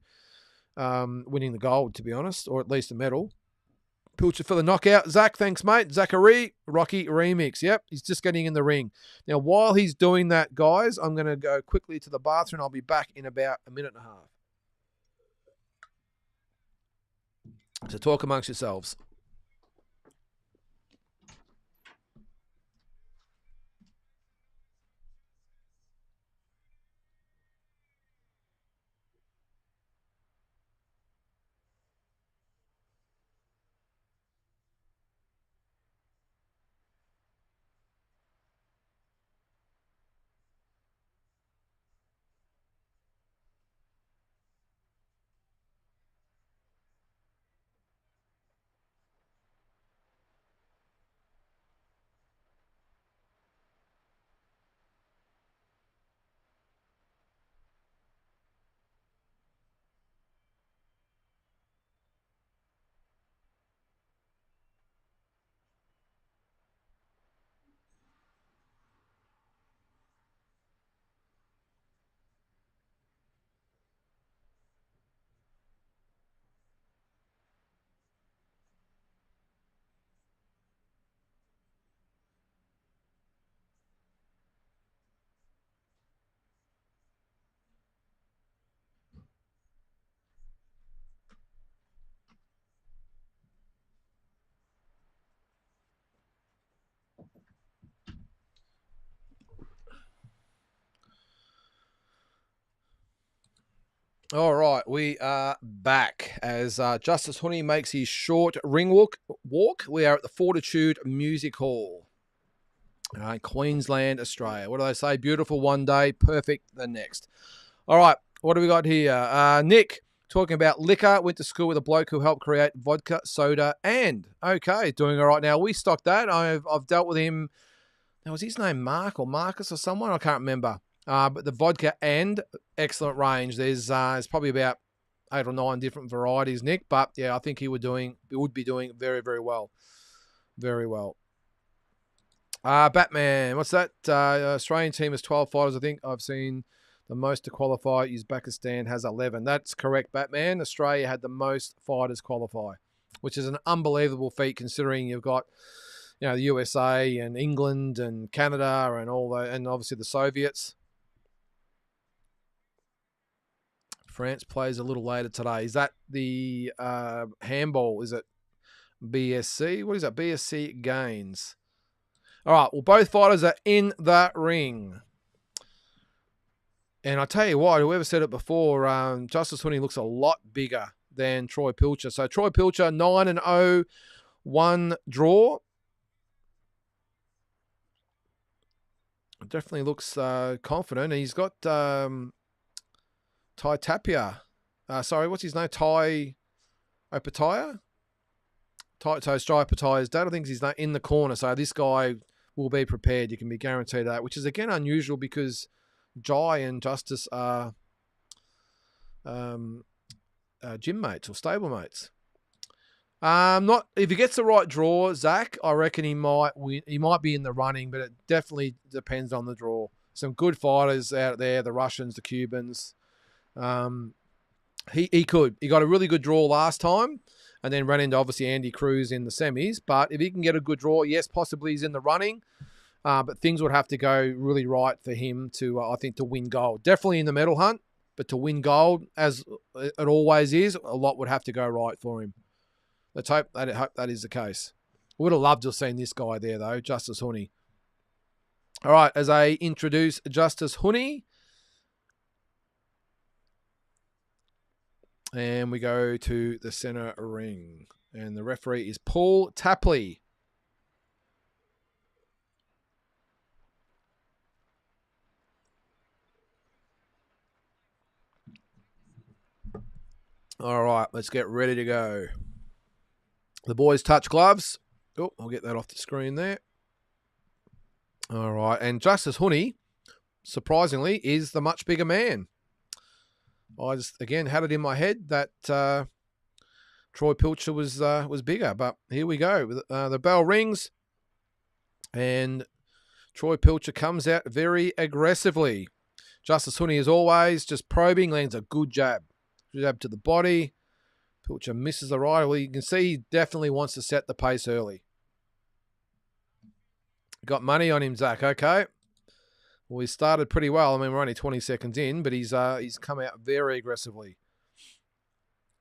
winning the gold, to be honest, or at least a medal. Pilcher for the knockout. Zach, thanks, mate. Zachary, Rocky Remix. Yep, he's just getting in the ring. Now, while he's doing that, guys, I'm going to go quickly to the bathroom. I'll be back in about a minute and a half. So talk amongst yourselves. All right, we are back as Justice Huni makes his short ring walk. We are at the Fortitude Music Hall, Queensland, Australia. What do they say? Beautiful one day, perfect the next. All right, what do we got here? Nick, talking about liquor, went to school with a bloke who helped create vodka, soda, and, okay, doing all right now. We stocked that. I've dealt with him. Now, was his name Mark or Marcus or someone? I can't remember. But the vodka and excellent range. There's probably about 8 or 9 different varieties, Nick. But yeah, I think he would be doing very, very well. Very well. Batman, what's that? Australian team has 12 fighters. I think I've seen the most to qualify. Uzbekistan has 11. That's correct, Batman. Australia had the most fighters qualify, which is an unbelievable feat considering you've got, the USA and England and Canada and and obviously the Soviets. France plays a little later today. Is that the handball? Is it BSC? What is that? BSC Gains. All right. Well, both fighters are in the ring. And I tell you what, whoever said it before, Justice Huni looks a lot bigger than Troy Pilcher. So Troy Pilcher, 9-0, 1 draw. Definitely looks confident. He's got Tai Tapia. Sorry, what's his name? Tai Opataya? Tai Opataya's dad, I think he's in the corner. So this guy will be prepared. You can be guaranteed that, which is, again, unusual because Jai and Justice are gym mates or stable mates. Not if he gets the right draw, Zach, I reckon he might win. He might be in the running, but it definitely depends on the draw. Some good fighters out there, the Russians, the Cubans. He could. He got a really good draw last time and then ran into, obviously, Andy Cruz in the semis. But if he can get a good draw, yes, possibly he's in the running. But things would have to go really right for him to, I think, to win gold. Definitely in the medal hunt, but to win gold, as it always is, a lot would have to go right for him. Let's hope that is the case. Would have loved to have seen this guy there, though, Justice Huni. All right, as I introduce Justice Huni, and we go to the center ring. And the referee is Paul Tapley. All right, let's get ready to go. The boys touch gloves. Oh, I'll get that off the screen there. All right, and Justice Huni, surprisingly, is the much bigger man. I just, again, had it in my head that Troy Pilcher was bigger, but here we go. The bell rings, and Troy Pilcher comes out very aggressively. Justice Huni, as always, just probing, lands a good jab. Jab to the body. Pilcher misses the right. Well, you can see he definitely wants to set the pace early. Got money on him, Zach. Okay. Well, he started pretty well. I mean, we're only 20 seconds in, but he's come out very aggressively.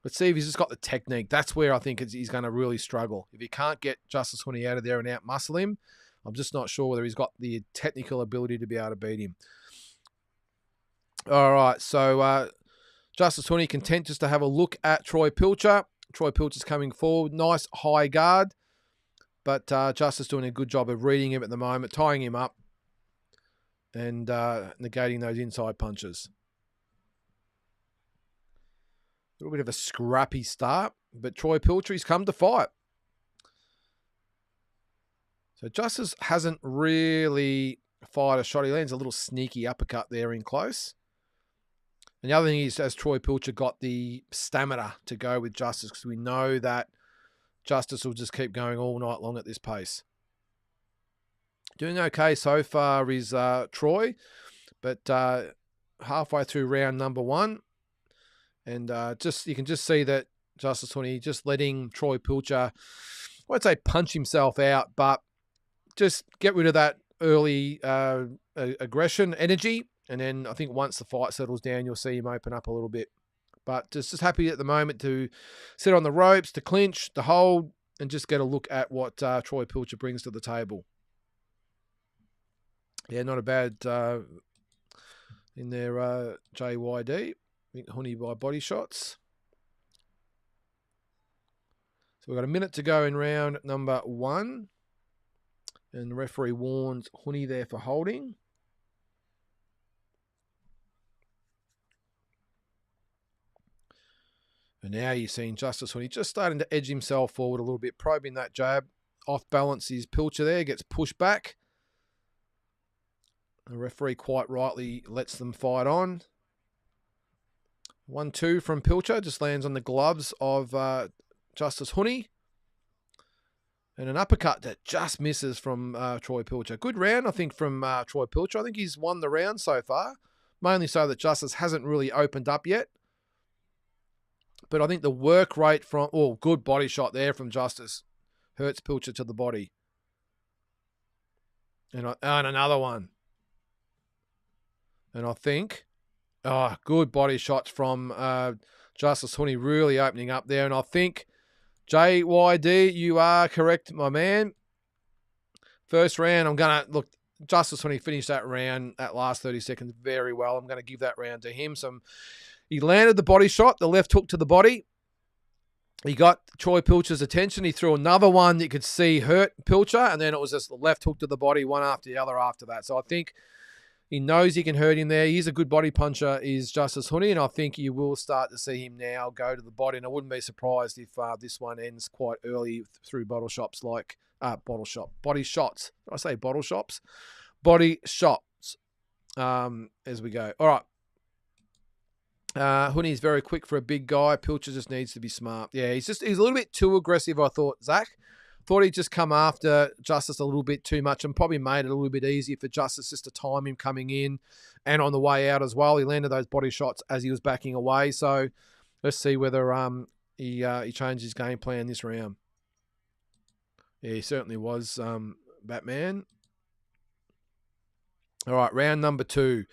Let's see if he's just got the technique. That's where I think he's going to really struggle. If he can't get Justice Huni out of there and out-muscle him, I'm just not sure whether he's got the technical ability to be able to beat him. All right, so Justice Huni content just to have a look at Troy Pilcher. Troy Pilcher's coming forward. Nice high guard, but Justice doing a good job of reading him at the moment, tying him up, and negating those inside punches. A little bit of a scrappy start, but Troy Pilcher, he's come to fight. So Justice hasn't really fired a shot. He lands a little sneaky uppercut there in close. And the other thing is, has Troy Pilcher got the stamina to go with Justice? Because we know that Justice will just keep going all night long at this pace. Doing okay so far is Troy, but halfway through round number one, and you can just see that Justice Huni just letting Troy Pilcher, I won't say punch himself out, but just get rid of that early aggression, energy, and then I think once the fight settles down, you'll see him open up a little bit. But just happy at the moment to sit on the ropes, to clinch, to hold, and just get a look at what Troy Pilcher brings to the table. Yeah, not a bad in there, JYD. I think Huni by body shots. So we've got a minute to go in round number one. And the referee warns Huni there for holding. And now you're seeing Justice Huni just starting to edge himself forward a little bit, probing that jab. Off balance is Pilcher there, gets pushed back. The referee quite rightly lets them fight on. 1-2 from Pilcher, just lands on the gloves of Justice Huni. And an uppercut that just misses from Troy Pilcher. Good round, I think, from Troy Pilcher. I think he's won the round so far, mainly so that Justice hasn't really opened up yet. But I think the work rate from... Oh, good body shot there from Justice. Hurts Pilcher to the body. And another one. And I think... Oh, good body shots from Justice Huni, really opening up there. And I think, JYD, you are correct, my man. First round, I'm going to... Look, Justice Huni finished that round, that last 30 seconds, very well. I'm going to give that round to him. He landed the body shot, the left hook to the body. He got Troy Pilcher's attention. He threw another one that you could see hurt Pilcher, and then it was just the left hook to the body, one after the other after that. So I think he knows he can hurt him there. He's a good body puncher, is Justice Huni, and I think you will start to see him now go to the body, and I wouldn't be surprised if this one ends quite early through body shots. Did I say bottle shops? Body shots as we go. All right. Huni's very quick for a big guy. Pilcher just needs to be smart. Yeah, he's a little bit too aggressive, I thought, Zach. Thought he'd just come after Justice a little bit too much and probably made it a little bit easier for Justice just to time him coming in and on the way out as well. He landed those body shots as he was backing away. So let's see whether he changed his game plan this round. Yeah, he certainly was, Batman. All right, round number 2.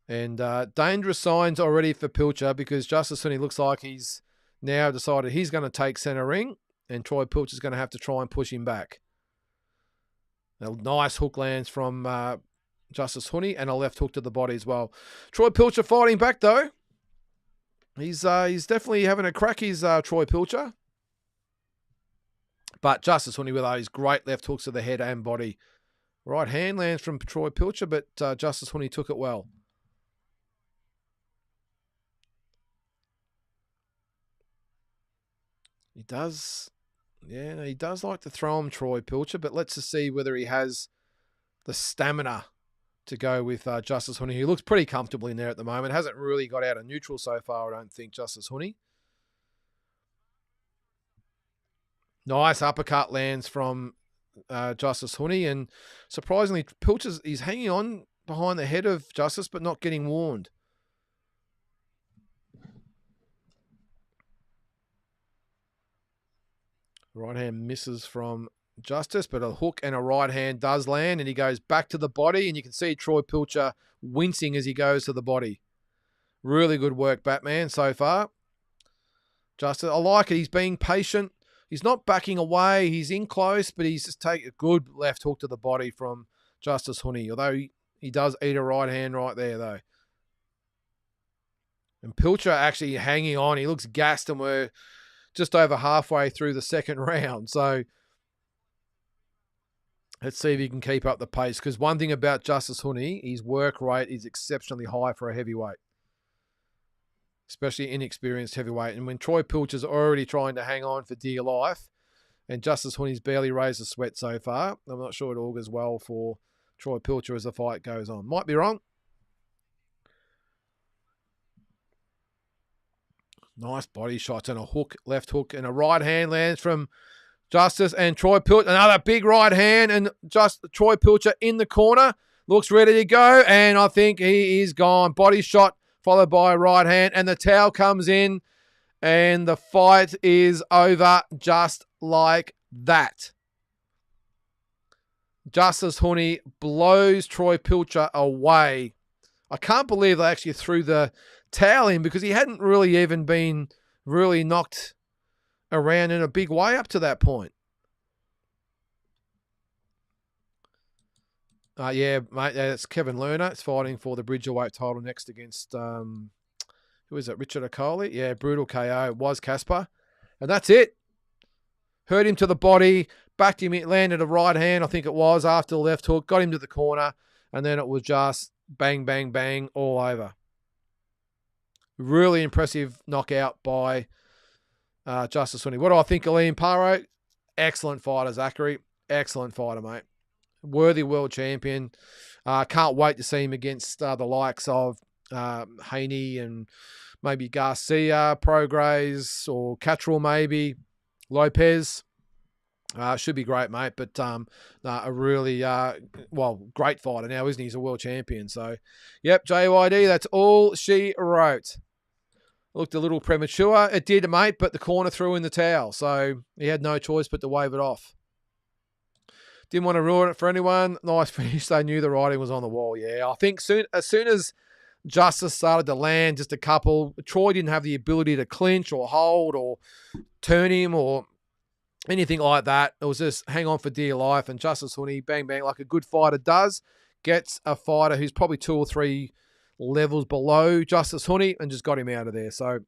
And dangerous signs already for Pilcher because Justice Huni looks like he's now decided he's going to take centre ring and Troy Pilcher's going to have to try and push him back. A nice hook lands from Justice Huni and a left hook to the body as well. Troy Pilcher fighting back though. He's definitely having a crack, he's Troy Pilcher. But Justice Huni with those great left hooks to the head and body. Right hand lands from Troy Pilcher, but Justice Huni took it well. He does like to throw him, Troy Pilcher, but let's just see whether he has the stamina to go with Justice Huni. He looks pretty comfortable in there at the moment. Hasn't really got out of neutral so far, I don't think, Justice Huni. Nice uppercut lands from Justice Huni, and surprisingly, he's hanging on behind the head of Justice, but not getting warned. Right hand misses from Justice, but a hook and a right hand does land, and he goes back to the body, and you can see Troy Pilcher wincing as he goes to the body. Really good work, Batman, so far. Justice, I like it. He's being patient. He's not backing away. He's in close, but he's just taking a good left hook to the body from Justice Huni, although he does eat a right hand right there, though. And Pilcher actually hanging on. He looks gassed, and we're just over halfway through the second round. So let's see if he can keep up the pace. Because one thing about Justice Huni, his work rate is exceptionally high for a heavyweight. Especially inexperienced heavyweight. And when Troy Pilcher's already trying to hang on for dear life, and Justice Huni's barely raised a sweat so far, I'm not sure it augurs well for Troy Pilcher as the fight goes on. Might be wrong. Nice body shots and a hook, left hook, and a right hand lands from Justice and Troy Pilcher. Another big right hand, and just Troy Pilcher in the corner. Looks ready to go, and I think he is gone. Body shot followed by a right hand, and the towel comes in, and the fight is over just like that. Justice Huni blows Troy Pilcher away. I can't believe they actually threw the towel in because he hadn't really even been really knocked around in a big way up to that point. Yeah, mate, that's Kevin Lerner. It's fighting for the Bridgerweight title next against, who is it, Richard Okoli? Yeah, brutal KO. It was Casper. And that's it. Hurt him to the body, backed him, it landed a right hand, I think it was, after the left hook, got him to the corner, and then it was just bang, bang, bang all over. Really impressive knockout by Justice Huni. What do I think of Liam Paro? Excellent fighter, Zachary. Excellent fighter, mate. Worthy world champion. Can't wait to see him against the likes of Huni and maybe Garcia, Prograis, or Cattrall maybe, Lopez. Should be great, mate. But a really, great fighter now, isn't he? He's a world champion. So, yep, JYD, that's all she wrote. Looked a little premature. It did, mate, but the corner threw in the towel. So he had no choice but to wave it off. Didn't want to ruin it for anyone. Nice finish. They knew the writing was on the wall. Yeah, I think as soon as Justice started to land just a couple, Troy didn't have the ability to clinch or hold or turn him or anything like that. It was just hang on for dear life. And Justice Huni, bang, bang, like a good fighter does, gets a fighter who's probably 2 or 3 levels below Justice Huni and just got him out of there. So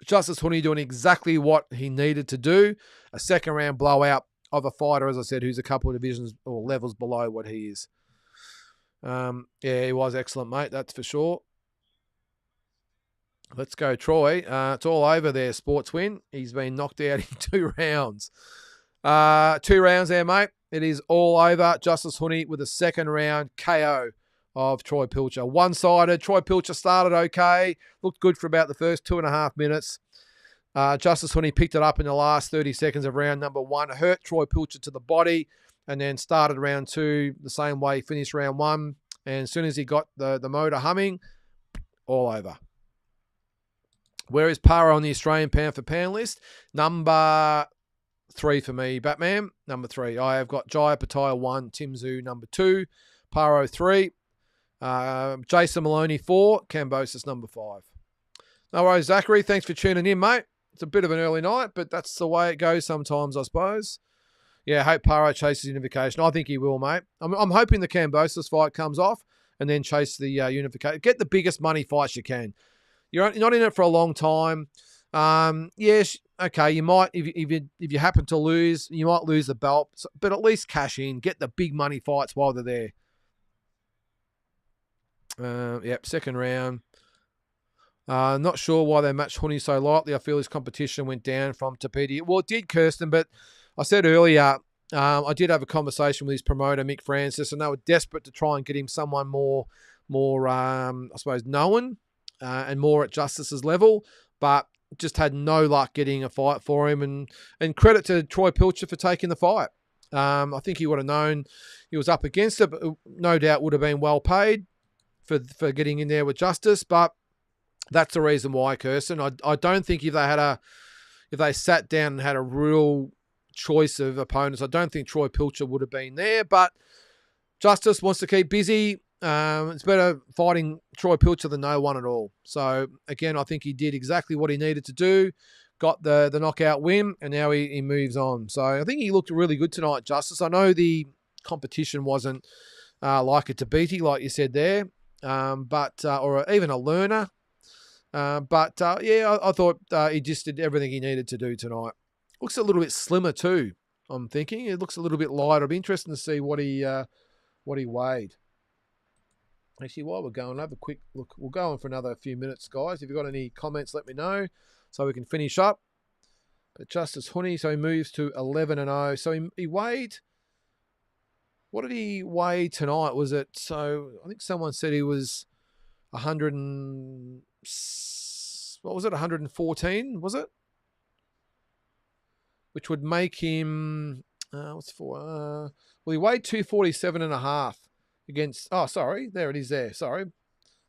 Justice Huni doing exactly what he needed to do. A second round blowout of a fighter, as I said, who's a couple of divisions or levels below what he is. Yeah, he was excellent, mate. That's for sure. Let's go, Troy. It's all over there, Sports Win. He's been knocked out in 2 rounds. 2 rounds there, mate. It is all over. Justice Huni with a second round KO of Troy Pilcher. One-sided. Troy Pilcher started okay. Looked good for about the first 2.5 minutes. Justice Huni picked it up in the last 30 seconds of round number 1. Hurt Troy Pilcher to the body and then started round 2 the same way, finished round 1. And as soon as he got the motor humming, all over. Where is Paro on the Australian pound for pound list? Number 3 for me, Batman. Number 3. I have got Jaya Pattaya 1, Tim Tszyu number 2, Paro 3. Jason Maloney 4. Cambosis number 5. No worries, Zachary. Thanks for tuning in, mate. It's a bit of an early night, but that's the way it goes sometimes, I suppose. Yeah, I hope Paro chases unification. I think he will, mate. I'm hoping the Cambosis fight comes off and then chase the unification. Get the biggest money fights you can. You're not in it for a long time. Yes, okay, you might, if you happen to lose, you might lose the belt, but at least cash in. Get the big money fights while they're there. Yep, second round. Not sure why they matched Huni so lightly. I feel his competition went down from Tapiti. Well, it did, Kirsten, but I said earlier, I did have a conversation with his promoter, Mick Francis, and they were desperate to try and get him someone more I suppose, known and more at Justice's level, but just had no luck getting a fight for him. And credit to Troy Pilcher for taking the fight. I think he would have known he was up against it, but no doubt would have been well paid for getting in there with Justice, but that's the reason why, Kirsten. I don't think if they sat down and had a real choice of opponents, I don't think Troy Pilcher would have been there. But Justice wants to keep busy. It's better fighting Troy Pilcher than no one at all. So again, I think he did exactly what he needed to do. Got the knockout win, and now he moves on. So I think he looked really good tonight, Justice. I know the competition wasn't like a Tabiti, like you said there, or even a learner. Yeah, I thought he just did everything he needed to do tonight. Looks a little bit slimmer too, I'm thinking. It looks a little bit lighter. It'll be interesting to see what he weighed. Actually, while we're going, have a quick look. We'll go on for another few minutes, guys. If you've got any comments, let me know so we can finish up. But Justice Huni, so he moves to 11-0. So he weighed... What did he weigh tonight? Was it... So I think someone said he was 100 and... What was it? 114, was it? Which would make him... what's for? Well, he weighed 247.5 against... Oh, sorry. There it is there. Sorry.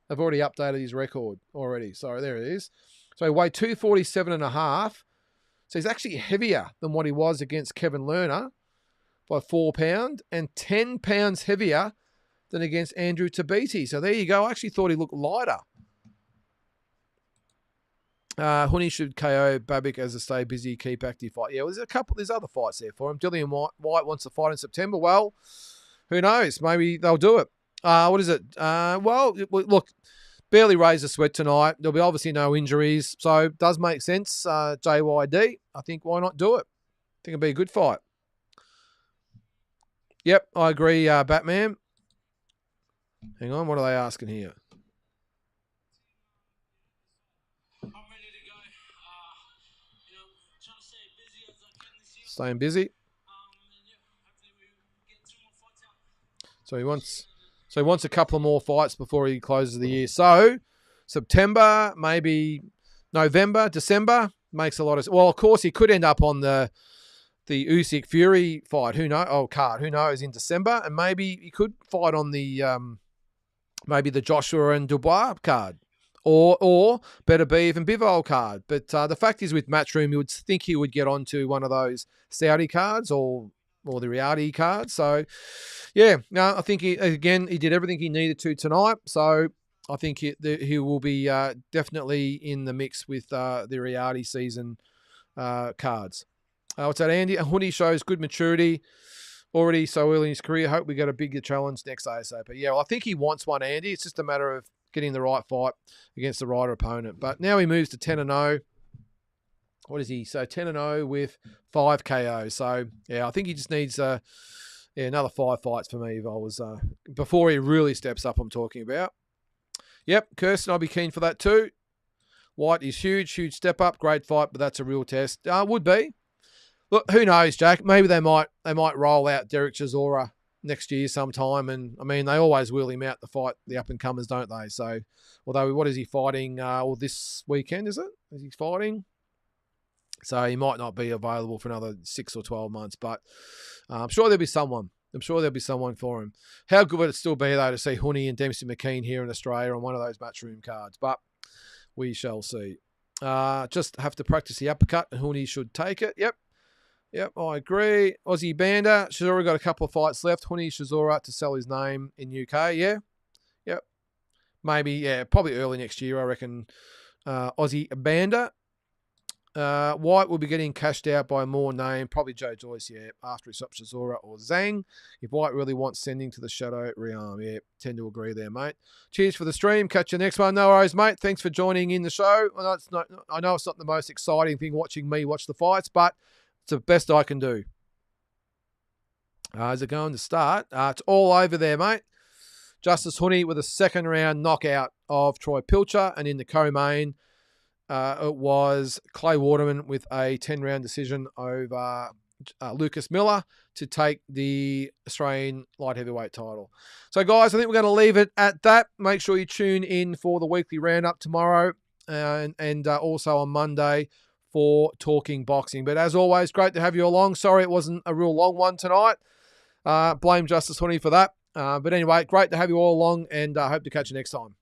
They've already updated his record already. Sorry, there it is. So he weighed 247.5. So he's actually heavier than what he was against Kevin Lerner by 4 pounds and 10 pounds heavier than against Andrew Tabiti. So there you go. I actually thought he looked lighter. Huni should KO Babik as a stay busy, keep active fight. Yeah, well, there's other fights there for him. Dillian White wants to fight in September. Well, who knows? Maybe they'll do it. What is it? Well, look, barely raised a sweat tonight. There'll be obviously no injuries. So it does make sense. JYD, I think why not do it? I think it'd be a good fight. Yep, I agree, Batman. Hang on, what are they asking here? Staying busy. So he wants a couple of more fights before he closes the year. So September, maybe November, December makes a lot of. Well, of course, he could end up on the Usyk Fury fight. Who knows? Oh, card. Who knows? In December, and maybe he could fight on the maybe the Joshua and Dubois card. Or better be even Bivol card. But the fact is with Matchroom, you would think he would get onto one of those Saudi cards or the Riyadh cards. So, yeah, no, I think he did everything he needed to tonight. So I think he will be definitely in the mix with the Riyadh season cards. What's that, Andy? Huni shows good maturity already so early in his career. Hope we get a bigger challenge next ASAP. Yeah, well, I think he wants one, Andy. It's just a matter of getting the right fight against the right opponent. But now he moves to 10-0. What is he? So 10-0 with 5 KOs. So, yeah, I think he just needs another 5 fights for me if I was before he really steps up, I'm talking about. Yep, Kirsten, I'll be keen for that too. White is huge step up, great fight, but that's a real test. Would be. Look, who knows, Jack? Maybe they might roll out Derek Chisora next year sometime, and I mean they always wheel him out to fight the up and comers, don't they? So, although what is he fighting? This weekend is it? Is he fighting? So he might not be available for another 6 or 12 months, but I'm sure there'll be someone. I'm sure there'll be someone for him. How good would it still be though to see Huni and Dempsey McKean here in Australia on one of those Matchroom cards? But we shall see. Just have to practice the uppercut, and Huni should take it. Yep. Yep, I agree. Aussie Bander. Shazora got a couple of fights left. Huni Shazora to sell his name in UK. Yeah. Yep. Maybe, yeah, probably early next year, I reckon. Aussie Bander. White will be getting cashed out by more name. Probably Joe Joyce, yeah, after he stops Shazora or Zhang. If White really wants sending to the shadow rearm, yeah, tend to agree there, mate. Cheers for the stream. Catch you next one. No worries, mate. Thanks for joining in the show. I know it's not the most exciting thing watching me watch the fights, but it's the best I can do. Is it going to start? It's all over there, mate. Justice Huni with a second round knockout of Troy Pilcher, and in the co-main, it was Clay Waterman with a 10-round decision over Lucas Miller to take the Australian light heavyweight title. So, guys, I think we're going to leave it at that. Make sure you tune in for the weekly roundup tomorrow and also on Monday for Talking Boxing. But as always, great to have you along. Sorry it wasn't a real long one tonight. Blame Justice Huni for that. But anyway, great to have you all along, and I hope to catch you next time.